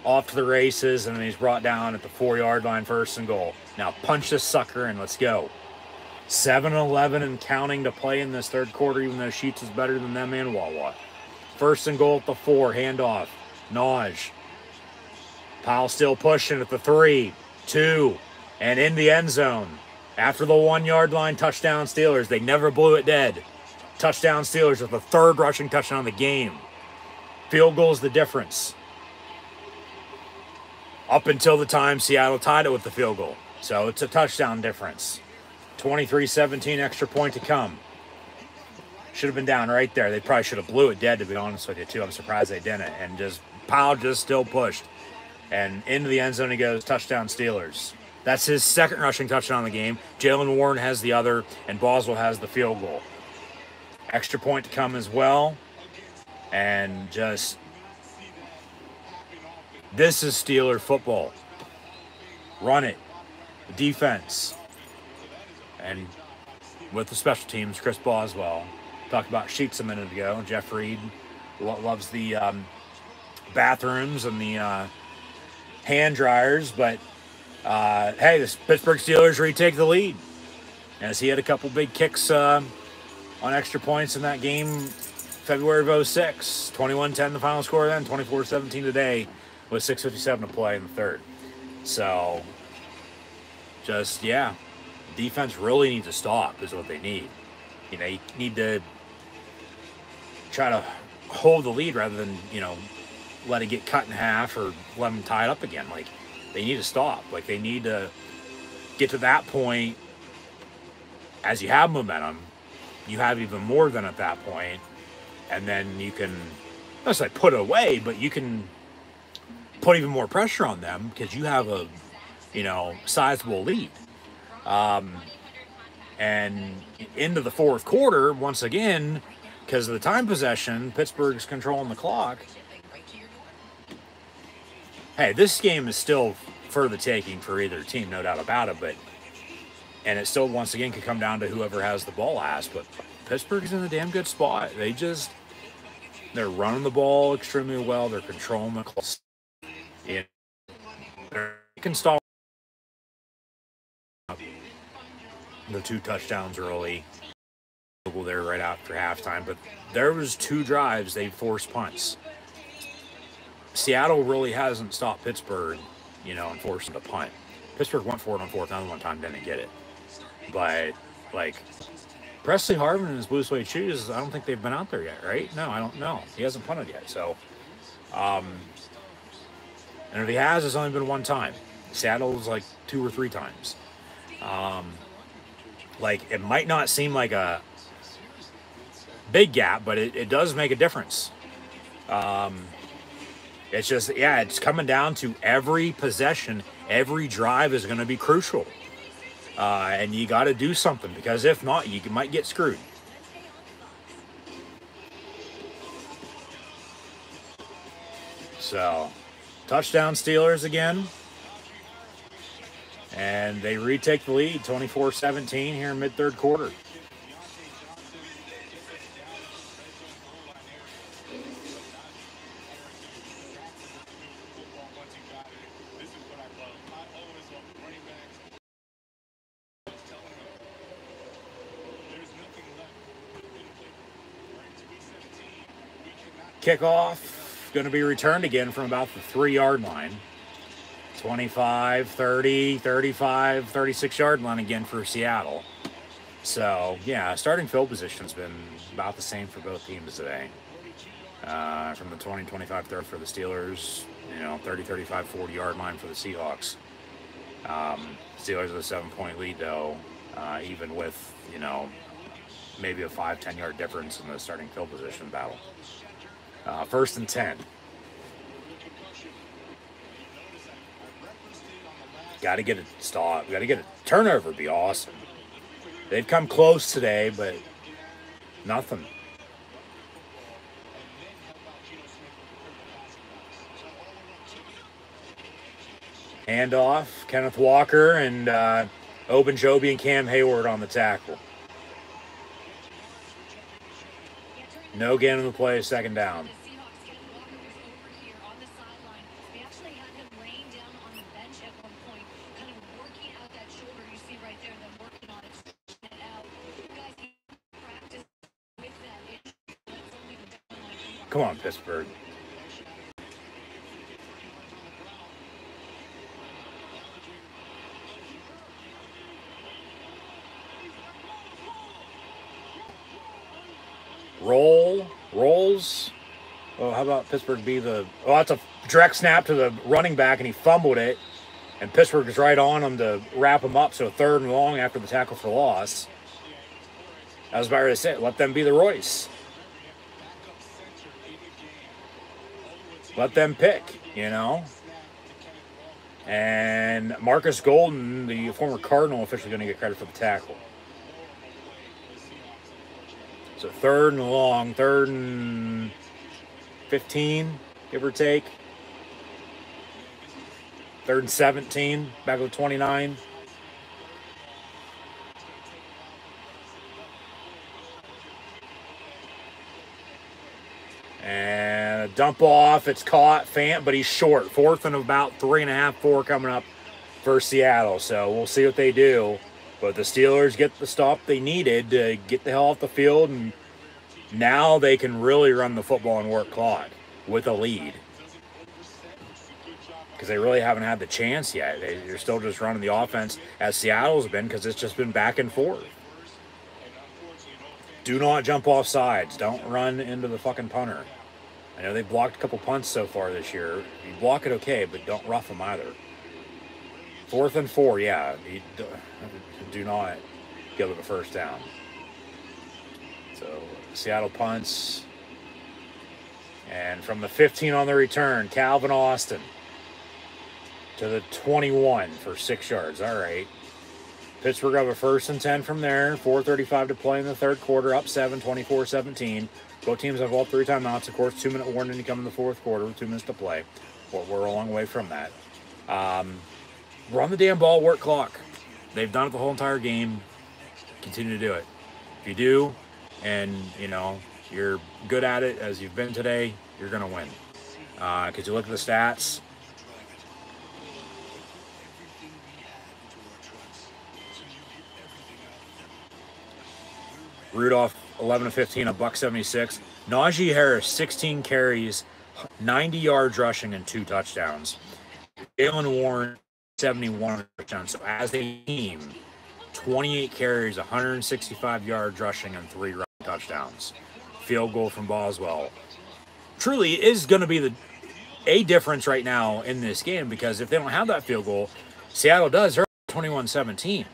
off to the races. And then he's brought down at the 4-yard line, first and goal. Now punch this sucker and let's go. 7-11 and counting to play in this third quarter, even though Sheets is better than them and Wawa. First and goal at the 4, handoff. Naj. Powell still pushing at the 3, 2, and in the end zone. After the 1-yard line, touchdown Steelers. They never blew it dead. Touchdown Steelers with the third rushing touchdown of the game. Field goal is the difference. Up until the time Seattle tied it with the field goal. So it's a touchdown difference. 23-17, extra point to come. Should have been down right there. They probably should have blew it dead, to be honest with you, too. I'm surprised they didn't. And just Powell just still pushed. And into the end zone he goes, touchdown Steelers. That's his second rushing touchdown of the game. Jalen Warren has the other, and Boswell has the field goal. Extra point to come as well. And just, this is Steeler football. Run it. The defense. And with the special teams, Chris Boswell. Talked about Sheets a minute ago. Jeff Reed loves the bathrooms and the hand dryers. But, hey, the Pittsburgh Steelers retake the lead. As he had a couple big kicks on extra points in that game, February of 06. 21-10 the final score then. 24-17 today with 6:57 to play in the third. So, just, yeah. Defense really needs to stop is what they need. You know, you need to try to hold the lead rather than, you know, let it get cut in half or let them tie it up again. Like, they need to stop. Like, they need to get to that point. As you have momentum, you have even more than at that point. And then you can, not necessarily put it away, but you can put even more pressure on them because you have a, you know, sizable lead. And into the fourth quarter, once again, because of the time possession, Pittsburgh's controlling the clock. Hey, this game is still for the taking for either team, no doubt about it. And it still, once again, could come down to whoever has the ball last. But Pittsburgh's in a damn good spot. They're running the ball extremely well. They're controlling the clock. They can stall the 2 touchdowns early. There right after halftime, but there was 2 drives they forced punts. Seattle really hasn't stopped Pittsburgh, you know, and forced them to punt. Pittsburgh went for it on 4th down one time, didn't get it. But like Presley Harvin and his blue suede shoes, I don't think they've been out there yet, right? No, I don't know. He hasn't punted yet, so. And if he has, it's only been 1 time. Seattle's like 2 or 3 times. Like, it might not seem like a big gap, but it does make a difference. It's just, yeah, it's coming down to every possession, every drive is going to be crucial. And you got to do something, because if not, you might get screwed. So, touchdown Steelers again. And they retake the lead, 24-17 here in mid-third quarter. Kickoff going to be returned again from about the 3-yard line. 25, 30, 35, 36-yard line again for Seattle. So, yeah, starting field position's been about the same for both teams today. From the 20, 25, 30 for the Steelers, 30, 35, 40-yard line for the Seahawks. Steelers with a 7-point lead, though, even with, maybe a 5, 10-yard difference in the starting field position battle. 1st and 10. Got to get a stop. Got to get a turnover. Would be awesome. They've come close today, but nothing. Handoff. Kenneth Walker and Ogunjobi and Cam Hayward on the tackle. No gain on the play. 2nd down. Come on, Pittsburgh. Rolls. Oh, how about Pittsburgh be the... Oh, that's a direct snap to the running back, and he fumbled it. And Pittsburgh is right on him to wrap him up, so 3rd and long after the tackle for loss. I was about to say, let them be the Royce. Let them pick, And Marcus Golden, the former Cardinal, officially going to get credit for the tackle. So 3rd and long, 3rd and 15, give or take. 3rd and 17, back to 29. And a dump off. It's caught, but he's short. 4th and about 3.5, 4 coming up for Seattle. So we'll see what they do. But the Steelers get the stop they needed to get the hell off the field. And now they can really run the football and work clock with a lead. Because they really haven't had the chance yet. They're still just running the offense as Seattle's been, because it's just been back and forth. Do not jump off sides. Don't run into the fucking punter. I know they blocked a couple punts so far this year. You block it okay, but don't rough them either. 4th and 4, yeah. You do not give it a 1st down. So Seattle punts. And from the 15 on the return, Calvin Austin to the 21 for 6 yards. All right. Pittsburgh have a 1st and 10 from there. 4:35 to play in the 3rd quarter. Up 7, 24-17. Both teams have all 3 timeouts. Of course, 2-minute warning to come in the 4th quarter. 2 minutes to play. But we're a long way from that. Run the damn ball, work clock. They've done it the whole entire game. Continue to do it. If you do, and you're good at it as you've been today, you're going to win. Because you look at the stats. Rudolph, 11-15, a $176. Najee Harris, 16 carries, 90 yards rushing, and 2 touchdowns. Jalen Warren, 71 touchdowns. So as a team, 28 carries, 165 yards rushing, and 3 rushing touchdowns. Field goal from Boswell. Truly is going to be a difference right now in this game, because if they don't have that field goal, Seattle does. They're 21-17.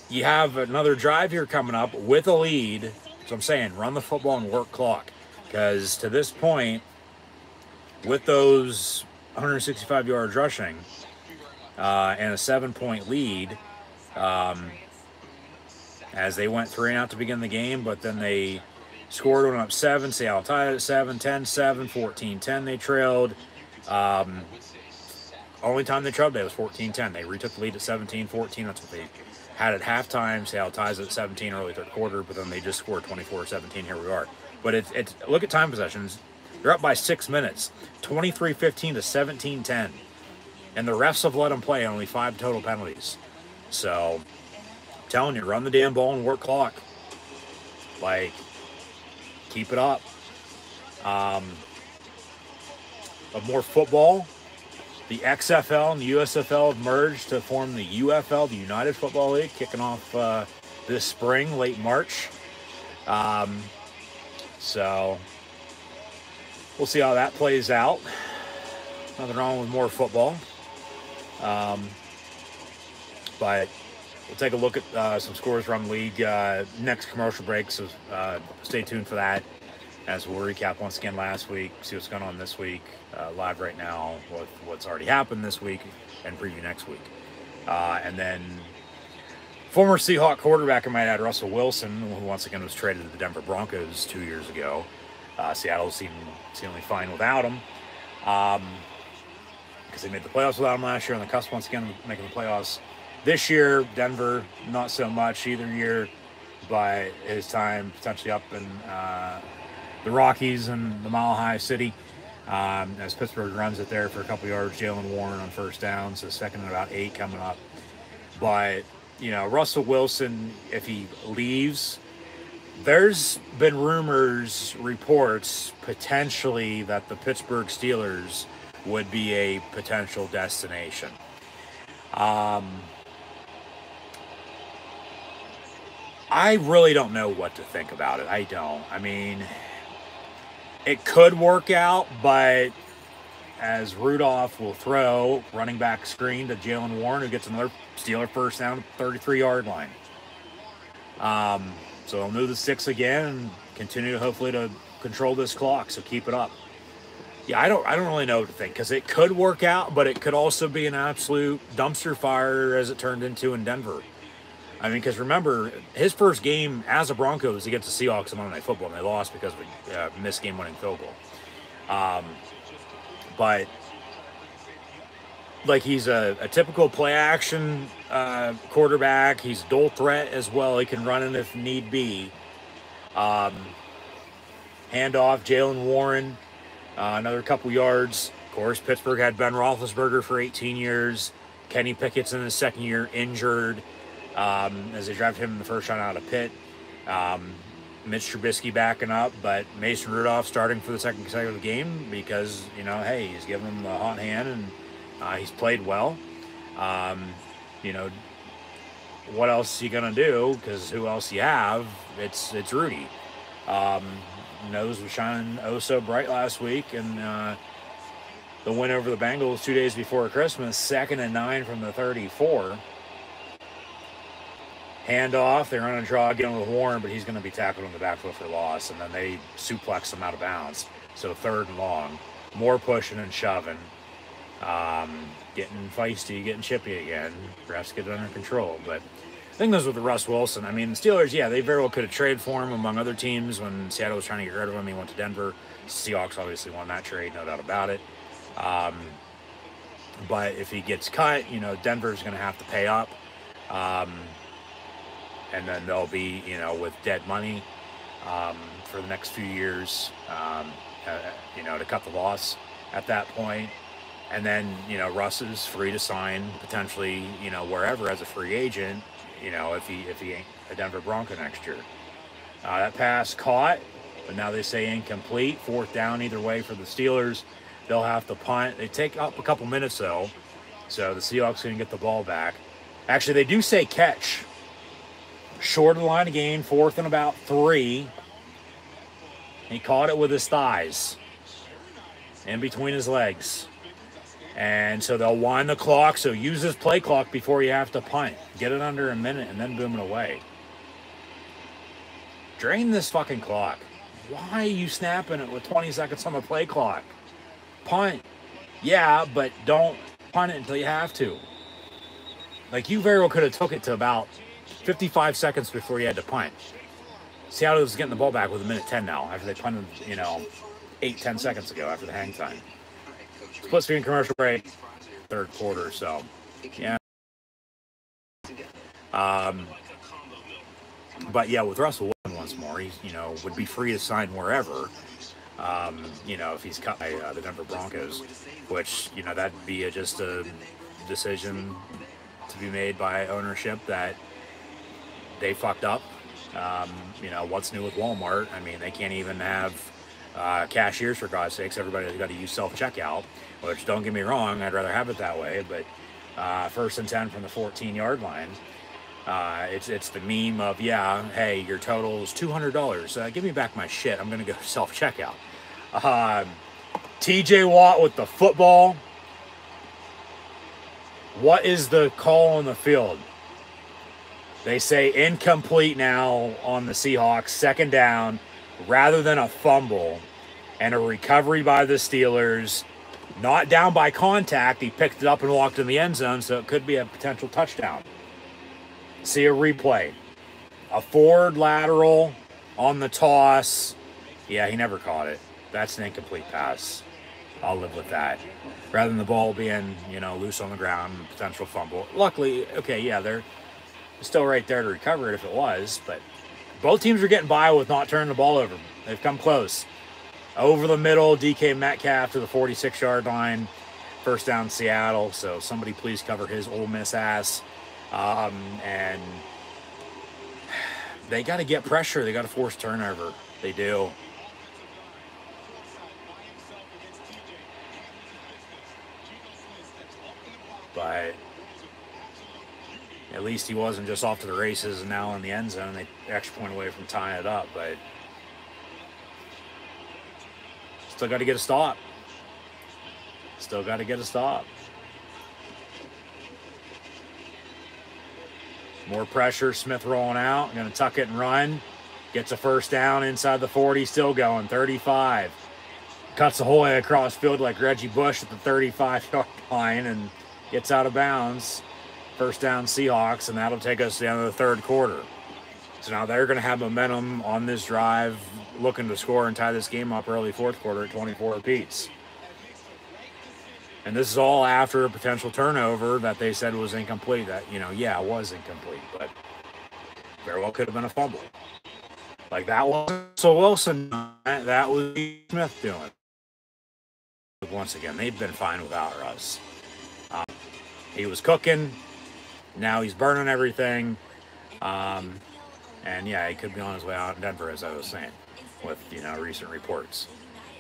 You have another drive here coming up with a lead. So I'm saying, run the football and work clock. Because to this point, with those 165 yards rushing and a 7-point lead, as they went 3 and out to begin the game, but then they scored, went up 7. Seattle tied at 7, 10-7, 14-10 they trailed. Only time they trailed today was 14-10. They retook the lead at 17-14. That's what they had at halftime. Seattle ties at 17 early third quarter, but then they just scored 24-17. Here we are. But it's look at time possessions. They're up by 6 minutes, 23-15 to 17-10. And the refs have let them play only 5 total penalties. So, I'm telling you, run the damn ball and work clock. Like, keep it up. Of more football, the XFL and the USFL have merged to form the UFL, the United Football League, kicking off this spring, late March. So, we'll see how that plays out. Nothing wrong with more football. But we'll take a look at some scores around the league next commercial break, so stay tuned for that as we'll recap once again last week, see what's going on this week, live right now with what's already happened this week, and preview next week. And then former Seahawks quarterback, I might add, Russell Wilson, who once again was traded to the Denver Broncos 2 years ago. Seattle seemed seemingly fine without him. Because they made the playoffs without him last year, on the cusp once again of making the playoffs this year. Denver, not so much either year, but his time potentially up in the Rockies and the Mile High City, as Pittsburgh runs it there for a couple yards. Jalen Warren on first down, so second and about 8 coming up. But, you know, Russell Wilson, if he leaves, there's been reports potentially that the Pittsburgh Steelers would be a potential destination. I really don't know what to think about it. I don't. I mean, it could work out, but as Rudolph will throw running back screen to Jalen Warren, who gets another Steeler first down at the 33-yard line. So they'll move the 6 again and continue hopefully to control this clock, so keep it up. Yeah, I don't really know what to think, because it could work out, but it could also be an absolute dumpster fire as it turned into in Denver. I mean, because remember, his first game as a Bronco was against the Seahawks on Monday Night Football, and they lost because of a missed game-winning field goal. But, like, he's a typical play-action quarterback. He's a dual threat as well. He can run it if need be. Handoff, Jalen Warren. Another couple yards. Of course, Pittsburgh had Ben Roethlisberger for 18 years. Kenny Pickett's in his second year injured as they drafted him in the first round out of Pitt. Mitch Trubisky backing up, but Mason Rudolph starting for the second consecutive game because, you know, hey, he's given him the hot hand and he's played well. You know, what else is he going to do? Because who else you have? It's Rudy. Nose was shining oh so bright last week, and the win over the Bengals 2 days before Christmas, 2nd and 9 from the 34. Handoff, they're on a draw again with Warren, but he's going to be tackled on the backfoot for loss, and then they suplex him out of bounds. So 3rd and long. More pushing and shoving. Getting feisty, getting chippy again. Perhaps get it under control, but I think those were the Russ Wilson. I mean, the Steelers, yeah, they very well could have traded for him among other teams when Seattle was trying to get rid of him. He went to Denver. Seahawks obviously won that trade, no doubt about it. But if he gets cut, you know, Denver's going to have to pay up. And then they'll be, you know, with dead money for the next few years, you know, to cut the loss at that point. And then, you know, Russ is free to sign potentially, you know, wherever as a free agent, you know, if he ain't a Denver Bronco next year. That pass caught, but now they say incomplete. 4th down either way for the Steelers. They'll have to punt. They take up a couple minutes, though, so the Seahawks can get the ball back. Actually, they do say catch. Short of the line of gain, 4th and about 3. He caught it with his thighs, in between his legs. And so they'll wind the clock, so use this play clock before you have to punt. Get it under a minute and then boom it away. Drain this fucking clock. Why are you snapping it with 20 seconds on the play clock? Punt. Yeah, but don't punt it until you have to. Like, you very well could have took it to about 55 seconds before you had to punt. Seattle's getting the ball back with 1:10 now after they punted, 8-10 seconds ago after the hang time. Supposed to be in commercial break, third quarter, so yeah. But yeah, with Russell Wilson once more, he would be free to sign wherever. If he's cut by the Denver Broncos, which that'd be just a decision to be made by ownership that they fucked up. What's new with Walmart? I mean, they can't even have cashiers, for God's sakes. Everybody's got to use self-checkout, which, don't get me wrong, I'd rather have it that way, but 1st and 10 from the 14-yard line. It's the meme of, hey, your total is $200. Give me back my shit. I'm going to go self-checkout. TJ Watt with the football. What is the call on the field? They say incomplete now on the Seahawks, 2nd down, rather than a fumble and a recovery by the Steelers. Not down by contact. He picked it up and walked in the end zone, so it could be a potential touchdown. See a replay. A forward lateral on the toss. Yeah, he never caught it. That's an incomplete pass. I'll live with that. Rather than the ball being, loose on the ground, potential fumble. Luckily, okay, yeah, they're still right there to recover it if it was, but both teams are getting by with not turning the ball over. They've come close. Over the middle, DK Metcalf to the 46-yard line. 1st down, Seattle. So somebody please cover his Ole Miss ass. And they got to get pressure. They got to force turnover. They do. But at least he wasn't just off to the races and now in the end zone. They extra point away from tying it up, but still got to get a stop. Still got to get a stop. More pressure. Smith rolling out. Going to tuck it and run. Gets a 1st down inside the 40. Still going. 35. Cuts the whole way across field like Reggie Bush at the 35-yard line and gets out of bounds. 1st down, Seahawks, and that'll take us down to the 3rd quarter. So now they're going to have momentum on this drive, looking to score and tie this game up early 4th quarter at 24 apiece. And this is all after a potential turnover that they said was incomplete. That, it was incomplete, but very well could have been a fumble. Like, that wasn't so Wilson. That was Smith doing. Once again, they've been fine without Russ. He was cooking. Now he's burning everything. And yeah, he could be on his way out in Denver, as I was saying, with, recent reports.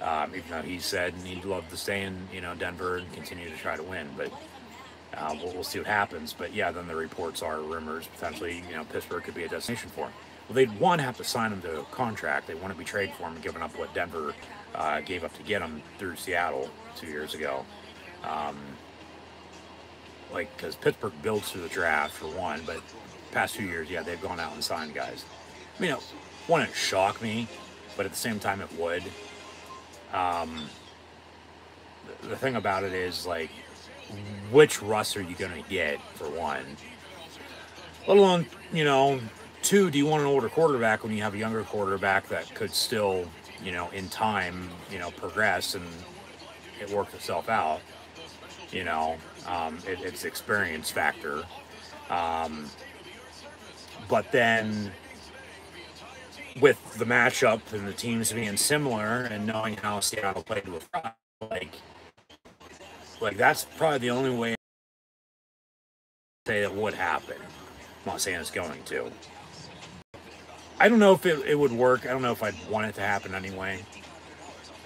Even though he said he'd love to stay in, Denver and continue to try to win. But we'll see what happens. But yeah, then the reports are rumors, potentially, Pittsburgh could be a destination for him. Well, they'd, one, have to sign him to a contract. They want to be traded for him, giving up what Denver gave up to get him through Seattle 2 years ago. Because Pittsburgh builds through the draft, for one, but past 2 years, they've gone out and signed guys. I mean, it wouldn't shock me, but at the same time, it would. The thing about it is, which Russ are you going to get, for one? Let alone, 2, do you want an older quarterback when you have a younger quarterback that could still, in time, progress and it work itself out? It's experience factor. But then with the matchup and the teams being similar and knowing how Seattle played with Russ, that's probably the only way I say that would happen. I'm not saying it's going to. I don't know if it would work. I don't know if I'd want it to happen anyway.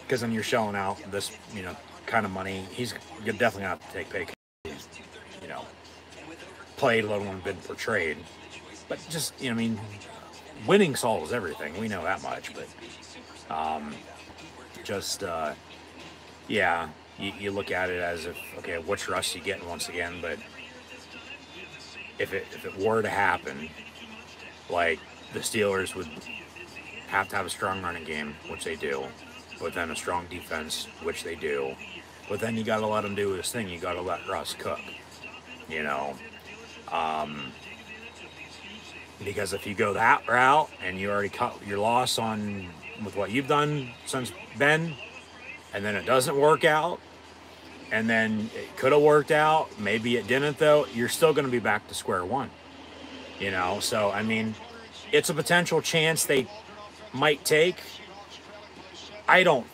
Because then you're shelling out this, kind of money. You're definitely going to have to take pay cuts. Played, let alone been portrayed. But just, winning solves everything. We know that much. But you look at it as if, okay, which Russ you getting once again? But if it were to happen, the Steelers would have to have a strong running game, which they do, but then a strong defense, which they do. But then you got to let him do his thing. You got to let Russ cook, Because if you go that route and you already cut your loss on with what you've done since Ben, and then it doesn't work out, and then it could have worked out, maybe it didn't though, you're still going to be back to square one. You know, so I mean, it's a potential chance they might take. I don't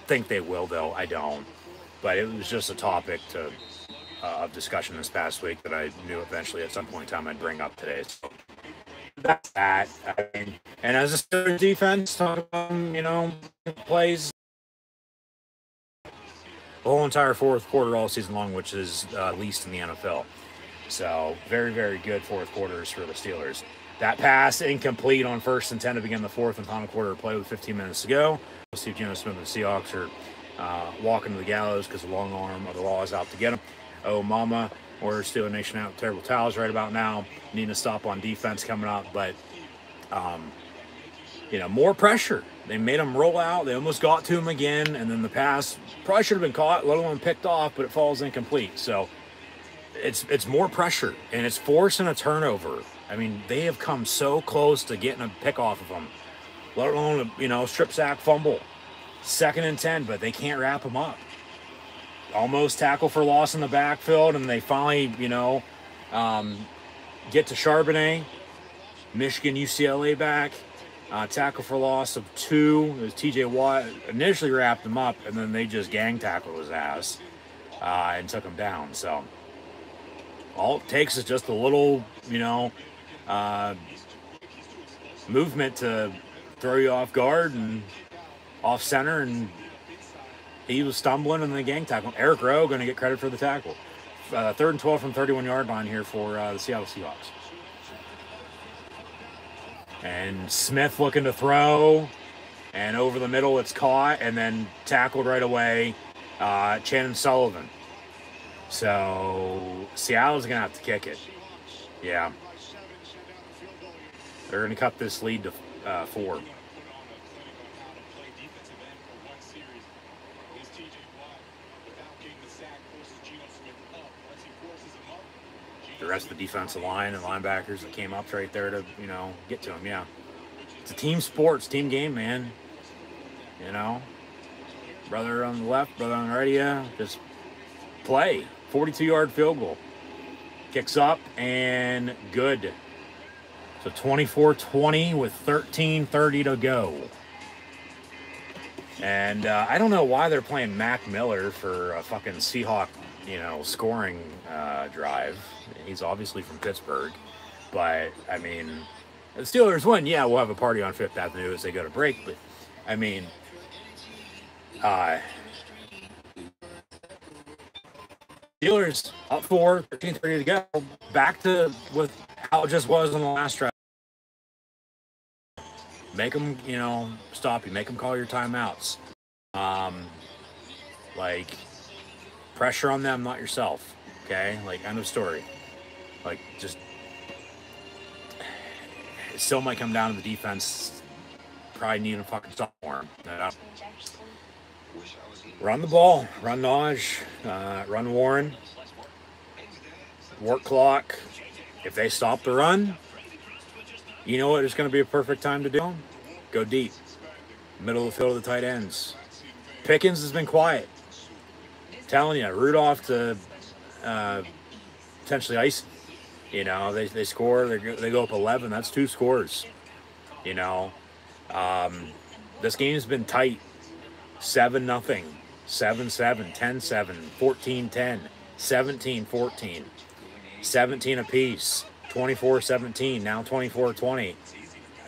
think they will though. I don't. But it was just a topic of discussion this past week that I knew eventually at some point in time I'd bring up today. So that's that. I mean, and as a Steelers defense, talk about, you know, plays the whole entire fourth quarter all season long, which is least in the NFL. So very, very good fourth quarters for the Steelers. That pass incomplete on 1st and 10 to begin the fourth and final quarter of play with 15 minutes to go. We'll see if Geno Smith and the Seahawks are walking to the gallows because the long arm of the law is out to get them. Oh, mama, we're Steeler Nation out terrible towels right about now. Needing to stop on defense coming up, but you know, more pressure. They made them roll out. They almost got to him again, and then the pass probably should have been caught, let alone picked off, but it falls incomplete. So it's more pressure, and it's forcing a turnover. I mean, they have come so close to getting a pick off of them, let alone a, you know, strip sack fumble. 2nd and 10, but they can't wrap them up. Almost tackle for loss in the backfield, and they finally, you know, get to Charbonnet. Michigan, UCLA back. Tackle for loss of 2. It was TJ Watt initially wrapped him up, and then they just gang tackled his ass and took him down. So all it takes is just a little, you know, movement to throw you off guard and off center, and he was stumbling and the gang tackle. Eric Rowe going to get credit for the tackle. 3rd and 12 from 31-yard line here for the Seattle Seahawks. And Smith looking to throw, and over the middle it's caught, and then tackled right away, Shannon Sullivan. So Seattle's going to have to kick it. Yeah. They're going to cut this lead to 4. The rest of the defensive line and linebackers that came up right there to, you know, get to him. Yeah. It's a team sport. It's a team game, man. You know, brother on the left, brother on the right. Yeah. Just play. 42-yard field goal. Kicks up and good. So 24-20 with 13:30 to go. And I don't know why they're playing Mac Miller for a fucking Seahawk, you know, scoring drive. He's obviously from Pittsburgh. But, I mean, the Steelers win. Yeah, we'll have a party on 5th Avenue as they go to break. But, I mean, Steelers up 4, 13:30 to go. Back to with how it just was on the last drive. Make them, you know, stop you. Make them call your timeouts. Like, pressure on them, not yourself. Okay? Like, end of story. Like, just, it still might come down to the defense. Probably need a fucking stop for him. Run the ball. Run Naj. Run Warren. Work clock. If they stop the run, you know what? It's going to be a perfect time to do? Go deep. Middle of the field of the tight ends. Pickens has been quiet. Telling you, Rudolph to potentially ice. You know, they score. They go up 11. That's 2 scores. You know, this game's been tight. 7-0, 7-7, 10-7, 14-10, 17-14, 17 apiece, 24-17, now 24-20.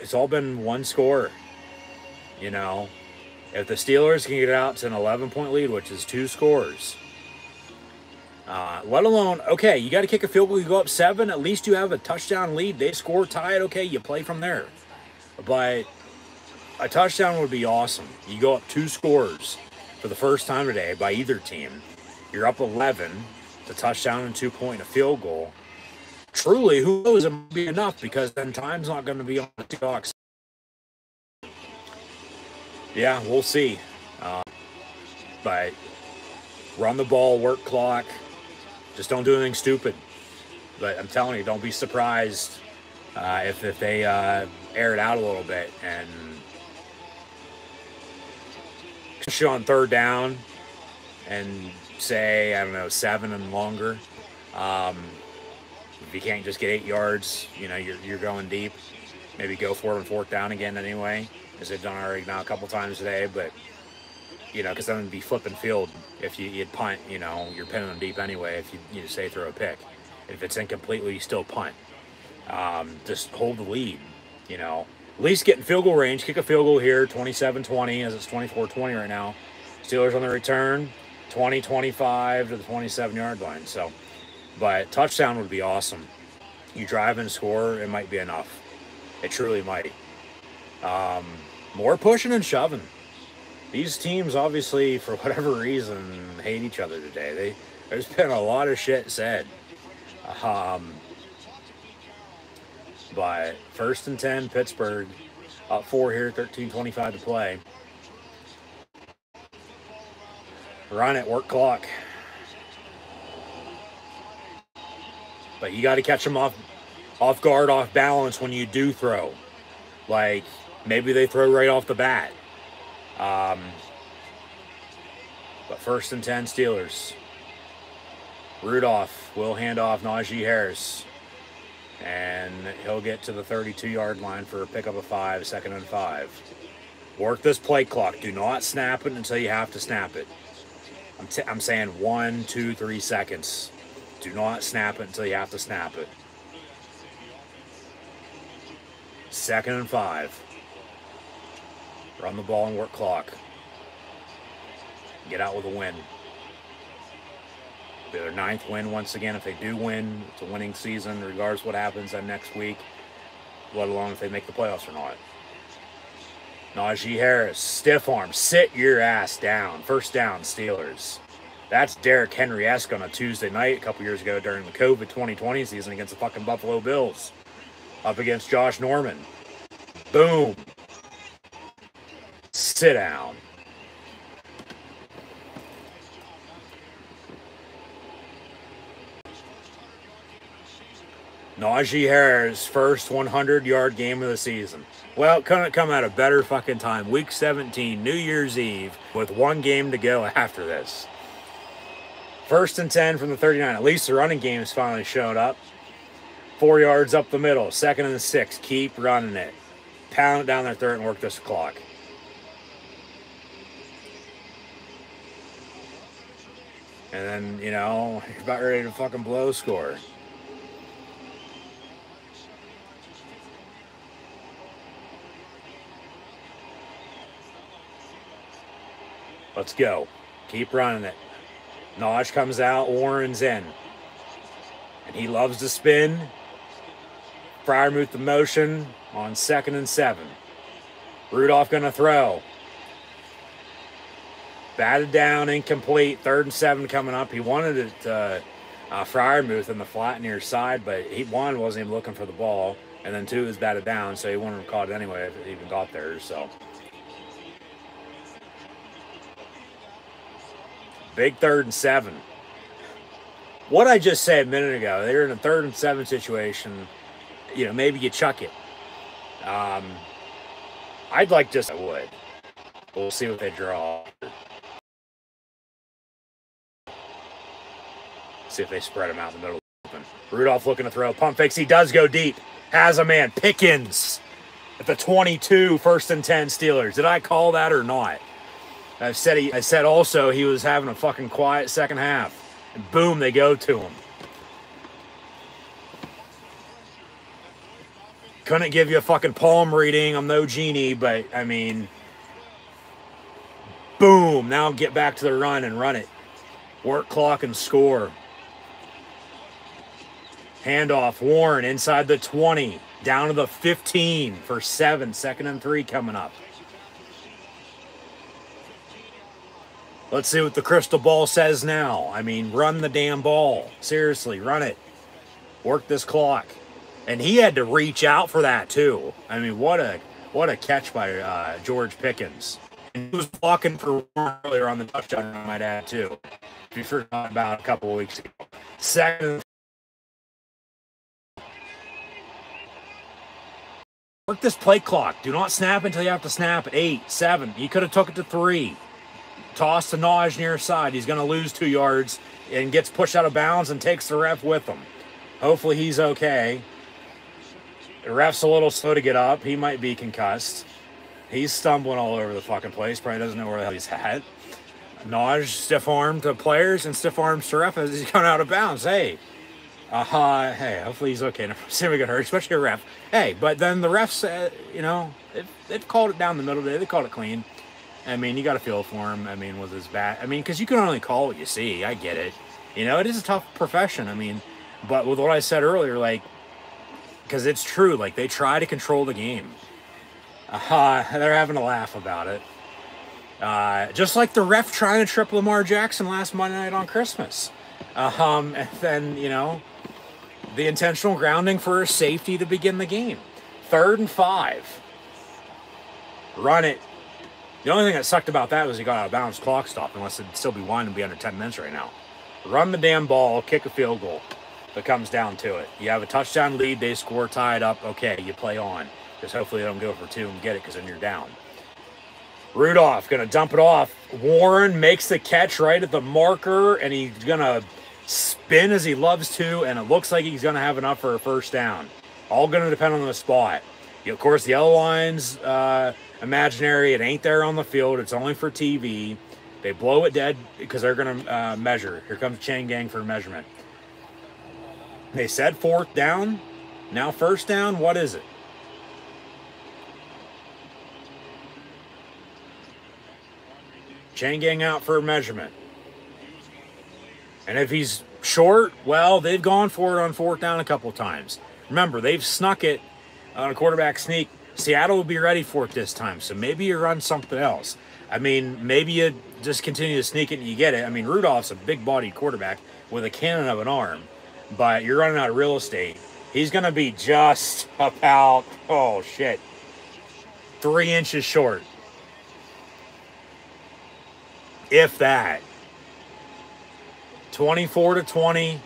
It's all been 1 score. You know, if the Steelers can get out to an 11-point lead, which is 2 scores, let alone, okay, you got to kick a field goal, you go up 7, at least you have a touchdown lead. They score, tie it, okay, you play from there. But a touchdown would be awesome. You go up 2 scores for the first time today by either team. You're up 11, the touchdown and 2-point, a field goal. Truly, who knows, it might be enough, because then time's not going to be on the Seahawks. Yeah, we'll see. But run the ball, work clock. Just don't do anything stupid. But I'm telling you, don't be surprised if they air it out a little bit and shoot on third down and say, I don't know, 7 and longer. If you can't just get 8 yards, you know, you're going deep. Maybe go for it on fourth down again anyway, as they've done already now a couple times today. But, you know, because then it'd be flipping field if you'd punt, you know, you're pinning them deep anyway if you say throw a pick. If it's incompletely, you still punt. Just hold the lead, you know. At least get in field goal range. Kick a field goal here, 27-20, as it's 24-20 right now. Steelers on the return, 20-25 to the 27-yard line. So, but touchdown would be awesome. You drive and score, it might be enough. It truly might. More pushing and shoving. These teams, obviously, for whatever reason, hate each other today. There's been a lot of shit said. But 1st and 10, Pittsburgh, up 4 here, 13:25 to play. Run it, work clock. But you got to catch them off guard, off balance when you do throw. Like, maybe they throw right off the bat. But 1st and 10, Steelers. Rudolph will hand off Najee Harris. And he'll get to the 32-yard line for a pickup of 5, 2nd and 5. Work this play clock. Do not snap it until you have to snap it. I'm saying 1, 2, 3 seconds. Do not snap it until you have to snap it. 2nd and 5. Run the ball and work clock. Get out with a win. Be their 9th win once again. If they do win, it's a winning season, regardless of what happens then next week, let alone if they make the playoffs or not. Najee Harris, stiff arm, sit your ass down. 1st down, Steelers. That's Derrick Henry-esque on a Tuesday night a couple years ago during the COVID 2020 season against the fucking Buffalo Bills. Up against Josh Norman. Boom. Sit down. Najee Harris' first 100-yard game of the season. Well, couldn't come at a better fucking time. Week 17, New Year's Eve, with 1 game to go after this. 1st and 10 from the 39. At least the running game has finally shown up. 4 yards up the middle. 2nd and 6. Keep running it. Pound it down their throat and work this clock. And then, you know, you're about ready to fucking blow score. Let's go. Keep running it. Naj comes out. Warren's in. And he loves to spin. Freiermuth the motion on 2nd and 7. Rudolph going to throw. Batted down, incomplete. 3rd and 7 coming up. He wanted it Freiermuth in the flat near side, but one wasn't even looking for the ball. And then 2 was batted down, so he wouldn't have caught it anyway if it even got there. So big 3rd and 7. What I just said a minute ago, they're in a 3rd and 7 situation. You know, maybe you chuck it. I'd like just I would. We'll see what they draw. See if they spread him out in the middle. Rudolph looking to throw. Pump fakes. He does go deep. Has a man. Pickens at the 22. 1st and 10 Steelers. Did I call that or not? I said also he was having a fucking quiet second half. And boom, they go to him. Couldn't give you a fucking palm reading. I'm no genie, but, I mean, boom. Now get back to the run and run it. Work clock and score. Handoff. Warren inside the 20. Down to the 15 for 7. 2nd and 3 coming up. Let's see what the crystal ball says now. I mean, run the damn ball. Seriously, run it. Work this clock. And he had to reach out for that, too. I mean, what a catch by George Pickens. And he was blocking for earlier on the touchdown, I might add, too. If you forgot about a couple of weeks ago. 2nd. Work this play clock. Do not snap until you have to snap at 8, 7. You could have took it to 3. Toss to Naj near side. He's going to lose 2 yards and gets pushed out of bounds and takes the ref with him. Hopefully he's okay. The ref's a little slow to get up. He might be concussed. He's stumbling all over the fucking place. Probably doesn't know where the hell he's at. Naj stiff-armed to players and stiff-arms to ref as he's coming out of bounds. Hey, hey, hopefully he's okay. Never seen him get hurt, especially a ref. Hey, but then the refs, you know, they've called it down the middle today. They called it clean. I mean, you got to feel for him. I mean, with his bat. I mean, because you can only call what you see. I get it. You know, it is a tough profession. I mean, but with what I said earlier, like, because it's true. Like, they try to control the game. They're having a laugh about it. Just like the ref trying to trip Lamar Jackson last Monday night on Christmas. And then, you know, the intentional grounding for a safety to begin the game. 3rd and 5. Run it. The only thing that sucked about that was he got out of bounds, clock stopped, unless it'd still be winding and be under 10 minutes right now. Run the damn ball, kick a field goal. If it comes down to it. You have a touchdown lead, they score, tied up, okay, you play on. Just hopefully they don't go for 2 and get it, because then you're down. Rudolph going to dump it off. Warren makes the catch right at the marker, and he's going to spin as he loves to, and it looks like he's going to have enough for a first down. All going to depend on the spot. Of course, the yellow line's imaginary. It ain't there on the field. It's only for TV. They blow it dead because they're going to measure. Here comes Chain Gang for measurement. They said 4th down. Now 1st down. What is it? Chain Gang out for a measurement. And if he's short, well, they've gone for it on 4th down a couple of times. Remember, they've snuck it on a quarterback sneak. Seattle will be ready for it this time, so maybe you run something else. I mean, maybe you just continue to sneak it and you get it. I mean, Rudolph's a big-bodied quarterback with a cannon of an arm, but you're running out of real estate. He's going to be just about, 3 inches short. If that. 24-20.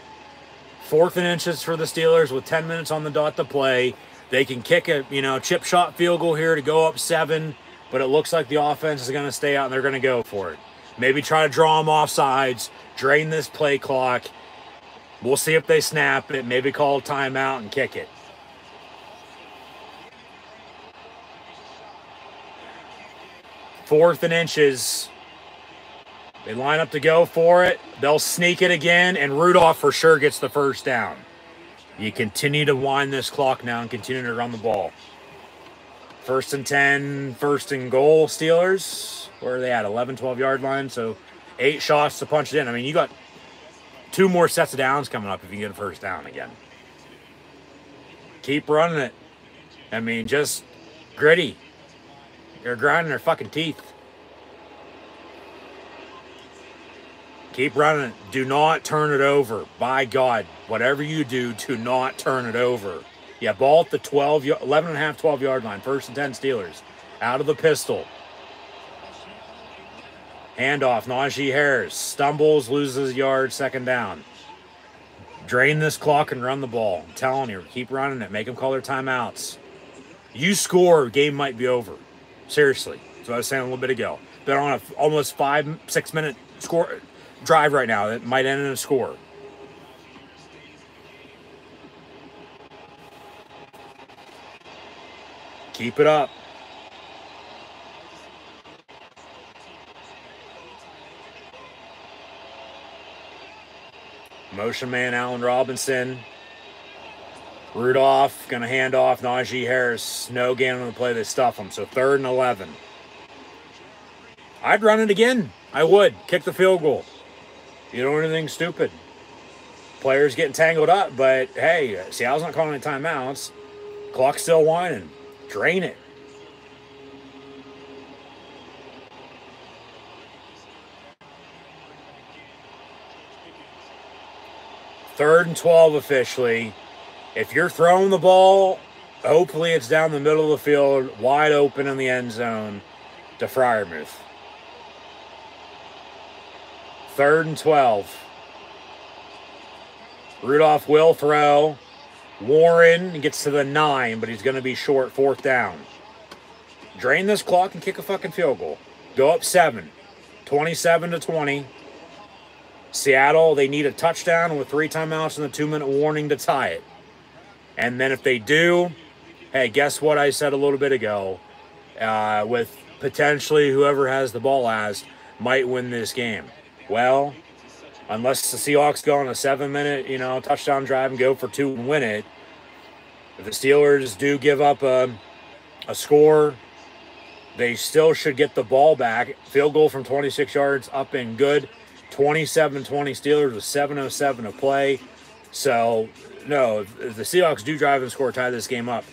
4th and inches for the Steelers with 10 minutes on the dot to play. They can kick a, chip shot field goal here to go up 7, but it looks like the offense is going to stay out and they're going to go for it. Maybe try to draw them off sides, drain this play clock. We'll see if they snap it, maybe call a timeout and kick it. Fourth and inches. They line up to go for it. They'll sneak it again, and Rudolph for sure gets the first down. You continue to wind this clock now and continue to run the ball. 1st and 10, 1st and goal, Steelers. Where are they at? 11, 12-yard line. So 8 shots to punch it in. I mean, you got 2 more sets of downs coming up if you get a first down again. Keep running it. I mean, just gritty. They're grinding their fucking teeth. Keep running it. Do not turn it over. By God, whatever you do not turn it over. Yeah, ball at the 11.5, 12-yard line. 1st and 10 Steelers. Out of the pistol. Handoff. Najee Harris. Stumbles, loses a yard, 2nd down. Drain this clock and run the ball. I'm telling you, keep running it. Make them call their timeouts. You score, game might be over. Seriously. That's what I was saying a little bit ago. Been on a almost 5-6 minute score drive right now that might end in a score. Keep it up. Motion man Allen Robinson. Rudolph going to hand off Najee Harris. No gain on the play. They stuff him. So 3rd and 11. I'd run it again. I would. Kick the field goal. You don't do anything stupid. Players getting tangled up, but hey, Seattle's not calling any timeouts. Clock's still winding. Drain it. Third and 12 officially. If you're throwing the ball, hopefully it's down the middle of the field, wide open in the end zone to Freiermuth. 3rd and 12. Rudolph will throw. Warren gets to the 9, but he's going to be short 4th down. Drain this clock and kick a fucking field goal. Go up 7. 27-20. Seattle, they need a touchdown with 3 timeouts and a 2-minute warning to tie it. And then if they do, hey, guess what I said a little bit ago? With potentially whoever has the ball last might win this game. Well, unless the Seahawks go on a 7-minute, touchdown drive and go for 2 and win it, if the Steelers do give up a score, they still should get the ball back. Field goal from 26 yards up and good. 27-20 Steelers with 7:07 to play. So, no, if the Seahawks do drive and score, tie this game up,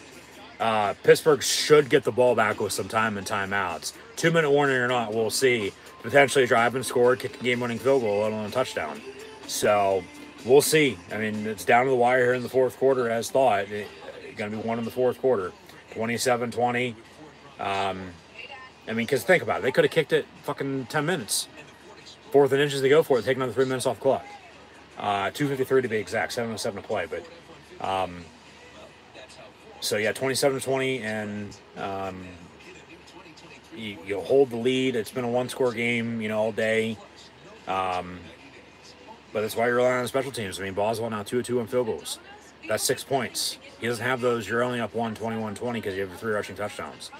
Pittsburgh should get the ball back with some time and timeouts. 2-minute warning or not, we'll see. Potentially drive and score, kick a game-winning field goal, let alone a touchdown. So, we'll see. I mean, it's down to the wire here in the 4th quarter as thought. It's going to be one in the 4th quarter. 27-20. Because think about it. They could have kicked it fucking 10 minutes. 4th and inches to go for it. Take another 3 minutes off the clock. 2:53 to be exact. 7:07 to play. But, so yeah, 27-20, and you'll hold the lead. It's been a 1-score game, all day. But that's why you're relying on special teams. I mean, Boswell now 2-2 on field goals. That's 6 points. He doesn't have those. You're only up 21-20 because you have 3 rushing touchdowns.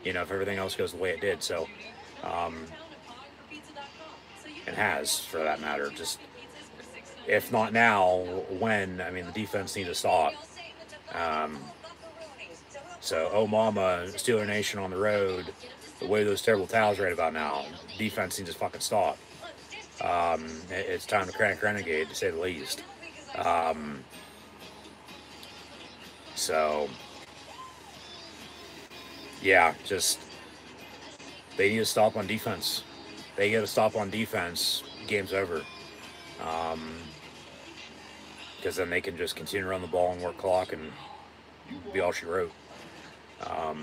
If everything else goes the way it did. So, it has, for that matter. Just, if not now, when? I mean, the defense needs to stop. So, oh mama, Steeler Nation on the road, the way those terrible towels right about now, defense needs to fucking stop. It's time to crank Renegade, to say the least. So, yeah, just, they need to stop on defense. They get to stop on defense, game's over. Because then they can just continue to run the ball and work clock and be all she wrote. At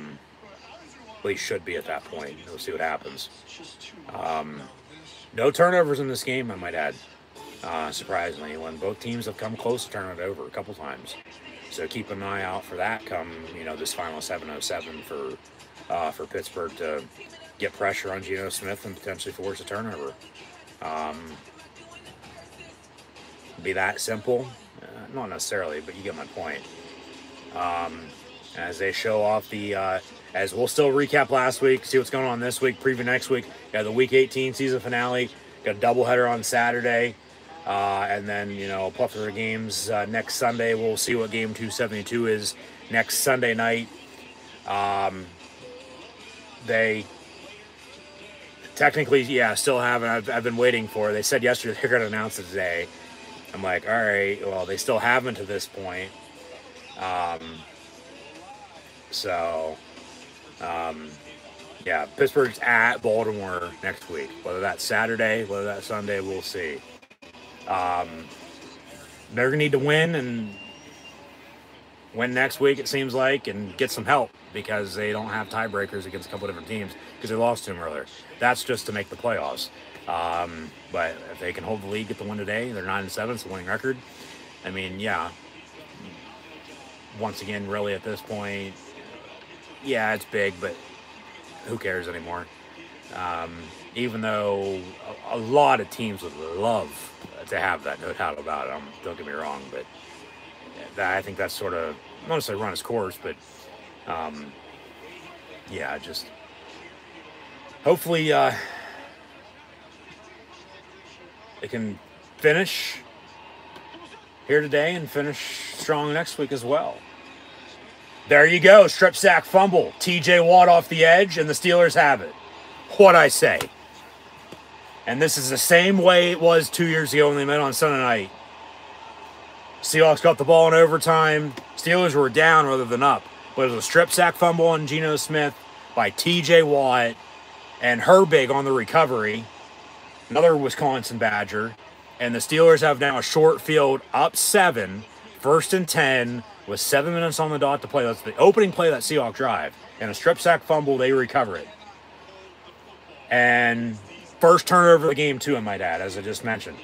least should be at that point. We'll see what happens. No turnovers in this game, I might add. Surprisingly, when both teams have come close to turning it over a couple times. So keep an eye out for that come, this final 7:07 for Pittsburgh to get pressure on Geno Smith and potentially force a turnover. Be that simple? Not necessarily, but you get my point. As they show off as we'll still recap last week, see what's going on this week, preview next week. Got the Week 18 season finale. Got a doubleheader on Saturday. And then, a plethora of games next Sunday. We'll see what game 272 is next Sunday night. They technically, still haven't. I've been waiting for it. They said yesterday they're going to announce it today. I'm like, all right, well, they still haven't to this point. Pittsburgh's at Baltimore next week. Whether that's Saturday, whether that's Sunday, we'll see. They're going to need to win next week, it seems like, and get some help because they don't have tiebreakers against a couple of different teams because they lost to them earlier. That's just to make the playoffs. But if they can hold the lead, get the win today, they're 9-7, it's a winning record. I mean, once again, really at this point, it's big, but who cares anymore? Even though a lot of teams would love to have that, no doubt about it. Don't get me wrong, but I think that's sort of, not necessarily run its course, but just hopefully they can finish here today and finish strong next week as well. There you go, strip sack fumble. TJ Watt off the edge, and the Steelers have it. What'd I say? And this is the same way it was 2 years ago when they met on Sunday night. Seahawks got the ball in overtime. Steelers were down rather than up. But it was a strip sack fumble on Geno Smith by TJ Watt and Herbig on the recovery. Another Wisconsin Badger. And the Steelers have now a short field up 7, 1st and 10, with 7 minutes on the dot to play. That's the opening play of that Seahawks drive. And a strip sack fumble, they recover it. And first turnover of the game, too, I might add, as I just mentioned.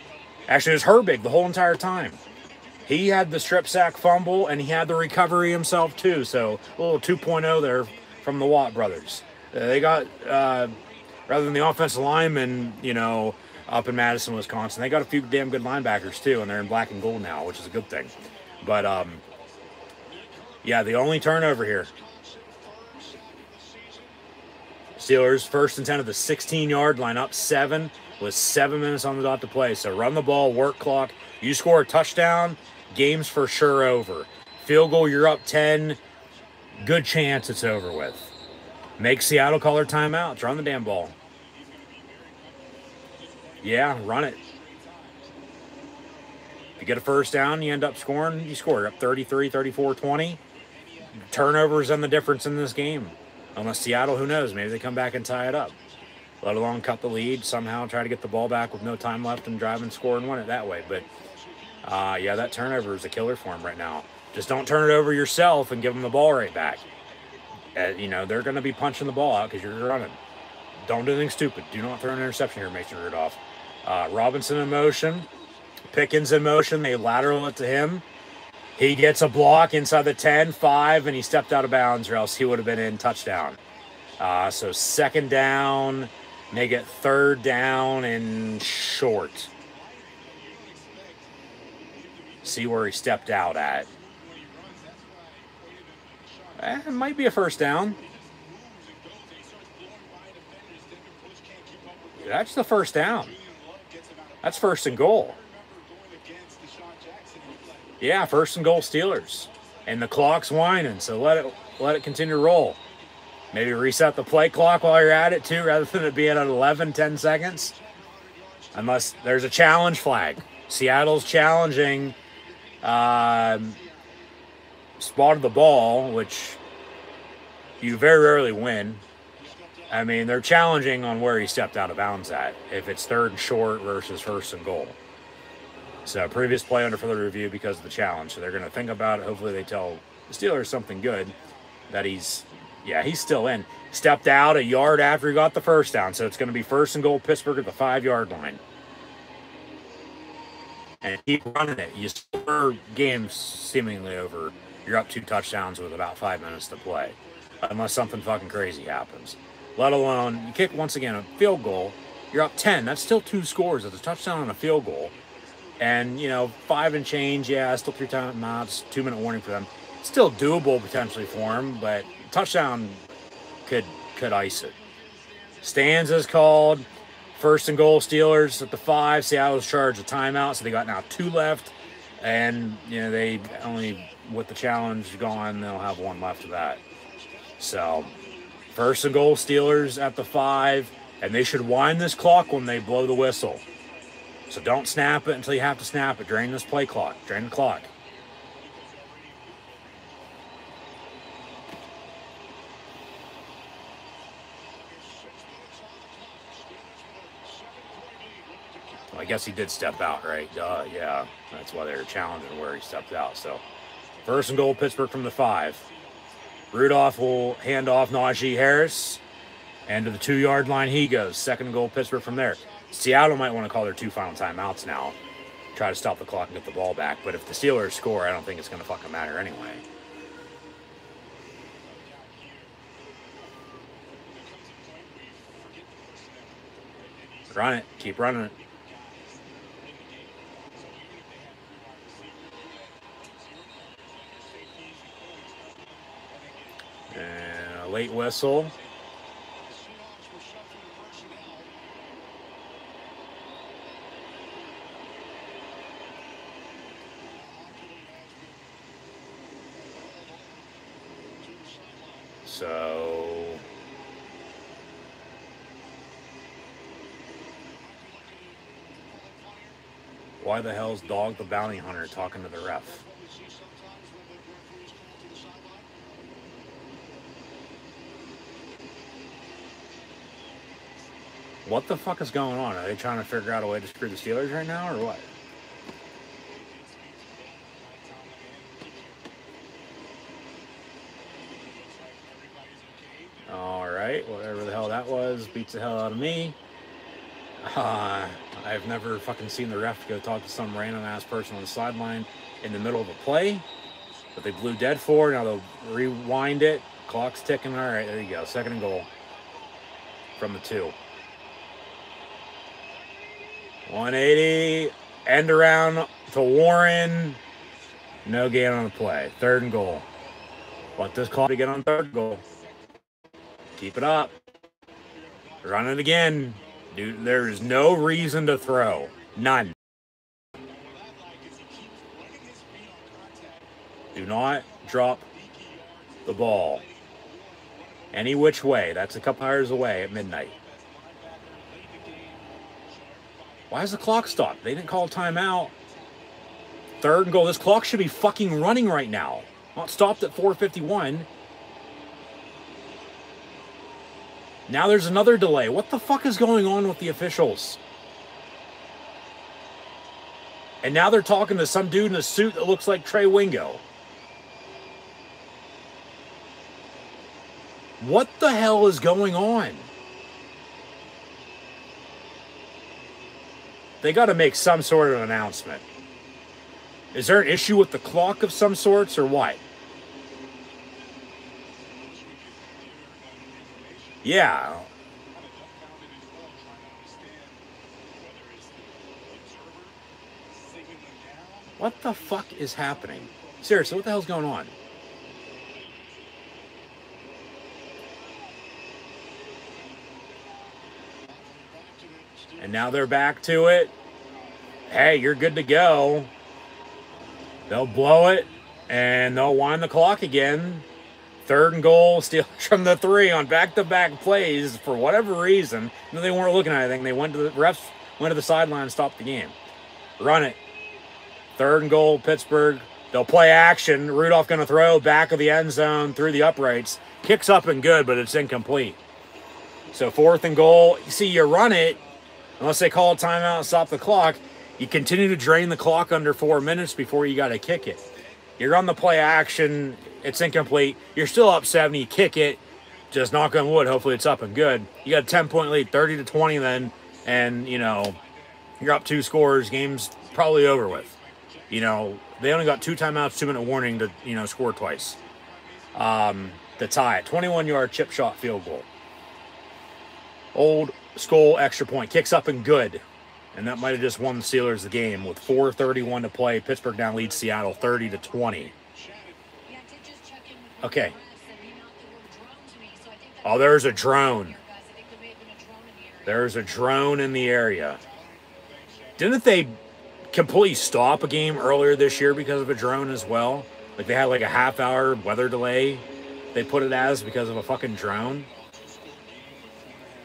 Actually, it was Herbig the whole entire time. He had the strip sack fumble, and he had the recovery himself, too. So, a little 2.0 there from the Watt brothers. They got, rather than the offensive linemen, you know, up in Madison, Wisconsin, they got a few damn good linebackers, too, and they're in black and gold now, which is a good thing. But, yeah, the only turnover here. Steelers, 1st and 10 at the 16-yard line, up 7 with 7 minutes on the dot to play. So run the ball, work clock. You score a touchdown, game's for sure over. Field goal, you're up 10. Good chance it's over with. Make Seattle call their timeouts. Run the damn ball. Yeah, run it. If you get a first down, you end up scoring. You score up 33, 34, 20. Turnovers and the difference in this game. Unless Seattle, who knows, maybe they come back and tie it up. Let alone cut the lead, somehow try to get the ball back with no time left and drive and score and win it that way. But, yeah, that turnover is a killer for them right now. Just don't turn it over yourself and give them the ball right back. You know, they're going to be punching the ball out because you're running. Don't do anything stupid. Do not throw an interception here, Mason Rudolph. Robinson in motion. Pickens in motion. They lateral it to him. He gets a block inside the 10, 5, and he stepped out of bounds, or else he would have been in touchdown. So 2nd down, make it 3rd down and short. See where he stepped out at. It might be a 1st down. That's the 1st down. That's 1st and goal. Yeah, 1st and goal Steelers. And the clock's winding, so let it continue to roll. Maybe reset the play clock while you're at it, too, rather than it being at 11, 10 seconds. Unless there's a challenge flag. Seattle's challenging spotted the ball, which you very rarely win. I mean, they're challenging on where he stepped out of bounds at, if it's 3rd and short versus 1st and goal. So previous play under further review because of the challenge. So they're going to think about it. Hopefully they tell the Steelers something good, that he's still in. Stepped out a yard after he got the 1st down. So it's going to be 1st and goal Pittsburgh at the 5-yard line. And keep running it. You score games seemingly over. You're up 2 touchdowns with about 5 minutes to play. Unless something fucking crazy happens. Let alone, you kick once again a field goal. You're up 10. That's still 2 scores. It's a touchdown and a field goal. And, you know, 5 and change, yeah, still 3 timeouts, 2-minute warning for them. Still doable potentially for them, but touchdown could ice it. Stands is called. 1st and goal Steelers at the 5. Seattle's charged a timeout, so they got now 2 left. And, you know, they only, with the challenge gone, they'll have 1 left of that. So, 1st and goal Steelers at the 5. And they should wind this clock when they blow the whistle. So don't snap it until you have to snap it. Drain this play clock. Drain the clock. Well, I guess he did step out, right? Yeah, that's why they were challenging where he stepped out. So 1st and goal, Pittsburgh from the 5. Rudolph will hand off Najee Harris. And to the 2-yard line he goes. 2nd and goal, Pittsburgh from there. Seattle might want to call their 2 final timeouts now. Try to stop the clock and get the ball back. But if the Steelers score, I don't think it's going to fucking matter anyway. Run it. Keep running it. And a late whistle. So why the hell's Dog the Bounty Hunter talking to the ref? What the fuck is going on? Are they trying to figure out a way to screw the Steelers right now, or what? Alright, whatever the hell that was, beats the hell out of me. I I've never fucking seen the ref go talk to some random ass person on the sideline in the middle of a play that they blew dead for. Now they'll rewind it. Clock's ticking. All right, there you go. 2nd and goal from the 2. 180. End around to Warren. No gain on the play. 3rd and goal. Want this call to get on 3rd goal. Keep it up. Run it again. Dude, there is no reason to throw. None. Do not drop the ball any which way. That's a couple hours away at midnight. Why is the clock stopped? They didn't call a timeout. 3rd and goal. This clock should be fucking running right now. Not stopped at 4:51. Now there's another delay. What the fuck is going on with the officials? And now they're talking to some dude in a suit that looks like Trey Wingo. What the hell is going on? They got to make some sort of announcement. Is there an issue with the clock of some sorts or what? Yeah. What the fuck is happening? Seriously, what the hell's going on? And now they're back to it. Hey, you're good to go. They'll blow it, and they'll wind the clock again. 3rd and goal, Steelers from the 3 on back-to-back plays for whatever reason. No, they weren't looking at anything. They went to the refs, went to the sideline and stopped the game. Run it. 3rd and goal, Pittsburgh. They'll play action. Rudolph going to throw back of the end zone through the uprights. Kicks up and good, but it's incomplete. So 4th and goal. You see, you run it. Unless they call a timeout and stop the clock, you continue to drain the clock under 4 minutes before you got to kick it. You're on the play action. It's incomplete. You're still up 7. You kick it. Just knock on wood. Hopefully it's up and good. You got a 10-point lead, 30-20 then. And, you know, you're up 2 scores. Game's probably over with. You know, they only got 2 timeouts, 2-minute warning to, you know, score twice. To tie it. 21-yard chip shot field goal. Old school extra point. Kicks up and good. And that might have just won the Steelers the game with 4:31 to play. Pittsburgh now leads Seattle 30-20. Okay. Oh, there's a drone. There's a drone in the area. Didn't they completely stop a game earlier this year because of a drone as well? Like they had like a half-hour weather delay. They put it as because of a fucking drone.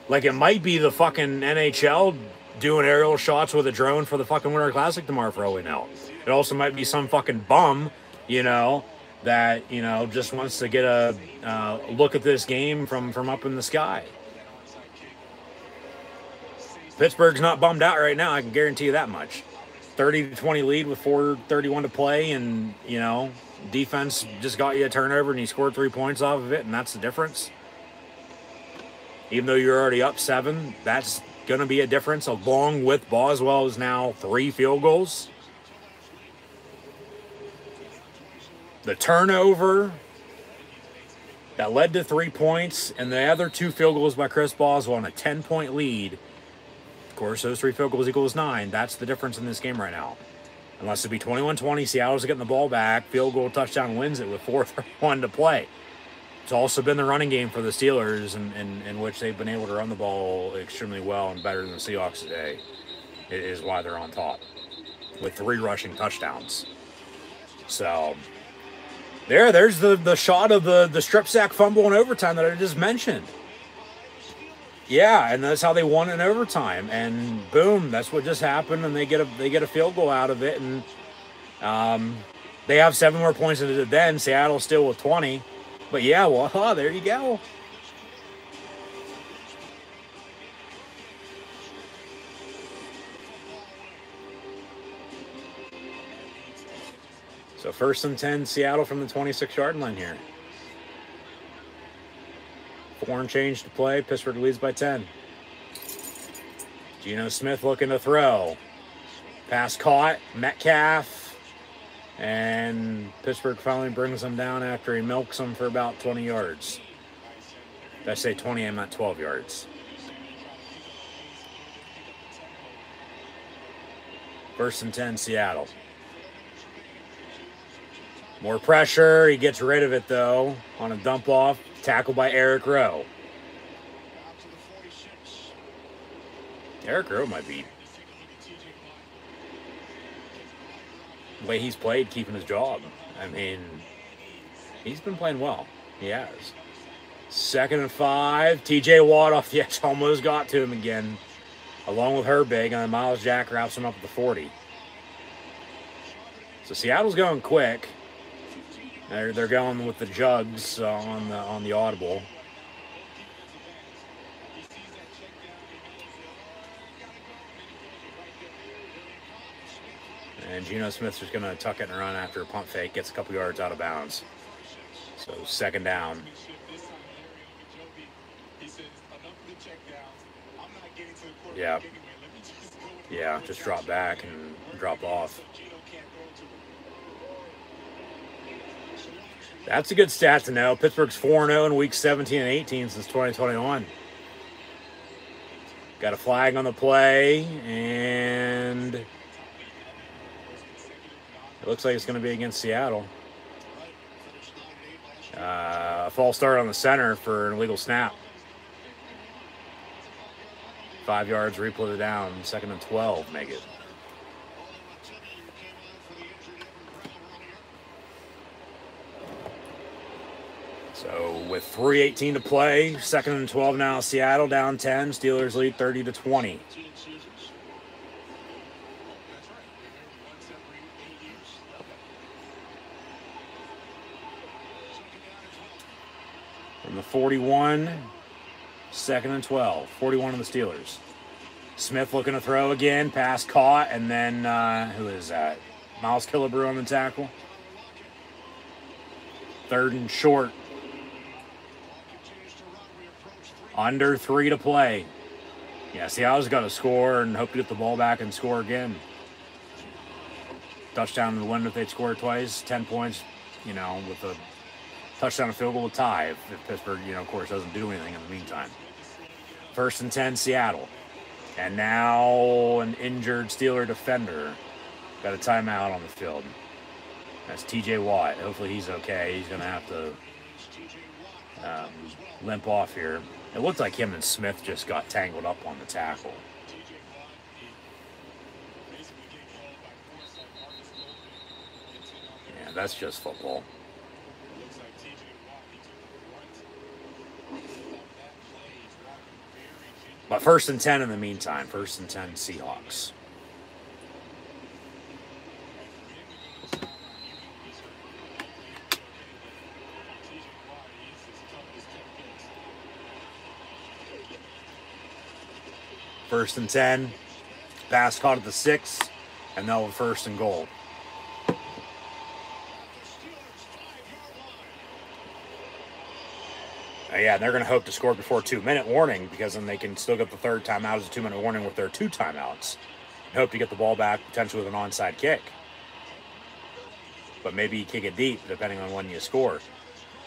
Like it might be the fucking NHL doing aerial shots with a drone for the fucking Winter Classic tomorrow for all we know. It also might be some fucking bum, you know, that, you know, just wants to get a look at this game from up in the sky. Pittsburgh's not bummed out right now, I can guarantee you that much. 30-20 lead with 4:31 to play, and, you know, defense just got you a turnover and you scored 3 points off of it, and that's the difference. Even though you're already up 7, that's going to be a difference, along with Boswell's now 3 field goals. The turnover that led to 3 points, and the other 2 field goals by Chris Boswell on a 10-point lead. Of course, those 3 field goals equals 9. That's the difference in this game right now. Unless it be 21-20, Seattle's getting the ball back. Field goal touchdown wins it with 4:31 to play. It's also been the running game for the Steelers, in which they've been able to run the ball extremely well and better than the Seahawks today. It is why they're on top with 3 rushing touchdowns. So there's the shot of the strip sack fumble in overtime that I just mentioned. Yeah, and that's how they won in overtime. And boom, that's what just happened, and they get a field goal out of it, and they have 7 more points than they did then. Seattle still with 20. But yeah, well, there you go. So 1st and 10, Seattle from the 26-yard line here. 4 and change to play. Pittsburgh leads by 10. Geno Smith looking to throw. Pass caught. Metcalf. And Pittsburgh finally brings him down after he milks him for about 20 yards. Did I say 20? I meant 12 yards. First and 10, Seattle. More pressure. He gets rid of it, though, on a dump off. Tackled by Eric Rowe. Eric Rowe might be, the way he's played, keeping his job. I mean, he's been playing well. He has. 2nd and 5. TJ Watt off the edge almost got to him again, along with Herbig, and then Miles Jack wraps him up at the 40. So Seattle's going quick. They're going with the jugs on the audible. And Geno Smith's just going to tuck it and run after a pump fake. Gets a couple yards out of bounds. So 2nd down. Yeah. Yeah, just drop back and drop off. That's a good stat to know. Pittsburgh's 4-0 in weeks 17 and 18 since 2021. Got a flag on the play, and it looks like it's going to be against Seattle. A false start on the center for an illegal snap. 5 yards, replay it down. 2nd and 12, make it. So with 3:18 to play, 2nd and 12 now, Seattle down 10. Steelers lead 30-20. From the 41, 2nd and 12. 41 on the Steelers. Smith looking to throw again. Pass caught. And then, who is that? Miles Killebrew on the tackle. 3rd and short. Under 3 to play. Yeah, Seattle's got to score and hope to get the ball back and score again. Touchdown in the win if they'd scored twice. 10 points, with a touchdown and field goal tie if Pittsburgh, of course, doesn't do anything in the meantime. 1st and 10, Seattle. And now an injured Steeler defender. Got a timeout on the field. That's TJ Watt. Hopefully he's okay. He's going to have to limp off here. It looked like him and Smith just got tangled up on the tackle. Yeah, that's just football. But 1st and 10 in the meantime. 1st and 10 Seahawks. First and 10. Pass caught at the 6. And now 1st and goal. Yeah, they're going to hope to score before 2-minute warning, because then they can still get the 3rd timeout as a 2-minute warning with their 2 timeouts. And hope to get the ball back, potentially with an onside kick. But maybe you kick it deep, depending on when you score.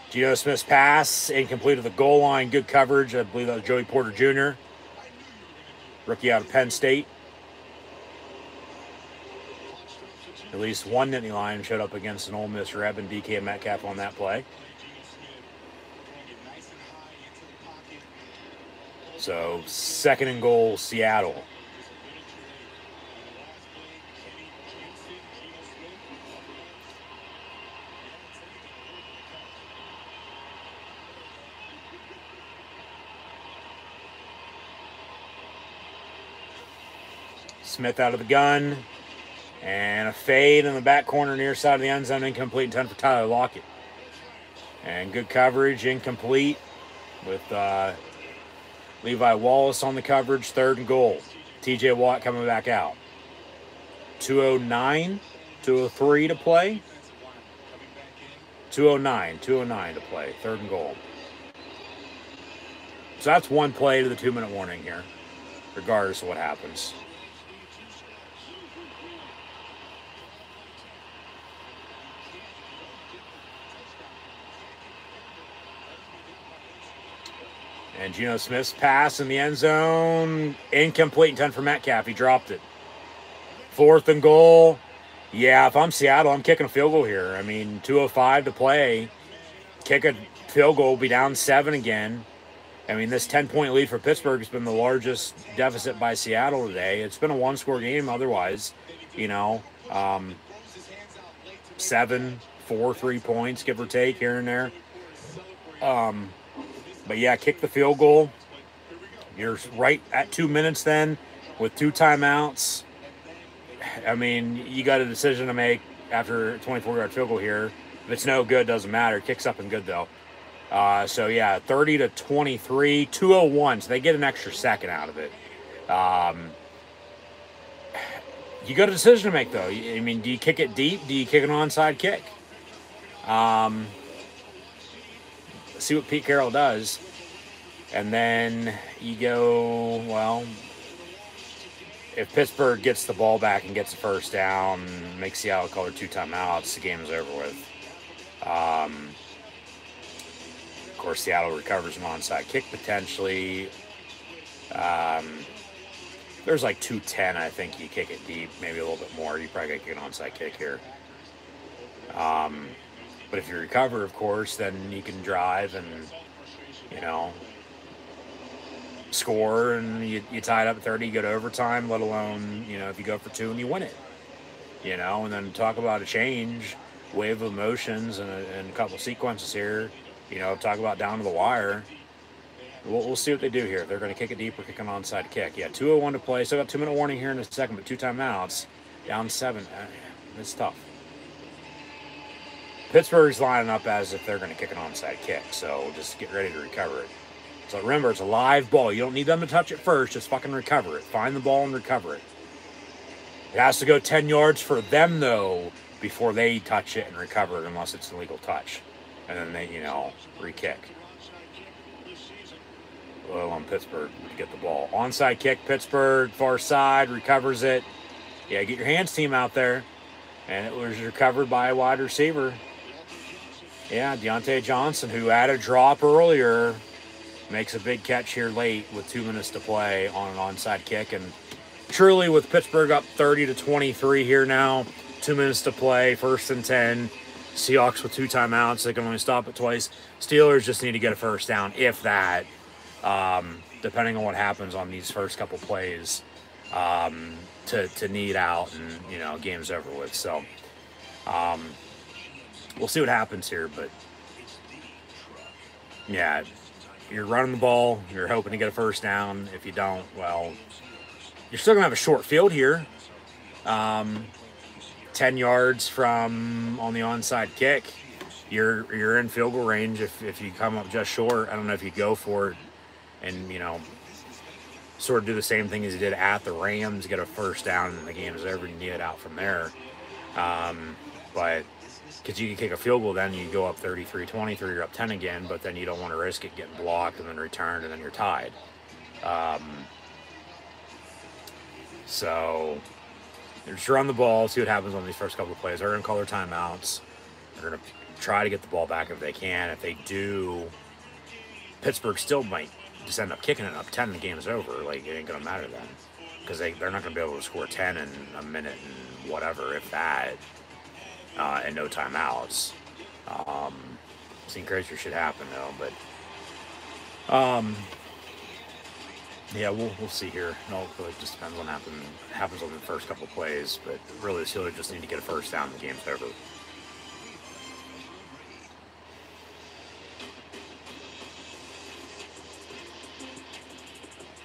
Geno Smith's pass, incomplete at the goal line. Good coverage. I believe that was Joey Porter Jr., rookie out of Penn State. At least one Nittany Lion showed up against an Ole Miss Reb and DK Metcalf on that play. So 2nd and goal, Seattle. Smith out of the gun. And a fade in the back corner near side of the end zone. Incomplete, intended for Tyler Lockett. And good coverage, incomplete with Levi Wallace on the coverage. 3rd and goal. TJ Watt coming back out. 2:09 to play. 2:09 to play. 3rd and goal. So that's one play to the 2-minute warning here. regardless of what happens. And Geno Smith's pass in the end zone, incomplete, 10 for Metcalf. He dropped it. 4th and goal. Yeah, if I'm Seattle, I'm kicking a field goal here. I mean, 2:05 to play. Kick a field goal, be down 7 again. I mean, this 10-point lead for Pittsburgh has been the largest deficit by Seattle today. It's been a one-score game otherwise. 7, 4, 3 points, give or take, here and there. But yeah, kick the field goal. You're right at 2 minutes then with 2 timeouts. I mean, you got a decision to make after a 24-yard field goal here. If it's no good, doesn't matter. Kicks up and good, though. So, yeah, 30-23, 2:01. So they get an extra second out of it. You got a decision to make, though. I mean, do you kick it deep? Do you kick an onside kick? See what Pete Carroll does. And then you go, well, if Pittsburgh gets the ball back and gets the first down, makes Seattle call their 2 timeouts, the game is over with. Of course, Seattle recovers an onside kick potentially. There's like 2:10, I think you kick it deep, maybe a little bit more. You probably got to kick an onside kick here. But if you recover, of course, then you can drive and, score, and you tie it up at 30, you go to overtime, let alone, if you go for 2 and you win it. And then talk about a change, wave of emotions, and a couple sequences here. Talk about down to the wire. We'll see what they do here. If they're going to kick it deep or kick an onside kick. Yeah, 2:01 to play. Still got 2-minute warning here in a second, but 2 timeouts. Down 7. It's tough. Pittsburgh's lining up as if they're going to kick an onside kick, so just get ready to recover it. So remember, it's a live ball. You don't need them to touch it first. Just fucking recover it. Find the ball and recover it. It has to go 10 yards for them, though, before they touch it and recover it, unless it's an illegal touch. And then they, re-kick. Well, on Pittsburgh to get the ball. Onside kick, Pittsburgh, far side, recovers it. Yeah, get your hands team out there. And it was recovered by a wide receiver. Yeah, Deontay Johnson, who had a drop earlier, makes a big catch here late with 2 minutes to play on an onside kick. And truly, with Pittsburgh up 30-23 here now, 2 minutes to play, 1st and 10. Seahawks with 2 timeouts. They can only stop it twice. Steelers just need to get a first down, if that, depending on what happens on these first couple plays, to need out and, game's over with. So, we'll see what happens here, but yeah, you're running the ball, you're hoping to get a first down. If you don't, well, you're still gonna have a short field here. 10 yards from on the onside kick, you're in field goal range. If you come up just short, I don't know if you go for it and sort of do the same thing as you did at the Rams, get a first down and the game is over, you need it out from there. But because you can kick a field goal, then you go up 33-23, you're up 10 again, but then you don't want to risk it getting blocked and then returned and then you're tied. So just run the ball, see what happens on these first couple of plays. They're going to call their timeouts. They're going to try to get the ball back if they can. If they do, Pittsburgh still might just end up kicking it up 10 and the game is over. Like, it ain't going to matter then, because they're not going to be able to score 10 in a minute and whatever, if that, and no timeouts. Seen crazier shit happen, though, but yeah, we'll see here. No, it really just depends on what happens on the first couple of plays, but really the Steelers just need to get a first down and the game's over.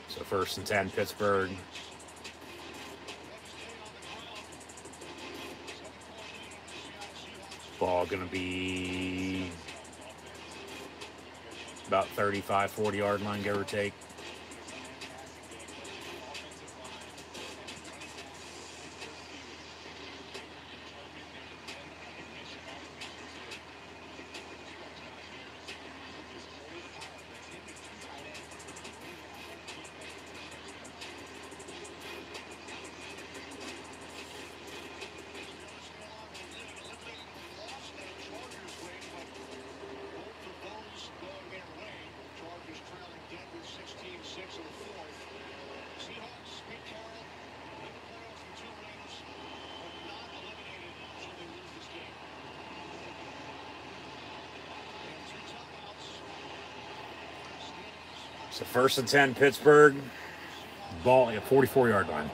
So 1st and 10, Pittsburgh. Ball going to be about 35, 40-yard line, give or take. So 1st and 10, Pittsburgh. Ball at 44-yard line.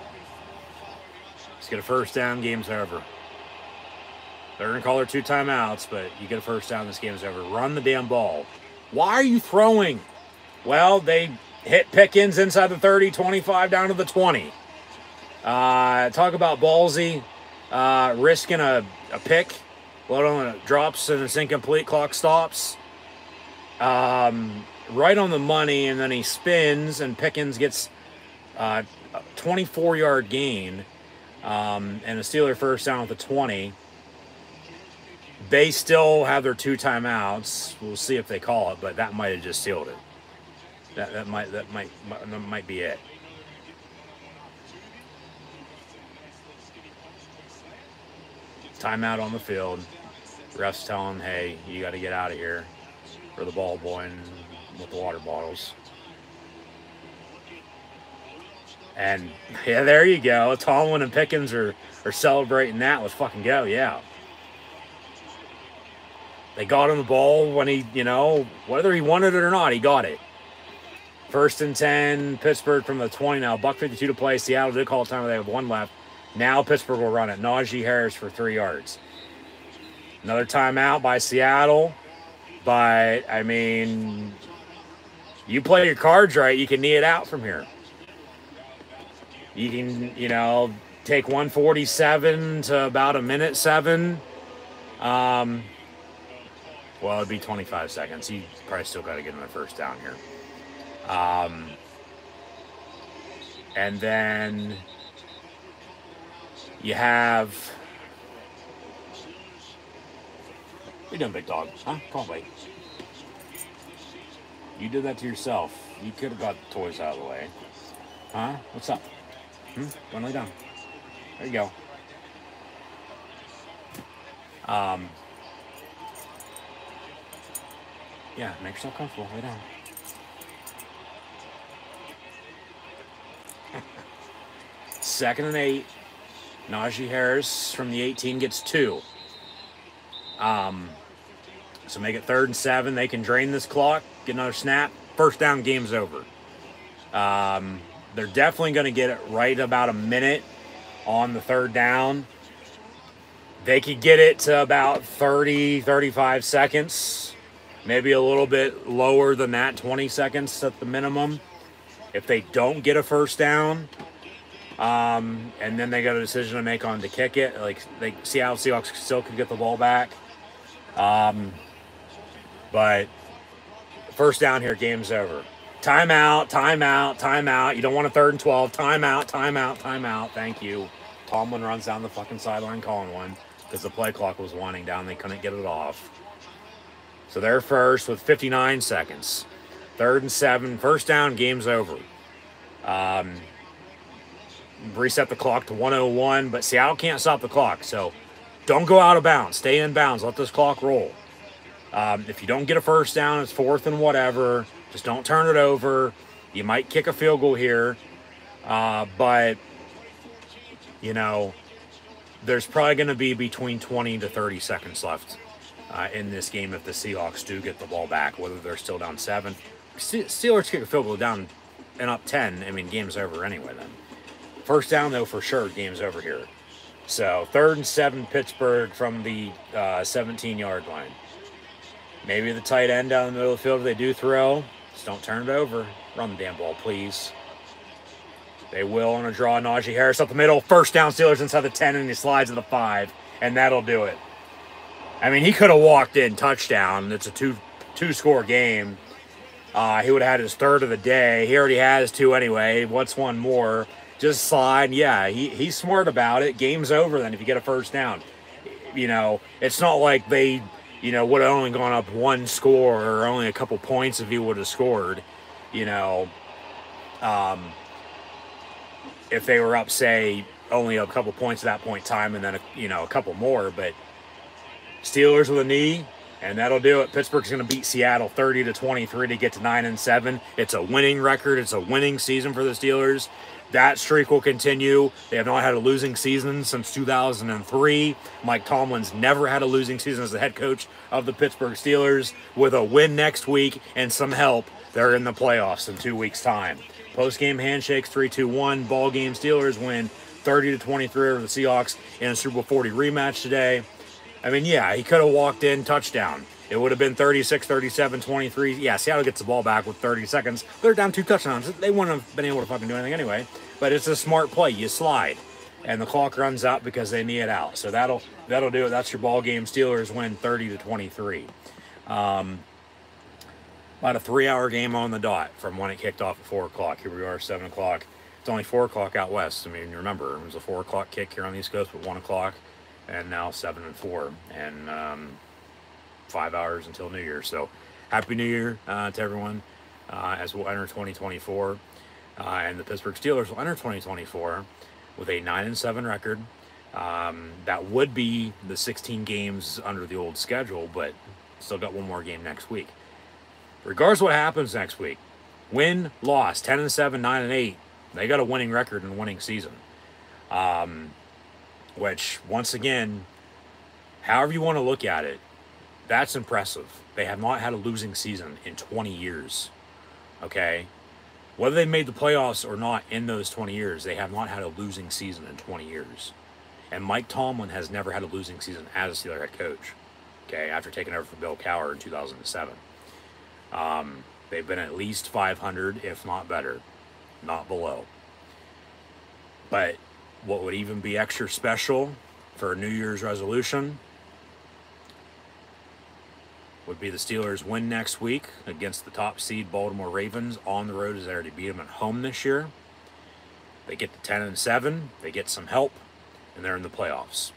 Let's get a first down, game's over. They're going to call their 2 timeouts, but you get a first down, this game's over. Run the damn ball. Why are you throwing? Well, they hit Pickens inside the 30, 25 down to the 20. Talk about ballsy. Risking a pick. Let alone it drops and it's incomplete, clock stops. Right on the money, and then he spins, and Pickens gets a 24-yard gain, and a Steeler first down at the 20. They still have their 2 timeouts. We'll see if they call it, but that might have just sealed it. That might be it. Timeout on the field. Refs telling, hey, you got to get out of here. For the ball boy and with the water bottles. And yeah, there you go. Tomlin and Pickens are celebrating that. Let's fucking go, yeah. They got him the ball when he, whether he wanted it or not, he got it. 1st and 10, Pittsburgh from the 20 now. $1:52 to play. Seattle did call time. They have 1 left. Now Pittsburgh will run it. Najee Harris for 3 yards. Another timeout by Seattle. But, I mean, you play your cards right, you can knee it out from here. You can, take 147 to about 1:07. Well, it'd be 25 seconds. You probably still got to get him a first down here. And then you have... What you doing, big dog? Huh? Come on, buddy. You did that to yourself. You could have got the toys out of the way. Huh? What's up? Go and lay down. There you go. Yeah, make yourself comfortable. Lay down. Second and 8. Najee Harris from the 18 gets 2. So make it 3rd and 7. They can drain this clock, get another snap. First down, game's over. They're definitely going to get it right about a minute on the 3rd down. They could get it to about 30, 35 seconds. Maybe a little bit lower than that, 20 seconds at the minimum. If they don't get a first down, and then they got a decision to make on to kick it. Like, Seattle Seahawks still could get the ball back. But first down here, game's over. Timeout, timeout, timeout. You don't want a 3rd and 12. Timeout, timeout, timeout. Thank you. Tomlin runs down the fucking sideline calling one because the play clock was winding down. They couldn't get it off. So they're first with 59 seconds. 3rd and 7. First down, game's over. Reset the clock to 101, but Seattle can't stop the clock. So don't go out of bounds. Stay in bounds. Let this clock roll. If you don't get a first down, it's 4th and whatever. Just don't turn it over. You might kick a field goal here. But, there's probably going to be between 20 to 30 seconds left in this game if the Seahawks do get the ball back, whether they're still down 7. Steelers kick a field goal down and up 10. I mean, game's over anyway then. First down, though, for sure, game's over here. So 3rd and 7, Pittsburgh from the 17-yard line. Maybe the tight end down the middle of the field if they do throw. Just don't turn it over. Run the damn ball, please. They will on a draw. Najee Harris up the middle. First down, Steelers inside the 10, and he slides to the 5. And that'll do it. I mean, he could have walked in touchdown. It's a two-score game. He would have had his 3rd of the day. He already has 2 anyway. What's one more? Just slide. Yeah, he's smart about it. Game's over then if you get a first down. It's not like they... would have only gone up 1 score or only a couple points if he would have scored, if they were up, say, only a couple points at that point in time and then, a couple more. But Steelers with a knee, and that'll do it. Pittsburgh's going to beat Seattle 30-23 to get to 9-7. It's a winning record. It's a winning season for the Steelers. That streak will continue. They have not had a losing season since 2003. Mike Tomlin's never had a losing season as the head coach of the Pittsburgh Steelers. With a win next week and some help, they're in the playoffs in 2 weeks' time. Post-game handshakes, 3-2-1. Ball game, Steelers win 30-23 over the Seahawks in a Super Bowl 40 rematch today. I mean, yeah, he could have walked in, touchdown. It would have been 36, 37, 23. Yeah, Seattle gets the ball back with 30 seconds. They're down 2 touchdowns. They wouldn't have been able to fucking do anything anyway. But it's a smart play. You slide. And the clock runs out because they knee it out. So that'll do it. That's your ball game. Steelers win 30-23. About a 3-hour game on the dot from when it kicked off at 4 o'clock. Here we are, 7 o'clock. It's only 4 o'clock out west. I mean, remember, it was a 4 o'clock kick here on the East Coast, but 1 o'clock, and now 7 and 4. And 5 hours until New Year. So Happy New Year to everyone as we'll enter 2024. And the Pittsburgh Steelers will enter 2024 with a 9-7 record. That would be the 16 games under the old schedule, but still got one more game next week. Regardless of what happens next week, win, loss, 10-7, 9-8, they got a winning record and winning season. Which, once again, however you want to look at it, that's impressive. They have not had a losing season in 20 years. Okay? Whether they made the playoffs or not in those 20 years, they have not had a losing season in 20 years. And Mike Tomlin has never had a losing season as a Steelers head coach. Okay? After taking over for Bill Cowher in 2007. They've been at least 500, if not better, not below. But what would even be extra special for a New Year's resolution would be the Steelers win next week against the top seed Baltimore Ravens on the road, as they already beat them at home this year. They get to 10-7, they get some help, and they're in the playoffs.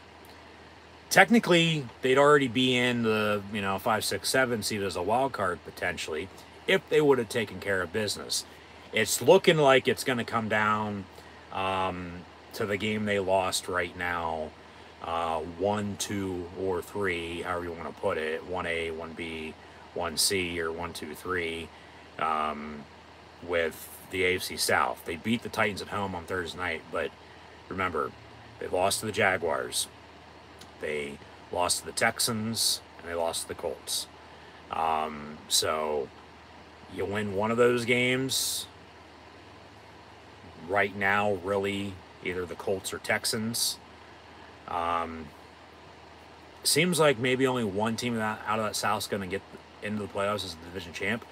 Technically, they'd already be in the 5, 6, 7 seed as a wild card potentially if they would have taken care of business. It's looking like it's going to come down to the game they lost right now, 1, 2, or 3, however you want to put it, 1A, 1B, 1C, or 1, 2, 3, with the AFC South. They beat the Titans at home on Thursday night, but remember, they lost to the Jaguars. They lost to the Texans, and they lost to the Colts. So you win one of those games. Right now, really, either the Colts or Texans. Seems like maybe only one team out of that South is going to get into the playoffs as the division champ.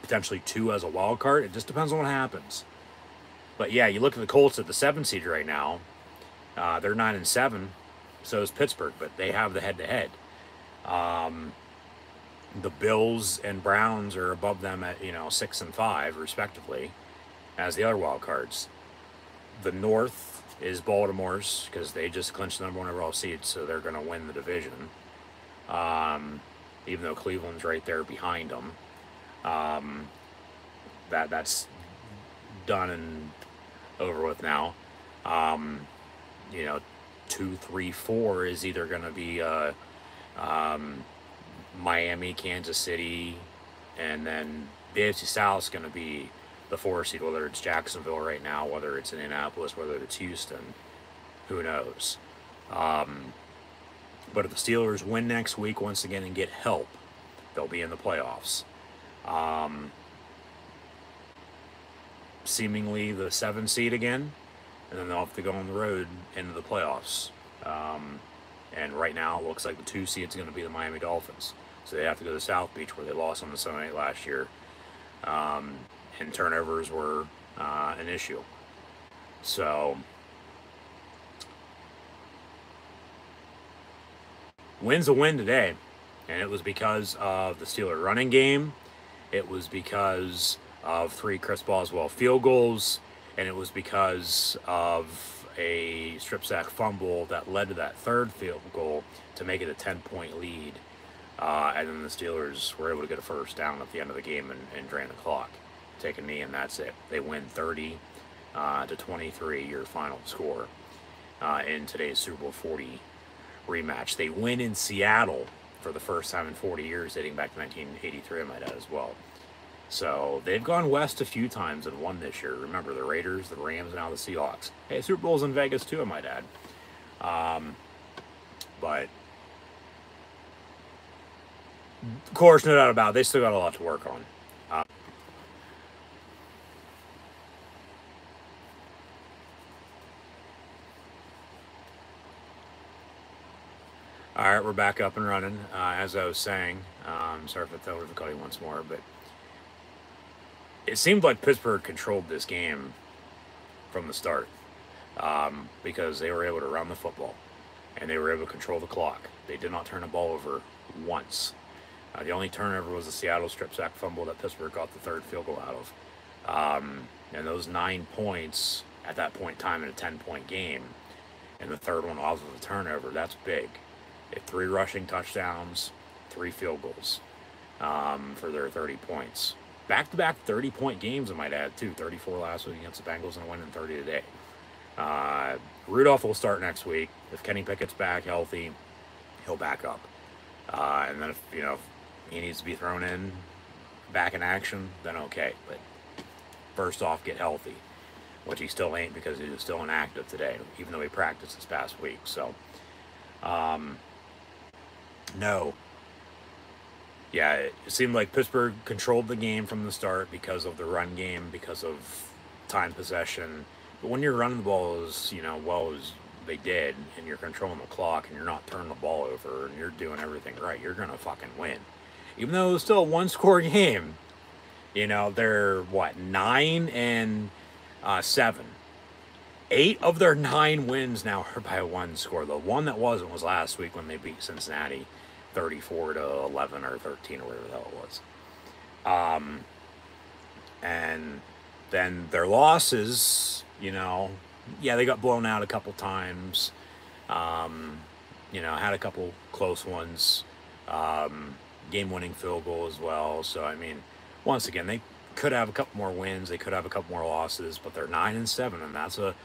Potentially 2 as a wild card. It just depends on what happens. But yeah, you look at the Colts at the 7 seed right now. They're 9-7. So is Pittsburgh, but they have the head-to-head. The Bills and Browns are above them at 6 and 5 respectively, as the other wild cards. The North is Baltimore's because they just clinched the number 1 overall seed, so they're going to win the division. Even though Cleveland's right there behind them, that's done and over with now. 2, 3, 4 is either going to be Miami, Kansas City, and then the AFC South is going to be the 4 seed, whether it's Jacksonville right now, whether it's Indianapolis, whether it's Houston, who knows. But if the Steelers win next week once again and get help, they'll be in the playoffs. Seemingly the 7 seed again, and then they'll have to go on the road into the playoffs. And right now it looks like the 2 seed is going to be the Miami Dolphins. So they have to go to South Beach, where they lost on the Sunday night last year. And turnovers were an issue. So win's a win today. And it was because of the Steeler running game. It was because of 3 Chris Boswell field goals. And it was because of a strip sack fumble that led to that 3rd field goal to make it a 10-point lead. And then the Steelers were able to get a first down at the end of the game and drain the clock. Take a knee, and that's it. They win 30-23, your final score in today's Super Bowl 40 rematch. They win in Seattle for the first time in 40 years, dating back to 1983, I might add as well. So they've gone west a few times and won this year. Remember, the Raiders, the Rams, and now the Seahawks. Hey, Super Bowl's in Vegas too, I might add. But of course, no doubt about it, they still got a lot to work on. All right, we're back up and running. As I was saying, sorry for the difficulty once more, but it seemed like Pittsburgh controlled this game from the start because they were able to run the football and they were able to control the clock. They did not turn the ball over once. The only turnover was the Seattle strip sack fumble that Pittsburgh got the third field goal out of. And those 9 points at that point in time in a 10-point game, and the third one off of a turnover, that's big. They had 3 rushing touchdowns, 3 field goals for their 30 points. Back-to-back 30-point games, I might add, too. 34 last week against the Bengals and a win in 30 today. Rudolph will start next week. If Kenny Pickett's back healthy, he'll back up. And then if he needs to be thrown in back in action, then okay. But first off, get healthy, which he still ain't because he was still inactive today, even though he practiced this past week. So, no. Yeah, it seemed like Pittsburgh controlled the game from the start because of the run game, because of time possession. But when you're running the ball as well as they did, and you're controlling the clock, and you're not turning the ball over, and you're doing everything right, you're gonna fucking win. Even though it was still a 1-score game, they're 9-7. 8 of their 9 wins now are by a 1-score. The one that wasn't was last week when they beat Cincinnati 34-11 or 13 or whatever the hell it was. And then their losses, they got blown out a couple times. Had a couple close ones. Game-winning field goal as well. So, once again, they could have a couple more wins. They could have a couple more losses, but they're 9-7, and that's a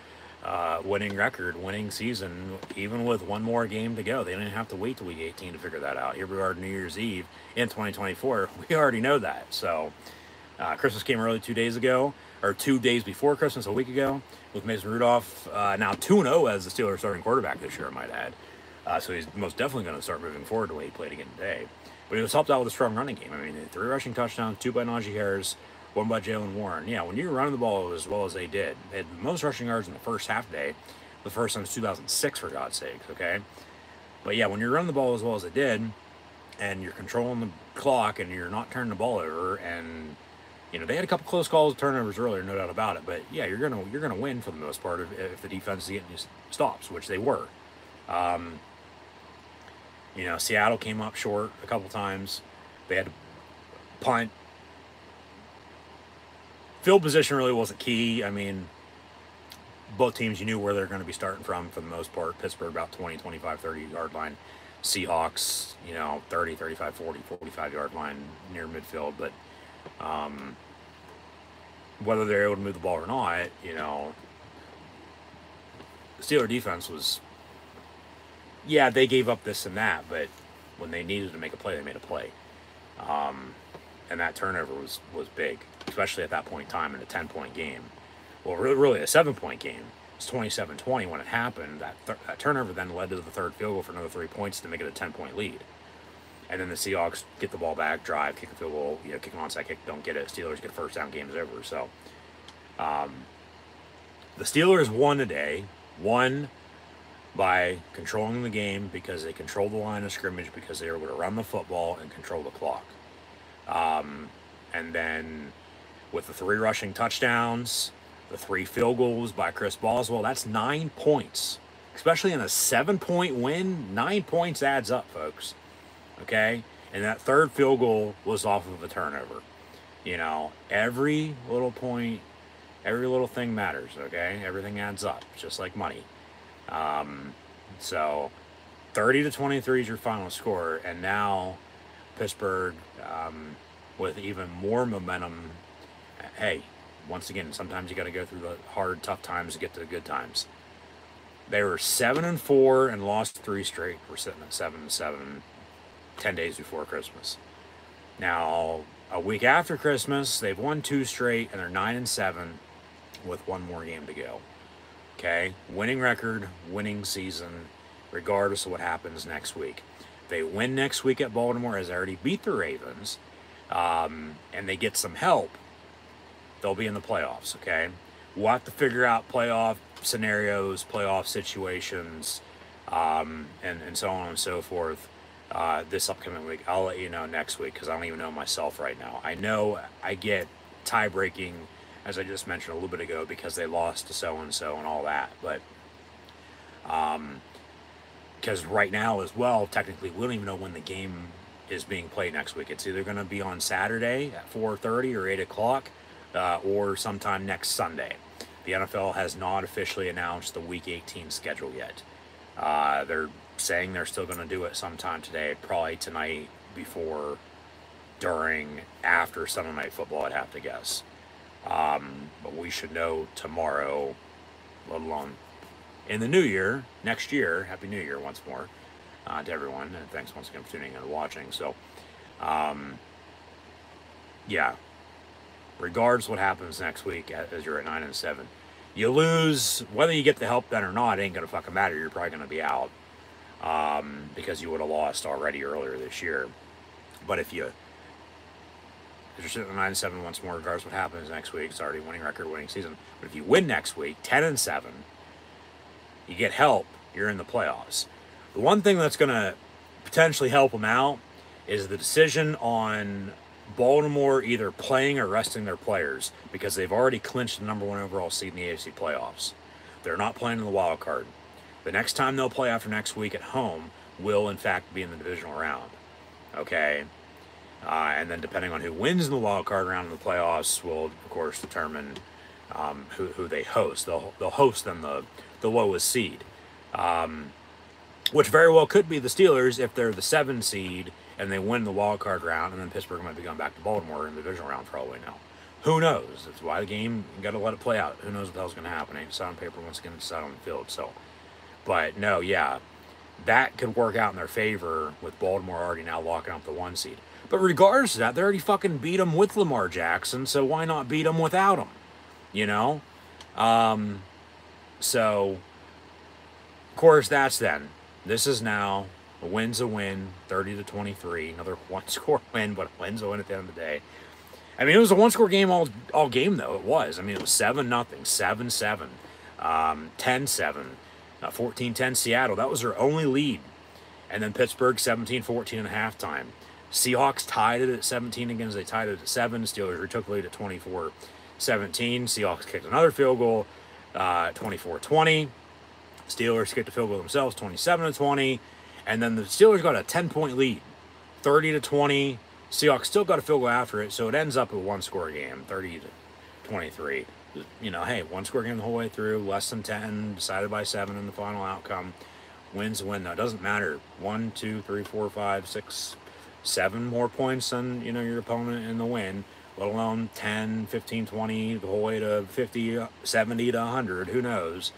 winning record, winning season, even with one more game to go. They didn't have to wait till week 18 to figure that out. Here we are, New Year's Eve in 2024. We already know that. So, Christmas came early 2 days ago, or 2 days before Christmas, a week ago, with Mason Rudolph now 2-0 as the Steelers starting quarterback this year, I might add. So he's most definitely going to start moving forward the way he played again today. But he was helped out with a strong running game. 3 rushing touchdowns, 2 by Najee Harris, 1 by Jalen Warren. Yeah, when you're running the ball as well as they had the most rushing yards in the first half day, the first since 2006, for God's sakes, okay? But yeah, when you're running the ball as well as they did, and you're controlling the clock, and you're not turning the ball over, and they had a couple close calls, turnovers earlier, no doubt about it. But yeah, you're gonna win for the most part if the defense is getting stops, which they were. Seattle came up short a couple times. They had to punt. Field position really wasn't key. Both teams, you knew where they're going to be starting from for the most part. Pittsburgh about 20, 25, 30-yard line. Seahawks, 30, 35, 40, 45-yard line near midfield. But whether they're able to move the ball or not, the Steeler defense was, yeah, they gave up this and that, but when they needed to make a play, they made a play. And that turnover was big, especially at that point in time in a 10-point game. Well, really a 7-point game. It's 27-20 when it happened. That turnover then led to the third field goal for another 3 points to make it a 10-point lead. And then the Seahawks get the ball back, drive, kick a field goal, kick an onside kick, don't get it. Steelers get first down, game's over. So the Steelers won today. Won by controlling the game because they controlled the line of scrimmage, because they were able to run the football and control the clock. And then with the 3 rushing touchdowns, the 3 field goals by Chris Boswell, that's 9 points. Especially in a 7-point win, 9 points adds up, folks. Okay? And that third field goal was off of a turnover. Every little point, every little thing matters, okay? Everything adds up, just like money. So 30-23 is your final score, and now Pittsburgh, with even more momentum. Hey, once again, sometimes you got to go through the hard, tough times to get to the good times. They were 7-4 and lost 3 straight. We're sitting at 7-7, 10 days before Christmas. Now, a week after Christmas, they've won 2 straight, and they're 9-7 with 1 more game to go. Okay, winning record, winning season, regardless of what happens next week. They win next week at Baltimore, as they already beat the Ravens, and they get some help, they'll be in the playoffs, okay? We'll have to figure out playoff scenarios, playoff situations, and so on and so forth this upcoming week. I'll let you know next week because I don't even know myself right now. I know I get tie-breaking, as I just mentioned a little bit ago, because they lost to so-and-so and all that. But because right now as well, technically, we don't even know when the game is being played next week. It's either going to be on Saturday at 4:30 or 8 o'clock or sometime next Sunday. The NFL has not officially announced the Week 18 schedule yet. They're saying they're still going to do it sometime today, probably tonight, before, during, after Sunday Night Football, I'd have to guess. But we should know tomorrow, let alone in the new year, next year. Happy New Year once more to everyone, and thanks once again for tuning in and watching. So, yeah, regardless what happens next week as you're at 9-7, you lose, whether you get the help then or not, it ain't gonna fucking matter. You're probably gonna be out because you would have lost already earlier this year. But if you're sitting at 9-7 once more, regardless what happens next week, it's already winning record, winning season. But if you win next week, 10-7, you get help, you're in the playoffs. The one thing that's going to potentially help them out is the decision on Baltimore either playing or resting their players, because they've already clinched the #1 overall seed in the AFC playoffs. They're not playing in the wild card. The next time they'll play after next week at home will, in fact, be in the divisional round. Okay? And then depending on who wins in the wild card round in the playoffs will, of course, determine who they host. They'll host them the lowest seed, which very well could be the Steelers if they're the 7 seed and they win the wild card round, and then Pittsburgh might be going back to Baltimore in the divisional round for all we know. Who knows? That's why the game, you got to let it play out. Who knows what the hell's going to happen? It's on paper once again, it's out on the field. So, but no, yeah, that could work out in their favor with Baltimore already now locking up the 1 seed. But regardless of that, they already fucking beat them with Lamar Jackson, so why not beat them without him? You know? So, of course, that's then. This is now. A win's a win, 30-23. Another one-score win, but a win's a win at the end of the day. I mean, it was a one-score game all game, though. It was. I mean, it was 7-0, 7-7, 10-7, 14-10 Seattle. That was their only lead. And then Pittsburgh, 17-14 at halftime. Seahawks tied it at 17 again as they tied it at 7. Steelers retook the lead at 24-17. Seahawks kicked another field goal, 24-20. Steelers kicked a field goal themselves, 27-20. And then the Steelers got a 10-point lead, 30-20. Seahawks still got a field goal after it, so it ends up a one-score game, 30-23. You know, hey, one-score game the whole way through, less than 10, decided by 7 in the final outcome. Win's a win, though. It doesn't matter. 1, 2, 3, 4, 5, 6, 7 more points than, you know, your opponent in the win, let alone 10, 15, 20, the whole way to 50, 70 to 100. Who knows?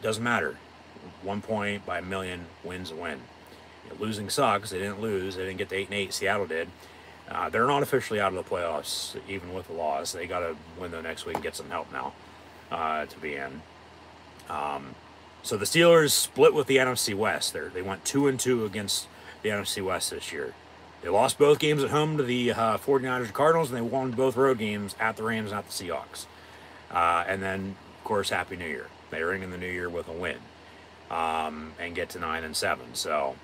Doesn't matter. 1 point by a million, wins a win. Losing sucks. They didn't lose. They didn't get to 8-8. Seattle did. They're not officially out of the playoffs, even with the loss. They got to win the next week and get some help now to be in. So the Steelers split with the NFC West. They went 2-2 against the NFC West this year. They lost both games at home to the 49ers and Cardinals, and they won both road games at the Rams and at the Seahawks. And then, of course, Happy New Year. They ring in the new year with a win and get to 9-7. So,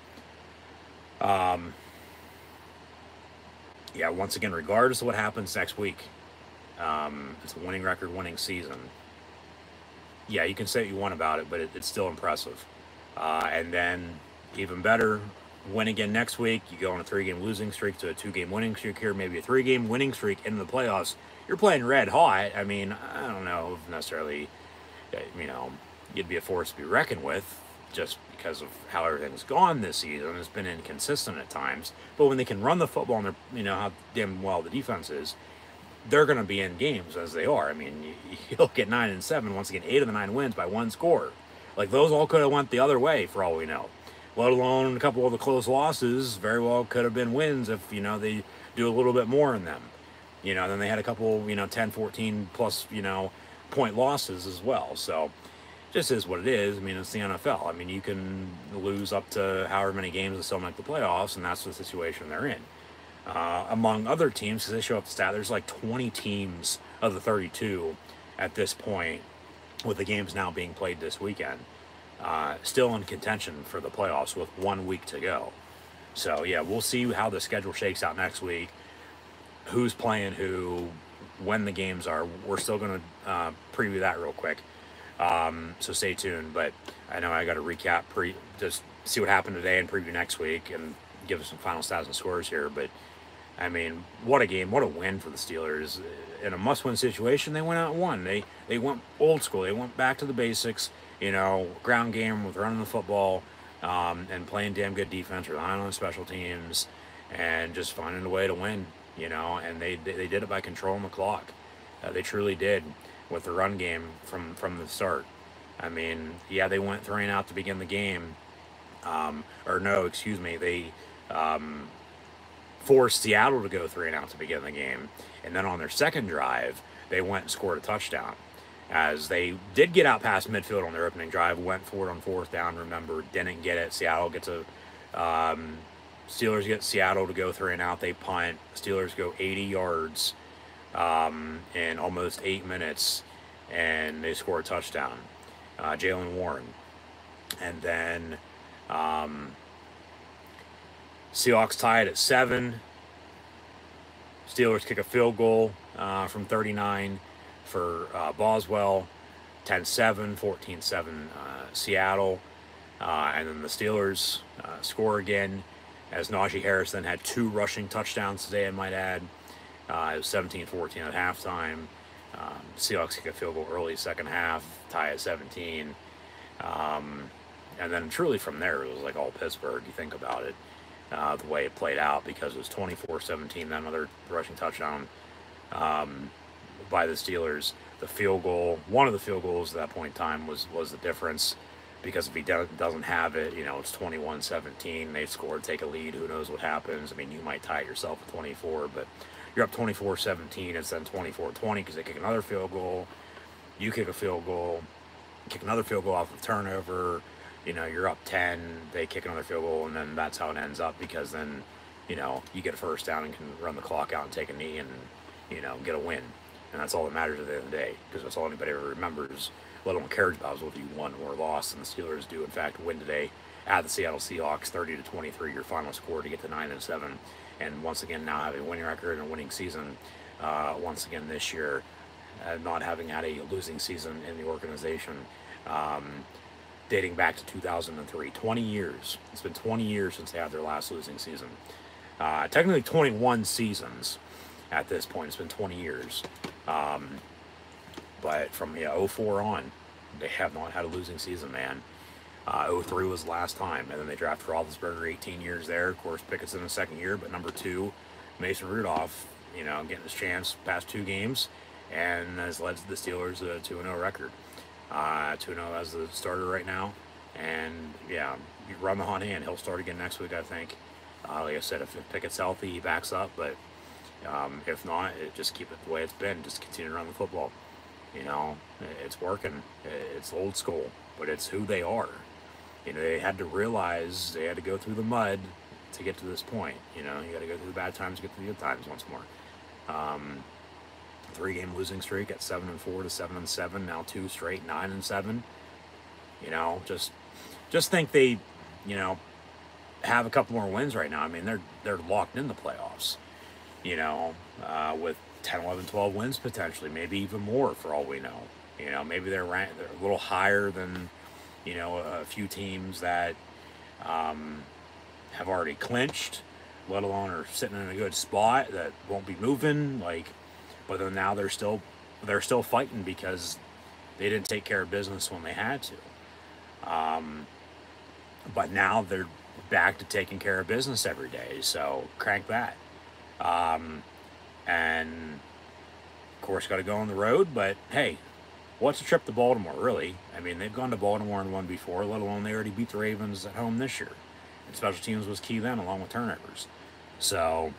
yeah, once again, regardless of what happens next week, it's a winning record, winning season. Yeah, you can say what you want about it, but it's still impressive. And then, even better, win again next week. You go on a 3-game losing streak to a 2-game winning streak here, maybe a 3-game winning streak into the playoffs. You're playing red hot. I mean, I don't know if necessarily, you know, you'd be a force to be reckoned with just because of how everything's gone this season. It's been inconsistent at times. But when they can run the football and they're, you know, how damn well the defense is, they're going to be in games as they are. I mean, you'll get 9-7. Once again, 8 of the 9 wins by 1 score. Like, those all could have went the other way for all we know. Let alone a couple of the close losses very well could have been wins if, you know, they do a little bit more in them. You know, then they had a couple, you know, 10, 14 plus, you know, point losses as well. So, just is what it is. I mean, it's the NFL. I mean, you can lose up to however many games and still make the playoffs, and that's the situation they're in. Among other teams, because they show up the stat, there's like 20 teams of the 32 at this point, with the games now being played this weekend. still in contention for the playoffs with 1 week to go. So, yeah, we'll see how the schedule shakes out next week, who's playing who, when the games are. We're still going to preview that real quick. So stay tuned. But I know I got to recap, just see what happened today and preview next week and give us some final stats and scores here. But, I mean, what a game, what a win for the Steelers. In a must-win situation, they went out and won. They went old school. They went back to the basics, you know, ground game with running the football and playing damn good defense, relying on special teams, and just finding a way to win, you know. And they did it by controlling the clock. They truly did with the run game from the start. I mean, yeah, they went 3 and out to begin the game. They forced Seattle to go 3 and out to begin the game. And then on their second drive, they went and scored a touchdown. As they did get out past midfield on their opening drive, went for it on 4th down, remember, didn't get it. Seattle gets Steelers get Seattle to go 3 and out. They punt. Steelers go 80 yards in almost 8 minutes, and they score a touchdown. Jalen Warren. And then Seahawks tie it at 7. Steelers kick a field goal from 39 for Boswell. 10-7, 14-7 Seattle. And then the Steelers score again, as Najee Harris then had 2 rushing touchdowns today, I might add. It was 17-14 at halftime. Seahawks kick a field goal early second half, tie at 17. And then truly from there, it was like all Pittsburgh, you think about it, the way it played out, because it was 24-17, then another rushing touchdown by the Steelers. The field goal, one of the field goals at that point in time was the difference, because if he doesn't have it, you know, it's 21-17. They scored, take a lead, who knows what happens. I mean, you might tie it yourself at 24, but you're up 24-17. It's then 24-20 because they kick another field goal. You kick a field goal, kick another field goal off of turnover. You know, you're up 10. They kick another field goal, and then that's how it ends up, because then, you know, you get a first down and can run the clock out and take a knee and, you know, get a win. And that's all that matters at the end of the day, because that's all anybody ever remembers, let alone cares about, is whether you won or lost. And the Steelers do, in fact, win today at the Seattle Seahawks, 30-23, your final score, to get to 9-7. And once again, now have a winning record and a winning season. Once again this year, not having had a losing season in the organization, dating back to 2003. 20 years. It's been 20 years since they had their last losing season. Technically 21 seasons at this point. It's been 20 years. But from 04 on, they have not had a losing season, man. 03 was the last time, and then they drafted Roethlisberger, 18 years there. Of course, Pickett's in the second year, but number 2, Mason Rudolph, you know, getting his chance past 2 games, and has led the Steelers a 2-0 record. 2-0 as the starter right now, and yeah, you run the hot hand. He'll start again next week, I think. Like I said, if Pickett's healthy, he backs up, but if not, just keep it the way it's been. Just continue to run the football. You know, it's working. It's old school, but it's who they are. You know, they had to realize they had to go through the mud to get to this point. You know, you got to go through the bad times to get to the good times once more. 3-game losing streak at 7-4 to 7-7. Now 2 straight 9-7. You know, just think they, you know, have a couple more wins right now. I mean, they're locked in the playoffs. You know, with 10, 11, 12 wins potentially, maybe even more for all we know. You know, maybe they're a little higher than, you know, a few teams that have already clinched, let alone are sitting in a good spot that won't be moving. Like, but then now they're still fighting because they didn't take care of business when they had to. But now they're back to taking care of business every day. So crank that. And of course, got to go on the road. But hey, what's a trip to Baltimore, really? I mean, they've gone to Baltimore and won before, let alone they already beat the Ravens at home this year. And special teams was key then, along with turnovers. So,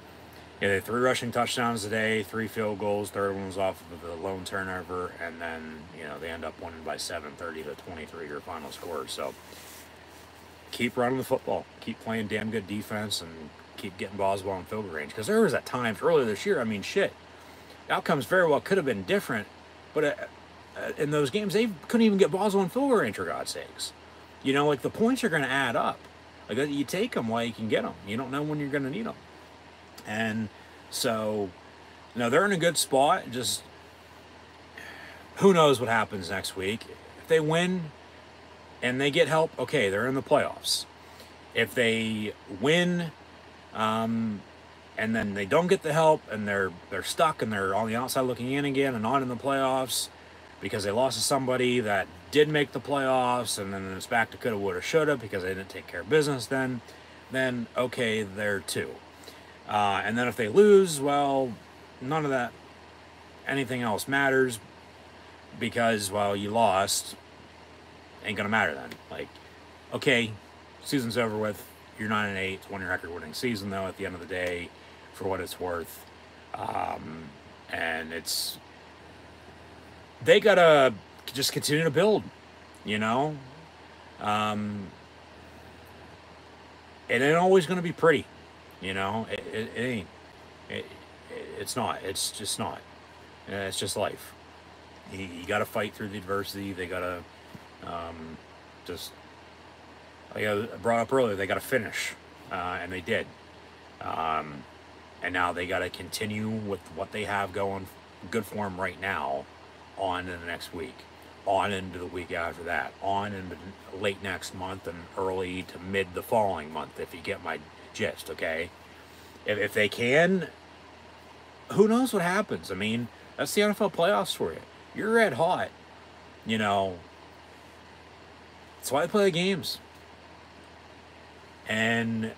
yeah, they had 3 rushing touchdowns today, 3 field goals. Third one was off of the lone turnover. And then, you know, they end up winning by 7, 30-23, your final score. So, keep running the football. Keep playing damn good defense and keep getting Boswell in field goal range. Because there was at times earlier this year, I mean, shit, outcomes very well could have been different. But in those games, they couldn't even get Boswell in field goal range, for God's sakes. You know, like the points are going to add up. Like you take them while you can get them. You don't know when you're going to need them. And so, no, they're in a good spot. Just who knows what happens next week. If they win and they get help, okay, they're in the playoffs. If they win and then they don't get the help and they're stuck and they're on the outside looking in again and not in the playoffs because they lost to somebody that did make the playoffs, and then it's back to coulda, woulda, shoulda because they didn't take care of business, then okay, they're two. And then if they lose, well, none of that, anything else matters because, well, you lost, ain't gonna matter then. Like, okay, season's over with, you're 9-8, it's 1 record winning season though at the end of the day, for what it's worth. And they gotta just continue to build, you know? It ain't always gonna be pretty, you know? It ain't. It's not. It's just not. It's just life. You gotta fight through the adversity. They gotta just, like I brought up earlier, they gotta finish. And they did. And now they gotta continue with what they have going good for them right now on in the next week, on into the week after that, on into late next month and early to mid the following month, if you get my gist, okay? If they can, who knows what happens? I mean, that's the NFL playoffs for you. You're red hot, you know. That's why they play the games. And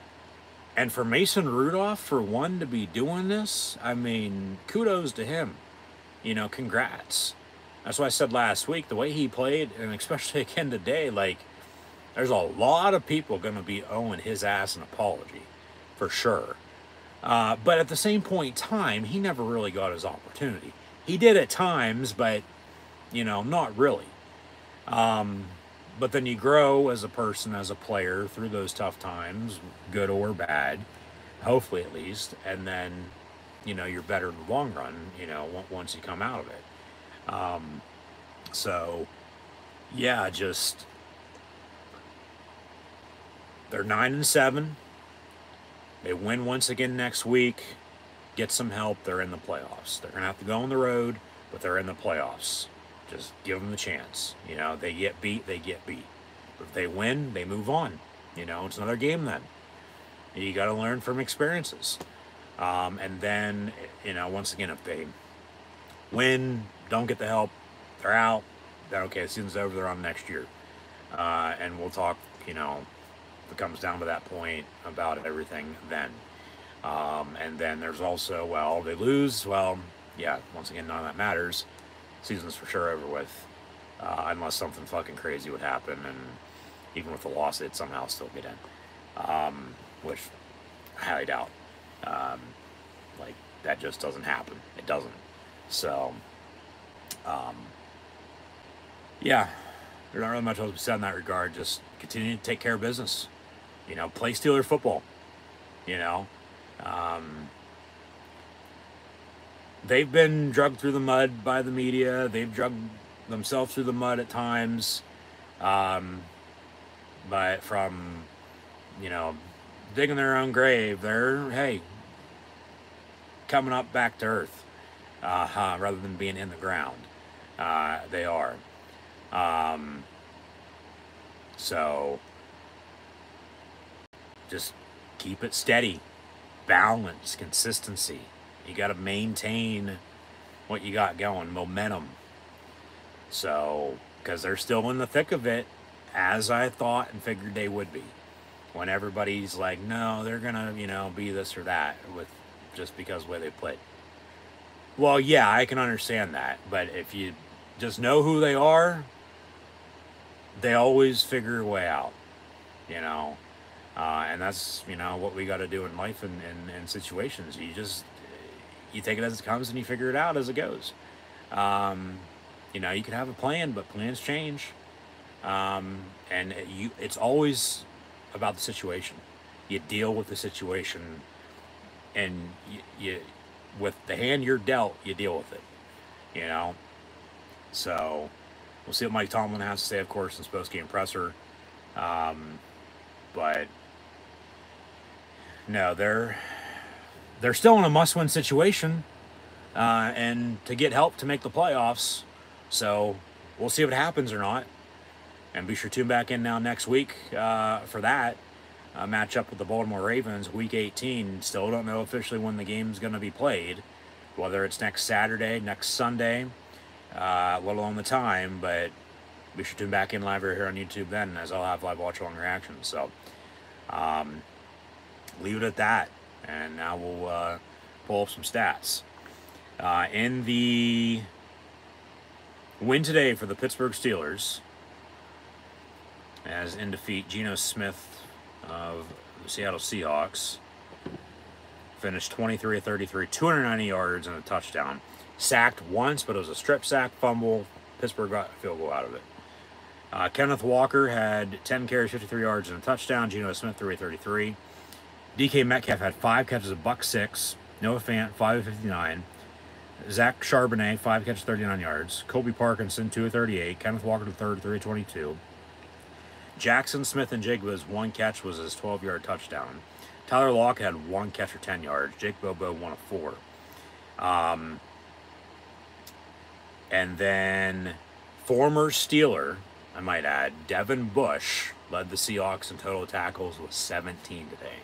for Mason Rudolph, for one, to be doing this, I mean, kudos to him. You know, congrats. That's why I said last week, the way he played, and especially again today, like, there's a lot of people going to be owing his ass an apology, for sure. But at the same point in time, he never really got his opportunity. He did at times, but, you know, not really. But then you grow as a person, as a player, through those tough times, good or bad, hopefully at least, and then, you know, you're better in the long run, you know, once you come out of it. So, yeah, just, they're 9-7. They win once again next week, get some help, they're in the playoffs. They're going to have to go on the road, but they're in the playoffs. Just give them the chance. You know, they get beat, they get beat. But if they win, they move on. You know, it's another game then. You got to learn from experiences. And then, you know, once again, if they win, don't get the help, they're out, then okay, the season's over, they're on next year. And we'll talk, you know, if it comes down to that point, about everything then. And then there's also, well, they lose, well, yeah, once again, none of that matters. Season's for sure over with, unless something fucking crazy would happen, and even with the loss, they'd somehow still get in, which I highly doubt. Like, that just doesn't happen. It doesn't. So, yeah, there's not really much else to be said in that regard. Just continue to take care of business. You know, play Steeler football. You know, they've been dragged through the mud by the media. They've dragged themselves through the mud at times. But from, you know, digging their own grave, they're, hey, coming up back to earth, rather than being in the ground. They are. So just keep it steady, balance, consistency. You got to maintain what you got going, momentum. So, because they're still in the thick of it, as I thought and figured they would be. When everybody's like, no, they're going to, you know, be this or that, with just because of the way they played. Well, yeah, I can understand that. But if you just know who they are, they always figure a way out, you know. And that's, you know, what we got to do in life and in situations. You take it as it comes and you figure it out as it goes. You know, you can have a plan, but plans change. And it's always about the situation. You deal with the situation, and you with the hand you're dealt, you deal with it, you know. So we'll see what Mike Tomlin has to say, of course, in his post-game presser. But no, they're still in a must-win situation, and to get help to make the playoffs. So we'll see what happens or not. And be sure to tune back in now next week for that matchup with the Baltimore Ravens, Week 18. Still don't know officially when the game's going to be played, whether it's next Saturday, next Sunday, let alone the time. But be sure to tune back in live here on YouTube then, as I'll have live watch-along reactions. So leave it at that. And now we'll pull up some stats. In the win today for the Pittsburgh Steelers, as in defeat, Geno Smith of the Seattle Seahawks finished 23 of 33, 290 yards and a touchdown. Sacked once, but it was a strip sack, fumble. Pittsburgh got a field goal out of it. Kenneth Walker had 10 carries, 53 yards and a touchdown. Geno Smith, 3 of 33. DK Metcalf had 5 catches, $106. Noah Fant, 5 of 59. Zach Charbonnet, 5 catches, 39 yards. Colby Parkinson, 2 of 38. Kenneth Walker, the third, 3 of 22. Jackson Smith-Njigba's 1 catch was his 12-yard touchdown. Tyler Lockett had 1 catch for 10 yards. Jake Bobo, 1 of 4. And then former Steeler, I might add, Devin Bush led the Seahawks in total tackles with 17 today,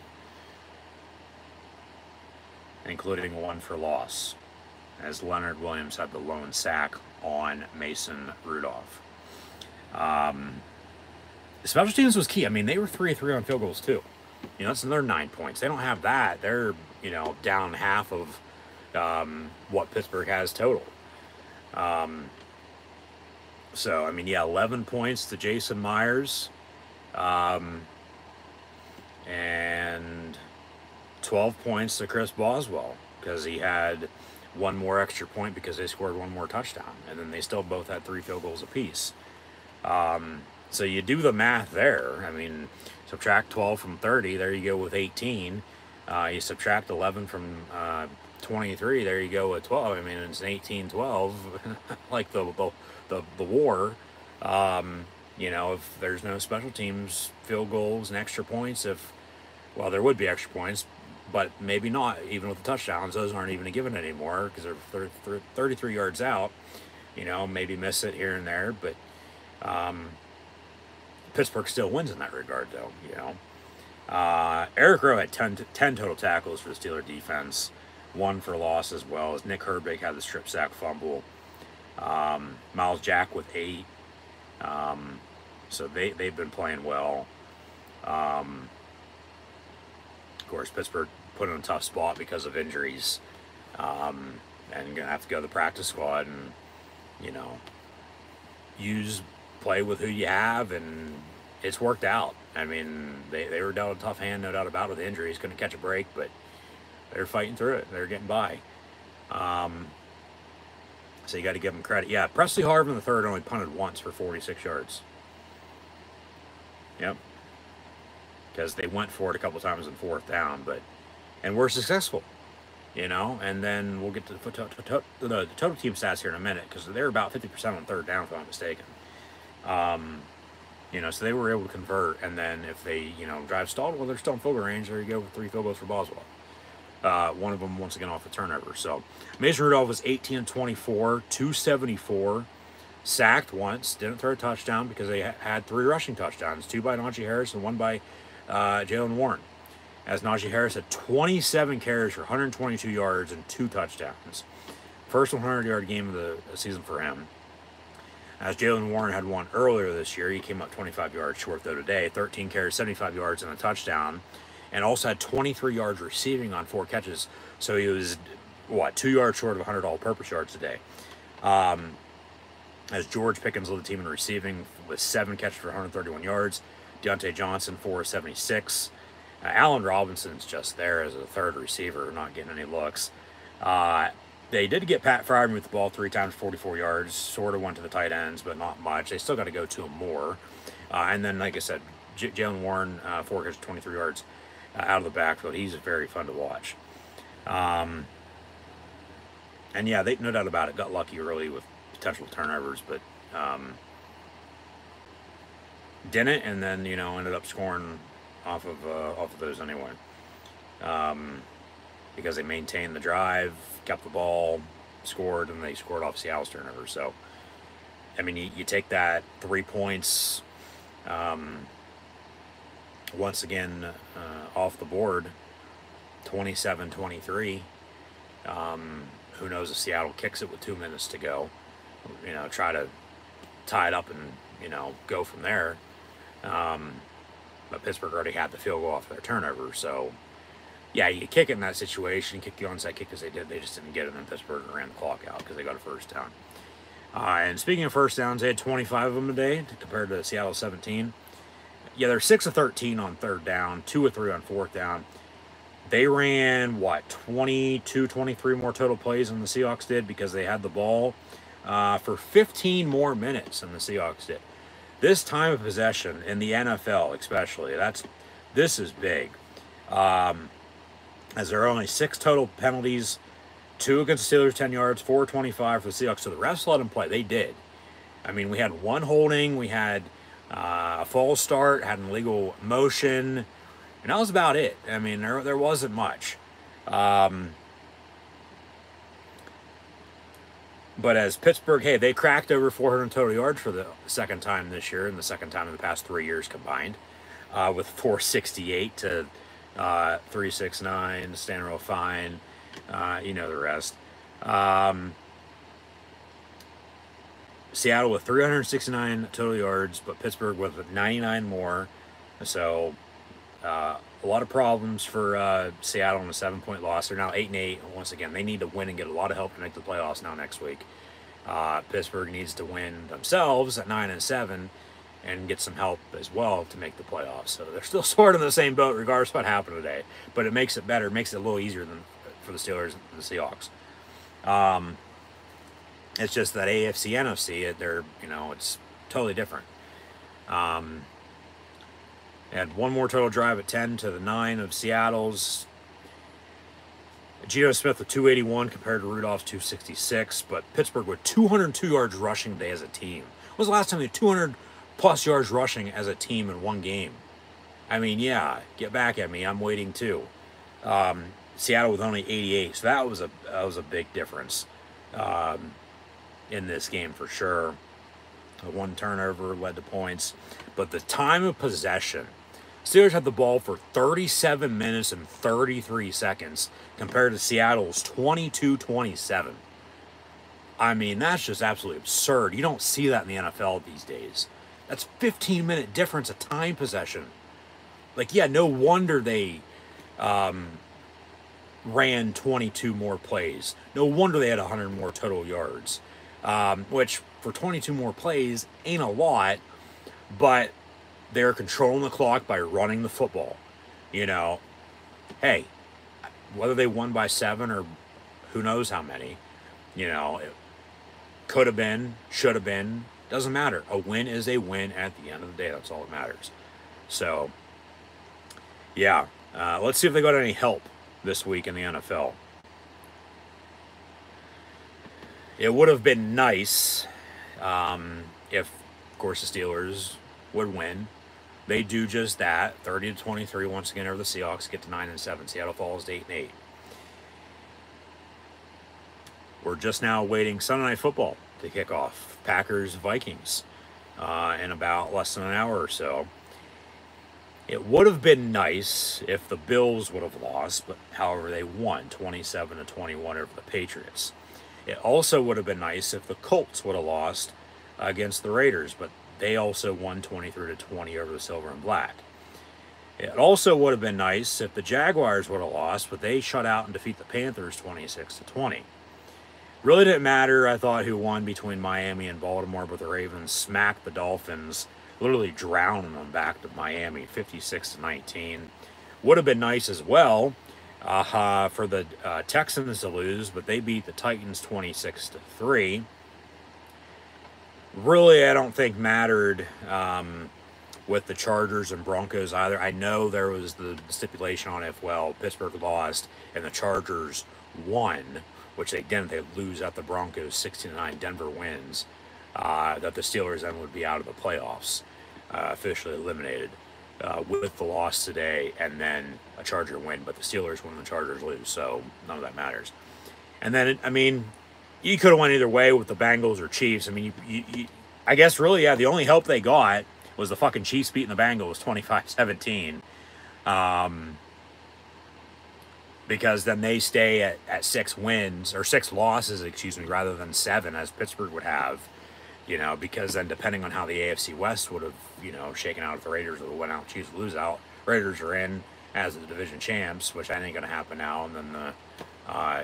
including 1 for loss, as Leonard Williams had the lone sack on Mason Rudolph. Special teams was key. I mean, they were 3 of 3 on field goals, too. You know, that's another 9 points. They don't have that. They're, you know, down half of what Pittsburgh has total. So, I mean, yeah, 11 points to Jason Myers. And 12 points to Chris Boswell, because he had 1 more extra point because they scored 1 more touchdown. And then they still both had 3 field goals apiece. So you do the math there. I mean, subtract 12 from 30, there you go with 18. You subtract 11 from 23, there you go with 12. I mean, it's an 18-12, like the war. You know, if there's no special teams, field goals, and extra points, well, there would be extra points, but maybe not, even with the touchdowns. Those aren't even given anymore because they're 33 yards out. You know, maybe miss it here and there, but Pittsburgh still wins in that regard, though, you know. Eric Rowe had 10 total tackles for the Steeler defense, 1 for loss as well, as Nick Herbig had the strip sack fumble. Miles Jack with 8. So they've been playing well. Of course, Pittsburgh put in a tough spot because of injuries, and going to have to go to the practice squad and, you know, play with who you have, and it's worked out. I mean, they were dealt a tough hand, no doubt about it, with injuries. Couldn't catch a break, but they're fighting through it. They're getting by. So you got to give them credit. Yeah, Presley Harvin the third only punted once for 46 yards. Yep. Because they went for it a couple times in 4th down, and were successful, you know. And then we'll get to the total team stats here in a minute, because they're about 50% on 3rd down, if I'm not mistaken. You know, so they were able to convert, and then if they, you know, drive stalled, well, they're still in field goal range. There you go with 3 field goals for Boswell. One of them, once again, off the turnover. So Mason Rudolph was 18 and 24, 274, sacked once, didn't throw a touchdown because they had 3 rushing touchdowns, 2 by Najee Harris and 1 by Jaylen Warren. As Najee Harris had 27 carries for 122 yards and 2 touchdowns. First 100-yard game of the season for him. As Jaylen Warren had 1 earlier this year, he came up 25 yards short, though, today. 13 carries, 75 yards, and a touchdown. And also had 23 yards receiving on 4 catches. So he was, 2 yards short of 100 all-purpose yards today. As George Pickens led the team in receiving with 7 catches for 131 yards. Deontay Johnson, 4 of 76. Allen Robinson's just there as a 3rd receiver, not getting any looks. They did get Pat Freiermuth with the ball 3 times, 44 yards. Sort of went to the tight ends, but not much. They still got to go to him more. And then, like I said, Jaylen Warren, 4 catches, 23 yards out of the backfield. He's very fun to watch. And yeah, they, no doubt about it, got lucky early with potential turnovers, but didn't, and then ended up scoring off of those anyway, because they maintained the drive, kept the ball, scored, and they scored off Seattle's turnover. So, I mean, you take that 3 points once again off the board, 27-23. Who knows if Seattle kicks it with 2 minutes to go? Try to tie it up and go from there. But Pittsburgh already had the field goal off their turnover, so yeah, you kick it in that situation, kick the onside kick as they did. They just didn't get it, and Pittsburgh ran the clock out because they got a first down. And speaking of first downs, they had 25 of them today compared to Seattle's 17. Yeah, they're 6 of 13 on third down, 2 of 3 on fourth down. They ran, 22, 23 more total plays than the Seahawks did because they had the ball for 15 more minutes than the Seahawks did. This time of possession in the NFL especially, this is big. As there are only 6 total penalties, 2 against the Steelers, 10 yards, 4-25 for the Seahawks. So the refs let them play. They did. I mean, we had 1 holding, we had a false start, had an illegal motion, and that was about it. I mean, there wasn't much. But as Pittsburgh, hey, they cracked over 400 total yards for the second time this year and the second time in the past 3 years combined, with 468 to 369, stand real fine, the rest. Seattle with 369 total yards, but Pittsburgh with 99 more. So a lot of problems for Seattle in a 7-point loss. They're now 8-8. Once again, they need to win and get a lot of help to make the playoffs now next week. Pittsburgh needs to win themselves at 9-7 and get some help as well to make the playoffs. So they're still sort of in the same boat regardless of what happened today. But it makes it better. It makes it a little easier than for the Steelers and the Seahawks. It's just that AFC, NFC, it's totally different. Had 1 more total drive at 10 to the 9 of Seattle's. Geno Smith with 281 compared to Rudolph's 266, but Pittsburgh with 202 yards rushing today as a team. When was the last time they had 200 plus yards rushing as a team in one game? I mean, yeah, get back at me. I'm waiting too. Seattle with only 88, so that was a big difference in this game for sure. 1 turnover led to points, but the time of possession, Steelers had the ball for 37 minutes and 33 seconds compared to Seattle's 22-27. I mean, that's just absolutely absurd. You don't see that in the NFL these days. That's 15-minute difference of time possession. Like, yeah, no wonder they ran 22 more plays. No wonder they had 100 more total yards, which for 22 more plays ain't a lot, but they're controlling the clock by running the football. Hey, whether they won by 7 or who knows how many, it could have been, should have been, doesn't matter. A win is a win at the end of the day. That's all that matters. So, yeah, let's see if they got any help this week in the NFL. It would have been nice if, of course, the Steelers would win. They do just that, 30-23 once again over the Seahawks, get to 9-7. Seattle falls to 8-8. We're just now waiting Sunday Night Football to kick off. Packers-Vikings in about less than an hour or so. It would have been nice if the Bills would have lost, but however they won 27-21 over the Patriots. It also would have been nice if the Colts would have lost against the Raiders, but they also won 23-20 over the Silver and Black. It also would have been nice if the Jaguars would have lost, but they shut out and defeat the Panthers 26-20. Really didn't matter, I thought, who won between Miami and Baltimore, but the Ravens smacked the Dolphins, literally drowning them back to Miami 56-19. Would have been nice as well for the Texans to lose, but they beat the Titans 26-3. Really, I don't think mattered with the Chargers and Broncos either. I know there was the stipulation on it, Pittsburgh lost and the Chargers won, which they didn't. They lose at the Broncos 16-9. Denver wins. That the Steelers then would be out of the playoffs. officially eliminated with the loss today, and then a Charger win. But the Steelers win, the Chargers lose, so none of that matters. And then, I mean, you could have went either way with the Bengals or Chiefs. I mean, I guess really, yeah, the only help they got was the fucking Chiefs beating the Bengals 25-17. Because then they stay at 6 wins, or 6 losses, excuse me, rather than 7, as Pittsburgh would have. You know, because then depending on how the AFC West would have, you know, shaken out if the Raiders would have went out, Chiefs would lose out. Raiders are in as the division champs, which I think ain't going to happen now. And then the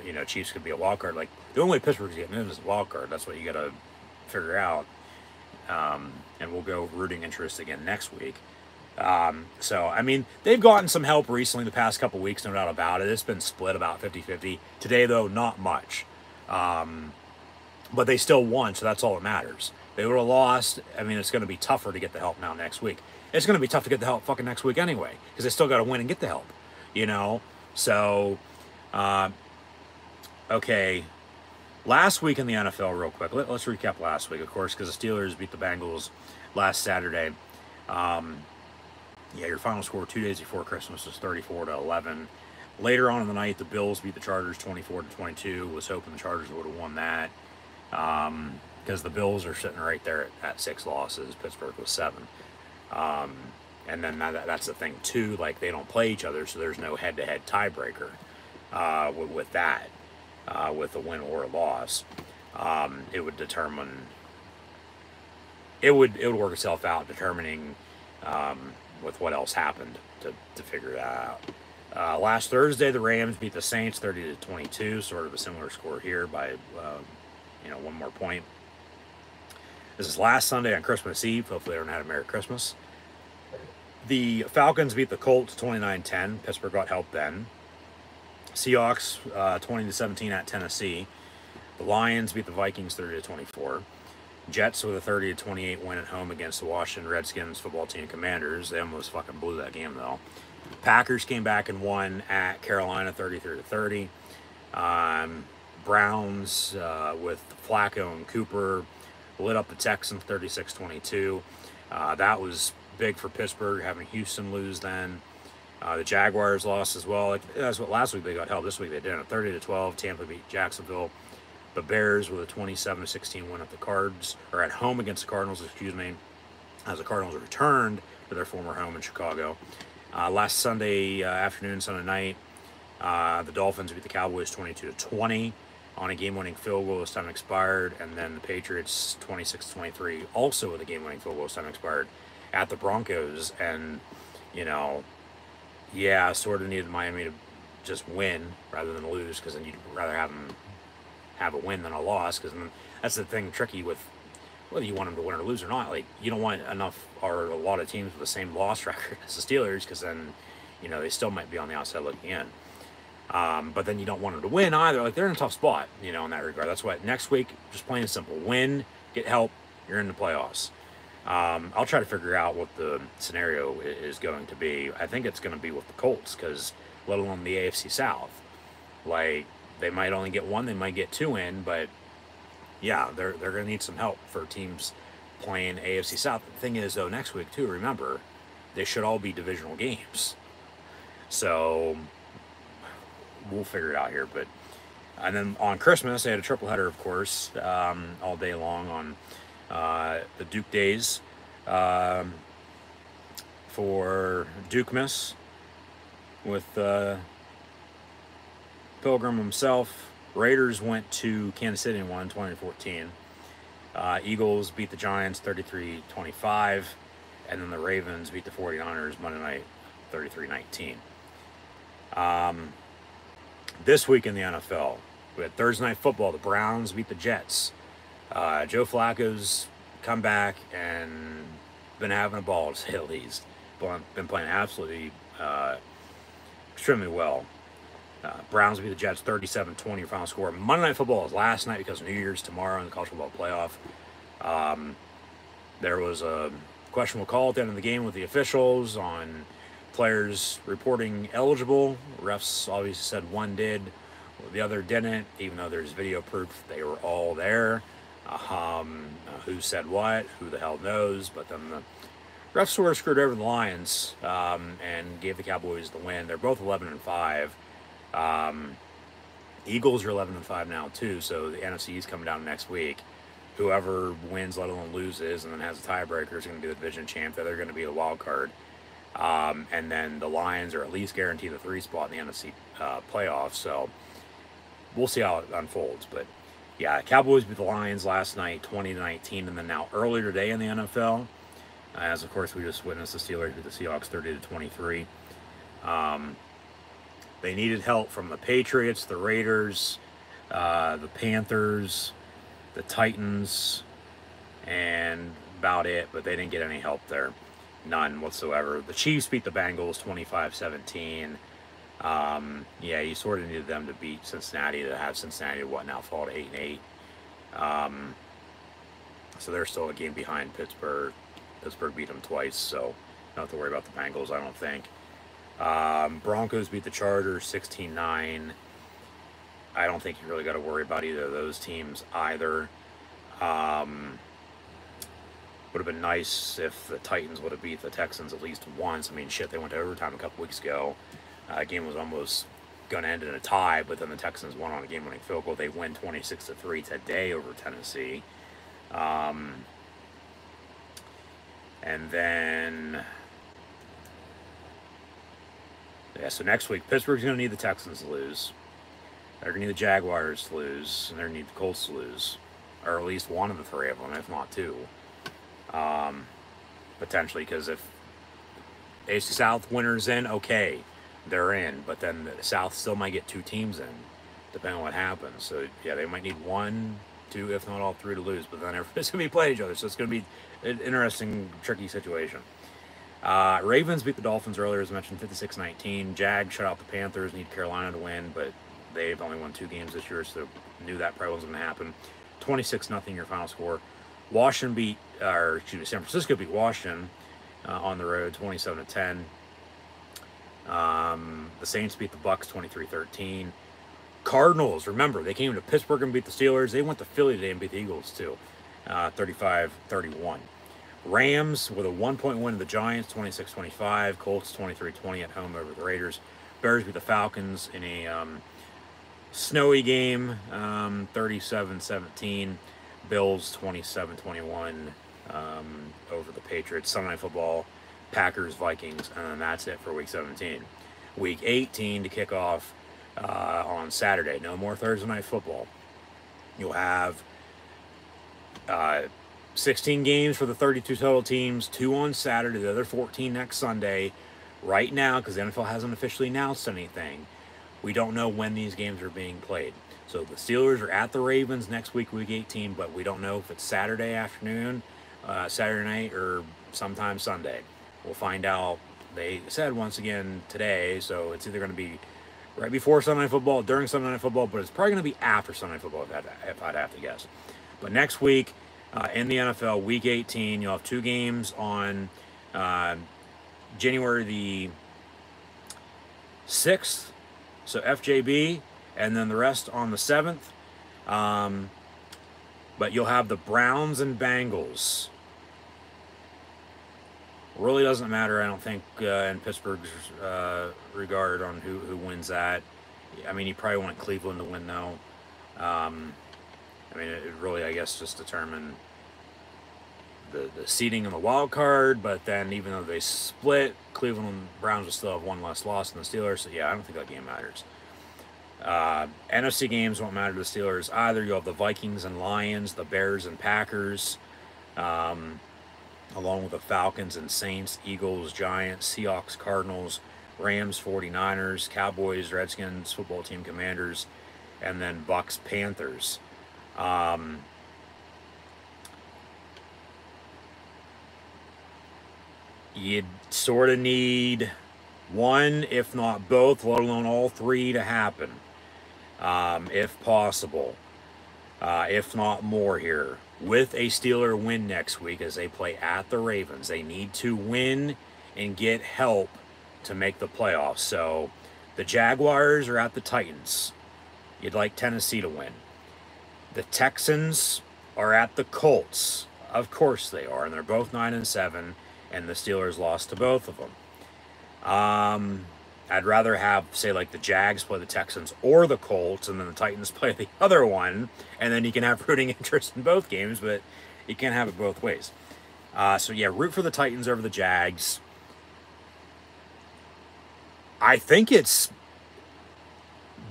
you know, Chiefs could be a wild card. Like, the only way Pittsburgh's getting in is a wild card. That's what you got to figure out. And we'll go rooting interest again next week. So, I mean, they've gotten some help recently the past couple weeks, no doubt about it. It's been split about 50-50. Today, though, not much. But they still won, so that's all that matters. They would have lost. I mean, it's going to be tougher to get the help now next week. It's going to be tough to get the help fucking next week anyway, because they still got to win and get the help, you know? So, okay, last week in the NFL, real quick. Let's recap last week, of course, because the Steelers beat the Bengals last Saturday. Yeah, your final score 2 days before Christmas was 34-11. Later on in the night, the Bills beat the Chargers 24-22. Was hoping the Chargers would have won that, because the Bills are sitting right there at 6 losses. Pittsburgh was 7. And then that's the thing too. Like, they don't play each other, so there's no head-to-head tiebreaker with that. With a win or a loss, it would determine. It would work itself out, determining with what else happened to figure that out. Last Thursday, the Rams beat the Saints 30-22, sort of a similar score here by you know, 1 more point. This is last Sunday on Christmas Eve. Hopefully, everyone had a Merry Christmas. The Falcons beat the Colts 29-10. Pittsburgh got help then. Seahawks 20-17 at Tennessee. The Lions beat the Vikings 30-24. Jets with a 30-28 win at home against the Washington Redskins football team Commanders. They almost fucking blew that game though. Packers came back and won at Carolina 33-30. Browns with Flacco and Cooper lit up the Texans 36-22. That was big for Pittsburgh, having Houston lose then. The Jaguars lost as well. That's what last week they got help. This week they didn't. 30-12. Tampa beat Jacksonville. The Bears with a 27-16 win at the Cards, or at home against the Cardinals, excuse me, as the Cardinals returned to their former home in Chicago. Last Sunday afternoon, Sunday night, the Dolphins beat the Cowboys 22-20 on a game-winning field goal as time expired, and then the Patriots 26-23, also with a game-winning field goal as time expired, at the Broncos. And, you know, yeah, sort of needed Miami to just win rather than lose, because then you'd rather have them have a win than a loss, because that's the thing tricky with whether you want them to win or lose or not. Like, you don't want enough or a lot of teams with the same loss record as the Steelers, because then, you know, they still might be on the outside looking in. But then you don't want them to win either. Like, they're in a tough spot, you know, in that regard. That's why next week, just plain and simple, win, get help, you're in the playoffs. I'll try to figure out what the scenario is going to be. I think it's going to be with the Colts, because let alone the AFC South. Like, they might only get 1, they might get 2 in, but yeah, they're going to need some help for teams playing AFC South. The thing is, though, next week too, remember, they should all be divisional games. So we'll figure it out here. But and then on Christmas, they had a triple header, of course, all day long on the Duke Days for Dukemas with Pilgrim himself. Raiders went to Kansas City and won 20-14. Eagles beat the Giants 33-25, and then the Ravens beat the 49ers Monday night 33-19. This week in the NFL, we had Thursday Night Football. The Browns beat the Jets. Joe Flacco's come back and been having a ball, to say the least. Been playing absolutely extremely well. Browns beat the Jets 37-20, your final score. Monday Night Football is last night because New Year's tomorrow in the college football playoff. There was a questionable call at the end of the game with the officials on players reporting eligible. Refs obviously said one did, the other didn't, even though there's video proof they were all there. Who said what? Who the hell knows? But then the refs sort of screwed over the Lions and gave the Cowboys the win. They're both 11-5. Eagles are 11-5 now too, so the NFC is coming down next week. Whoever wins, let alone loses, and then has a tiebreaker is going to be the division champ. They're going to be the wild card. And then the Lions are at least guaranteed the 3 spot in the NFC playoffs. So we'll see how it unfolds. But yeah, Cowboys beat the Lions last night, 20-19, and then now earlier today in the NFL, as of course we just witnessed the Steelers beat the Seahawks 30-23. They needed help from the Patriots, the Raiders, the Panthers, the Titans, and about it, but they didn't get any help there. None whatsoever. The Chiefs beat the Bengals 25-17. Yeah, you sort of needed them to beat Cincinnati to have Cincinnati, fall to 8-8. So they're still a game behind Pittsburgh. Pittsburgh beat them twice, so don't have to worry about the Bengals, I don't think. Broncos beat the Chargers 16-9. I don't think you really got to worry about either of those teams either. Would have been nice if the Titans would have beat the Texans at least once. I mean, shit, they went to overtime a couple weeks ago. Game was almost going to end in a tie, but then the Texans won on a game-winning field goal. They win 26-3 today over Tennessee. And then, yeah, so next week, Pittsburgh's going to need the Texans to lose. They're going to need the Jaguars to lose, and they're going to need the Colts to lose. Or at least one of the 3 of them, if not 2. Potentially, because if AFC South winners in, okay, they're in. But then the South still might get 2 teams in, depending on what happens. So, yeah, they might need 1, 2, if not all 3 to lose. But then everybody's going to be playing each other, so it's going to be an interesting, tricky situation. Ravens beat the Dolphins earlier, as mentioned, 56-19. Jags shut out the Panthers, need Carolina to win, but they've only won 2 games this year, so knew that probably wasn't going to happen. 26-0 your final score. San Francisco beat Washington on the road, 27-10. The Saints beat the Bucks 23-13. Cardinals, remember, they came to Pittsburgh and beat the Steelers. They went to Philly today and beat the Eagles too, 35-31. Rams with a 1-point win to the Giants, 26-25. Colts 23-20 at home over the Raiders. Bears beat the Falcons in a snowy game, 37-17. Bills 27-21 over the Patriots. Sunday Night Football, Packers, Vikings, and then that's it for Week 17. Week 18 to kick off on Saturday. No more Thursday Night Football. You'll have 16 games for the 32 total teams, 2 on Saturday, the other 14 next Sunday. Right now, because the NFL hasn't officially announced anything, we don't know when these games are being played. So the Steelers are at the Ravens next week, Week 18, but we don't know if it's Saturday afternoon, Saturday night, or sometime Sunday. We'll find out. They said once again today, so it's either going to be right before Sunday Night Football, during Sunday Night Football, but it's probably going to be after Sunday Night Football, if I'd have to guess. But next week, in the NFL, Week 18, you'll have 2 games on January the 6th, so FJB, and then the rest on the 7th. But you'll have the Browns and Bengals. Really doesn't matter, I don't think, in Pittsburgh's regard on who wins that. I mean, you probably want Cleveland to win, though. I mean, it really, I guess, just determine the seeding in the wild card, but then even though they split, Cleveland and Browns will still have 1 less loss than the Steelers, so yeah, I don't think that game matters. NFC games won't matter to the Steelers either. You'll have the Vikings and Lions, the Bears and Packers, along with the Falcons and Saints, Eagles, Giants, Seahawks, Cardinals, Rams, 49ers, Cowboys, Redskins, football team Commanders, and then Bucks, Panthers. You'd sort of need 1, if not both, let alone all 3 to happen, if possible, if not more here. With a Steeler win next week as they play at the Ravens, they need to win and get help to make the playoffs. So the Jaguars are at the Titans. You'd like Tennessee to win. The Texans are at the Colts. Of course they are, and they're both 9-7. and the Steelers lost to both of them. I'd rather have, say, like the Jags play the Texans or the Colts, and then the Titans play the other one, and then you can have rooting interest in both games, but you can't have it both ways. So yeah, root for the Titans over the Jags. I think it's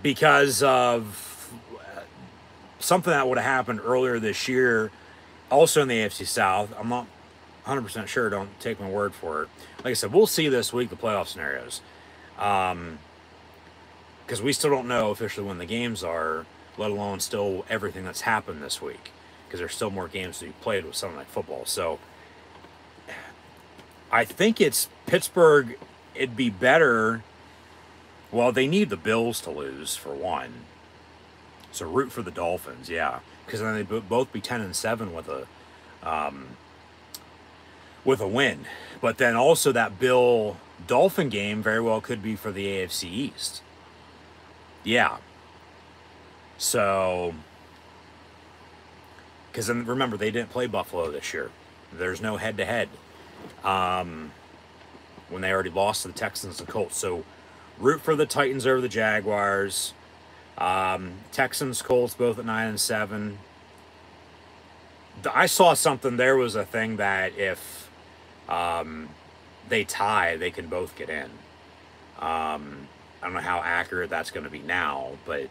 because of something that would have happened earlier this year, also in the AFC South. I'm not 100% sure. Don't take my word for it. Like I said, we'll see this week the playoff scenarios. Because we still don't know officially when the games are, let alone still everything that's happened this week. Because there's still more games to be played with Sunday Night Football. So I think it's Pittsburgh. It'd be better. Well, they need the Bills to lose for one. So root for the Dolphins, yeah, because then they both be 10-7 with a win. But then also that Bill-Dolphin game very well could be for the AFC East. Yeah. So, because then remember, they didn't play Buffalo this year. There's no head-to-head when they already lost to the Texans and Colts. So root for the Titans over the Jaguars. Texans, Colts, both at 9-7. I saw something. There was a thing that if they tie, they can both get in. I don't know how accurate that's going to be now, but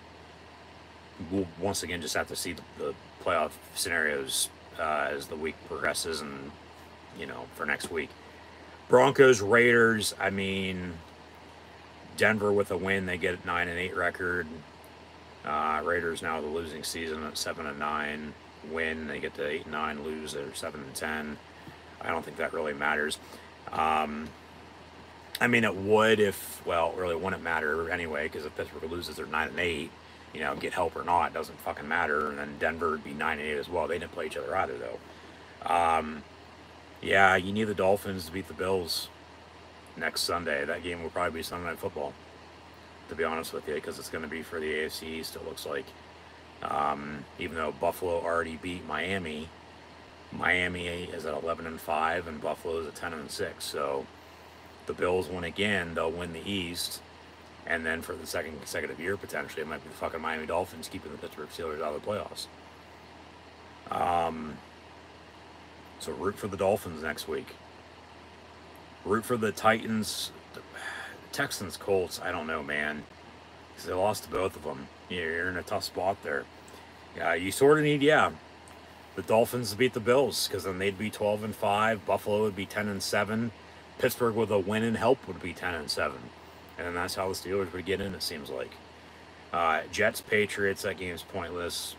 we'll once again just have to see the playoff scenarios as the week progresses, and for next week. Broncos, Raiders. I mean, Denver with a win, they get a 9-8 record. Raiders now the losing season at 7-9. Win, they get to 8-9. Lose, they're 7-10. I don't think that really matters. I mean, it would if, well, it really wouldn't matter anyway, because if Pittsburgh loses, they're 9-8. Get help or not, doesn't fucking matter. And then Denver would be 9-8 as well. They didn't play each other either, though. Yeah, you need the Dolphins to beat the Bills next Sunday. That game will probably be Sunday Night Football, to be honest with you, because it's going to be for the AFC East, it looks like. Even though Buffalo already beat Miami. Miami is at 11-5, and Buffalo is at 10-6. So the Bills win again, they'll win the East. And then for the second consecutive year, potentially, it might be the fucking Miami Dolphins keeping the Pittsburgh Steelers out of the playoffs. So root for the Dolphins next week. Root for the Titans, Texans, Colts. I don't know, man, because they lost to both of them. You're in a tough spot there. You sort of need, the Dolphins to beat the Bills, because then they'd be 12-5. Buffalo would be 10-7. Pittsburgh with a win and help would be 10-7. And then that's how the Steelers would get in, it seems like. Jets, Patriots, that game's pointless.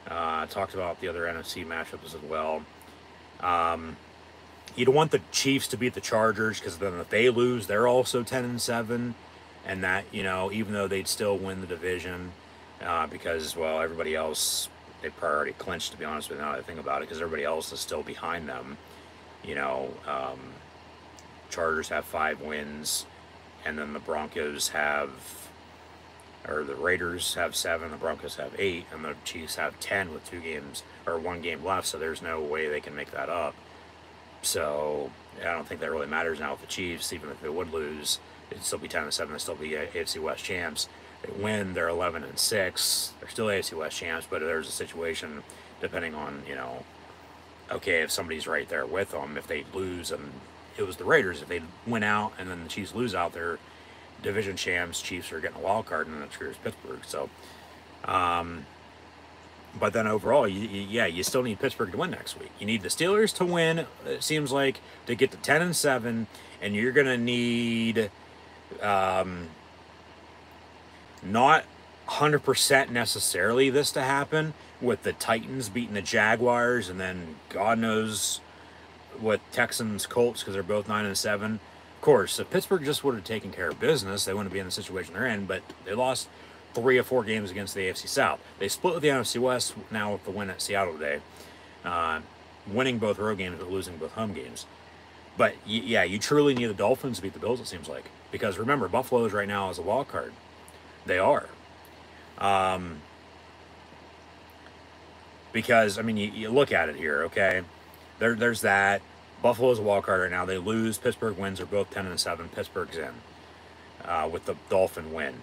Talked about the other NFC matchups as well. You don't want the Chiefs to beat the Chargers, because then if they lose, they're also 10-7. And that, even though they'd still win the division, because, well, everybody else, they probably already clinched, to be honest with you, now that I think about it, because everybody else is still behind them. Chargers have 5 wins, and then the Broncos have, or the Raiders have 7, the Broncos have 8, and the Chiefs have 10 with 2 games, or 1 game left, so there's no way they can make that up. So I don't think that really matters now with the Chiefs. Even if they would lose, it'd still be 10-7. They'd still be AFC West champs. They win, they're 11-6. They're still AFC West champs, but there's a situation depending on, okay, if somebody's right there with them, if they lose, and it was the Raiders, if they win out and then the Chiefs lose out, they're division champs. Chiefs are getting a wild card, and then it screws Pittsburgh. So, but then overall, you still need Pittsburgh to win next week. You need the Steelers to win, it seems like, to get to 10-7, and you're going to need not 100% necessarily this to happen, with the Titans beating the Jaguars, and then God knows with Texans, Colts, because they're both 9-7. Of course, if Pittsburgh just would have taken care of business, they wouldn't be in the situation they're in, but they lost 3 or 4 games against the AFC South. They split with the NFC West now with the win at Seattle today, winning both road games but losing both home games. But you truly need the Dolphins to beat the Bills, it seems like, because remember, Buffalo is right now as a wild card. They are. Because, I mean, you look at it here, okay? There's that. Buffalo's a wild card right now. They lose. Pittsburgh wins. They're both 10-7. Pittsburgh's in with the Dolphin win.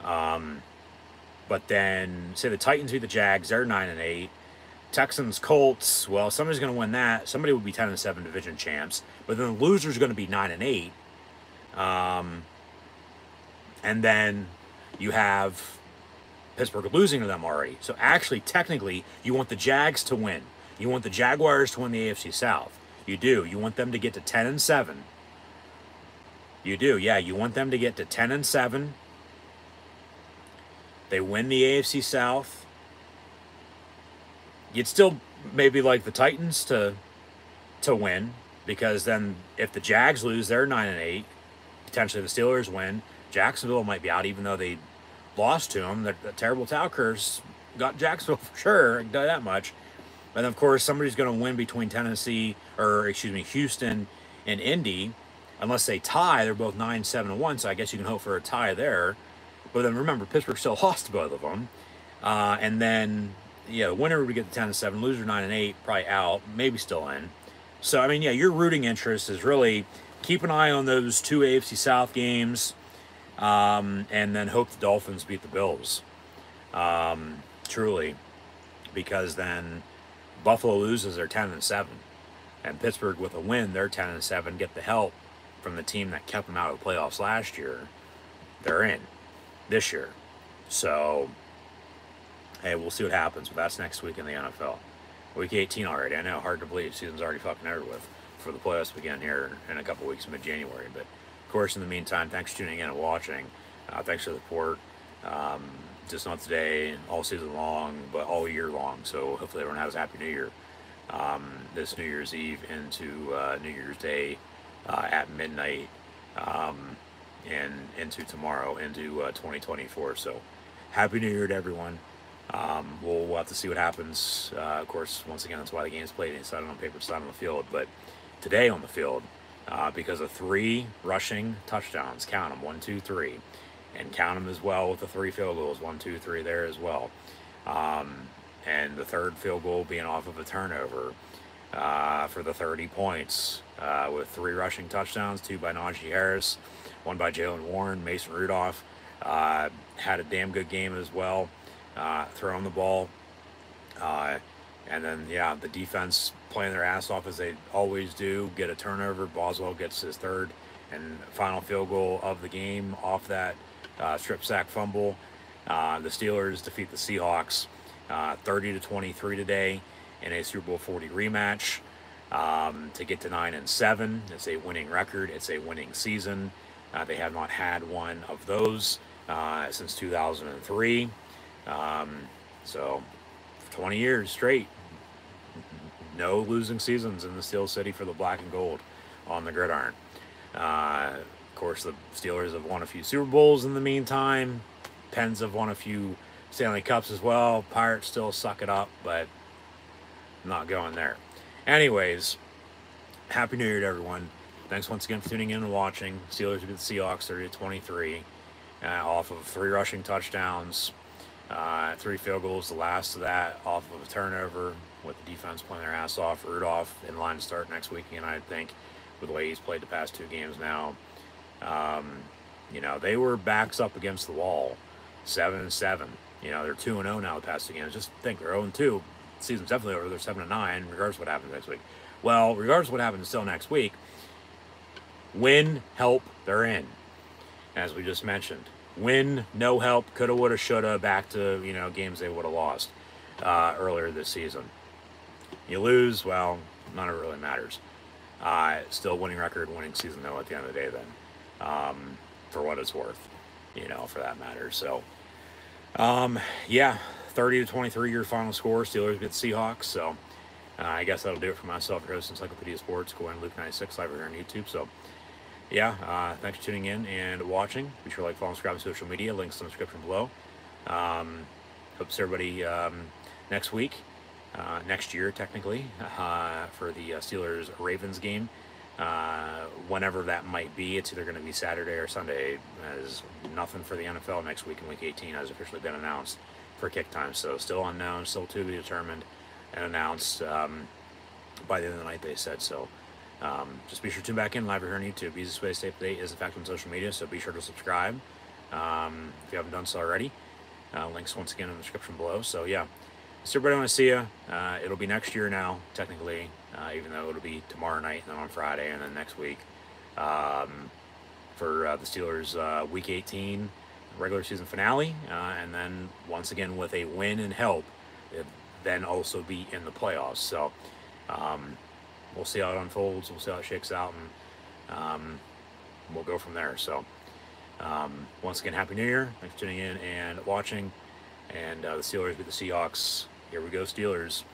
But then, say the Titans beat the Jags. They're 9-8. Texans, Colts. Well, somebody's going to win that. Somebody will be 10-7 division champs. But then the loser's going to be 9-8. And then you have Pittsburgh losing to them already. So actually, technically, you want the Jags to win. You want the Jaguars to win the AFC South. You do. You want them to get to 10-7. You do. Yeah, you want them to get to 10-7. They win the AFC South. You'd still maybe like the Titans to win, because then if the Jags lose, they're 9-8. Potentially the Steelers win. Jacksonville might be out, even though they lost to them. The terrible Towkers got Jacksonville for sure. I can tell you that much. And of course, somebody's going to win between Houston and Indy, unless they tie. They're both 9-7-1, so I guess you can hope for a tie there. But then remember, Pittsburgh still lost to both of them. And then, yeah, the winner would get the 10-7, loser 9-8, probably out, maybe still in. So, I mean, yeah, your rooting interest is really keep an eye on those 2 AFC South games, and then hope the Dolphins beat the Bills. Truly. Because then Buffalo loses, they're 10-7. And Pittsburgh, with a win, they're 10-7, get the help from the team that kept them out of the playoffs last year. They're in this year. So, hey, we'll see what happens. But that's next week in the NFL. Week 18 already. I know, hard to believe. Season's already fucking over with for the playoffs to begin here in a couple weeks, mid-January. But, of course, in the meantime, thanks for tuning in and watching. Thanks for the support. Just not today, all season long, but all year long. So hopefully everyone has a Happy New Year. This New Year's Eve into New Year's Day at midnight, and into tomorrow, into 2024. So Happy New Year to everyone. We'll have to see what happens. Of course, once again, that's why the game's played inside on paper, side on the field. But today on the field, because of 3 rushing touchdowns, count them, 1, 2, 3. And count them as well with the 3 field goals, 1, 2, 3 there as well. And the 3rd field goal being off of a turnover for the 30 points, with 3 rushing touchdowns, 2 by Najee Harris, 1 by Jalen Warren. Mason Rudolph had a damn good game as well, throwing the ball. And then, yeah, the defense playing their ass off as they always do, get a turnover. Boswell gets his 3rd and final field goal of the game off that strip sack fumble. The Steelers defeat the Seahawks 30-23 today in a Super Bowl 40 rematch to get to 9-7. It's a winning record. It's a winning season. They have not had one of those since 2003. So 20 years straight, no losing seasons in the Steel City for the black and gold on the gridiron. Of course, the Steelers have won a few Super Bowls in the meantime. Pens have won a few Stanley Cups as well. Pirates still suck it up, but not going there. Anyways, Happy New Year to everyone. Thanks once again for tuning in and watching. Steelers beat the Seahawks 30-23 off of 3 rushing touchdowns, 3 field goals. The last of that off of a turnover, with the defense playing their ass off. Rudolph in line to start next week, and I think with the way he's played the past 2 games now. You know, they were backs up against the wall, 7-7. You know, they're 2-0 now the past 2 games. Just think, they're 0-2. Season's definitely over. They're 7-9, regardless of what happens next week. Well, regardless of what happens still next week, win, help, they're in. As we just mentioned, win, no help, coulda, woulda, shoulda, back to, you know, games they would have lost earlier this season. You lose, well, none of it really matters. Still winning record, winning season though at the end of the day then, for what it's worth, you know, for that matter. So, yeah, 30-23 your final score. Steelers beat the Seahawks. So, I guess that'll do it for myself, your host, Encyclopedia Sports. Go ahead and Luke96 live here on YouTube. So, yeah, thanks for tuning in and watching. Be sure to like, follow, and subscribe to social media. Links in the description below. Hope to see everybody next week. Next year, technically, for the Steelers-Ravens game. Whenever that might be, it's either going to be Saturday or Sunday. There's nothing for the NFL next week in Week 18 has officially been announced for kick time. So still unknown, still to be determined and announced by the end of the night, they said. So Just be sure to tune back in live here on YouTube. Easiest way to stay up to date is in fact on social media, so be sure to subscribe if you haven't done so already. Links once again in the description below. So yeah, so everybody, want to see you. It'll be next year now, technically, even though it'll be tomorrow night and then on Friday and then next week for the Steelers' Week 18 regular season finale, and then once again with a win and help, then also be in the playoffs. So we'll see how it unfolds. We'll see how it shakes out, and we'll go from there. So once again, Happy New Year. Thanks for tuning in and watching. And the Steelers beat the Seahawks. Here we go, Steelers.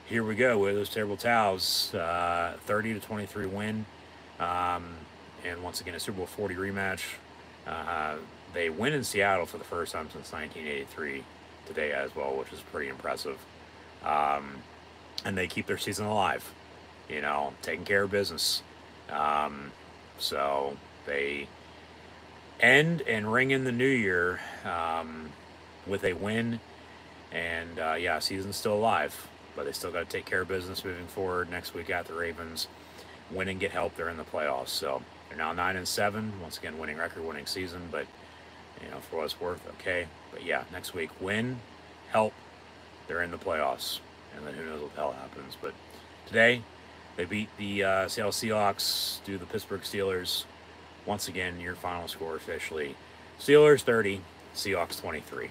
Here we go with those terrible towels. 30-23 win. And once again, a Super Bowl 40 rematch. They win in Seattle for the first time since 1983 today as well, which is pretty impressive. And they keep their season alive, you know, taking care of business. So they end and ring in the new year with a win. And yeah, season's still alive, but they still got to take care of business moving forward. Next week at the Ravens, win and get help. They're in the playoffs. So they're now 9-7. Once again, winning record, winning season, but you know, for what it's worth, okay. But yeah, next week, win, help, they're in the playoffs, and then who knows what the hell happens. But today, they beat the Seattle Seahawks, do the Pittsburgh Steelers. Once again, your final score officially, Steelers 30, Seahawks 23.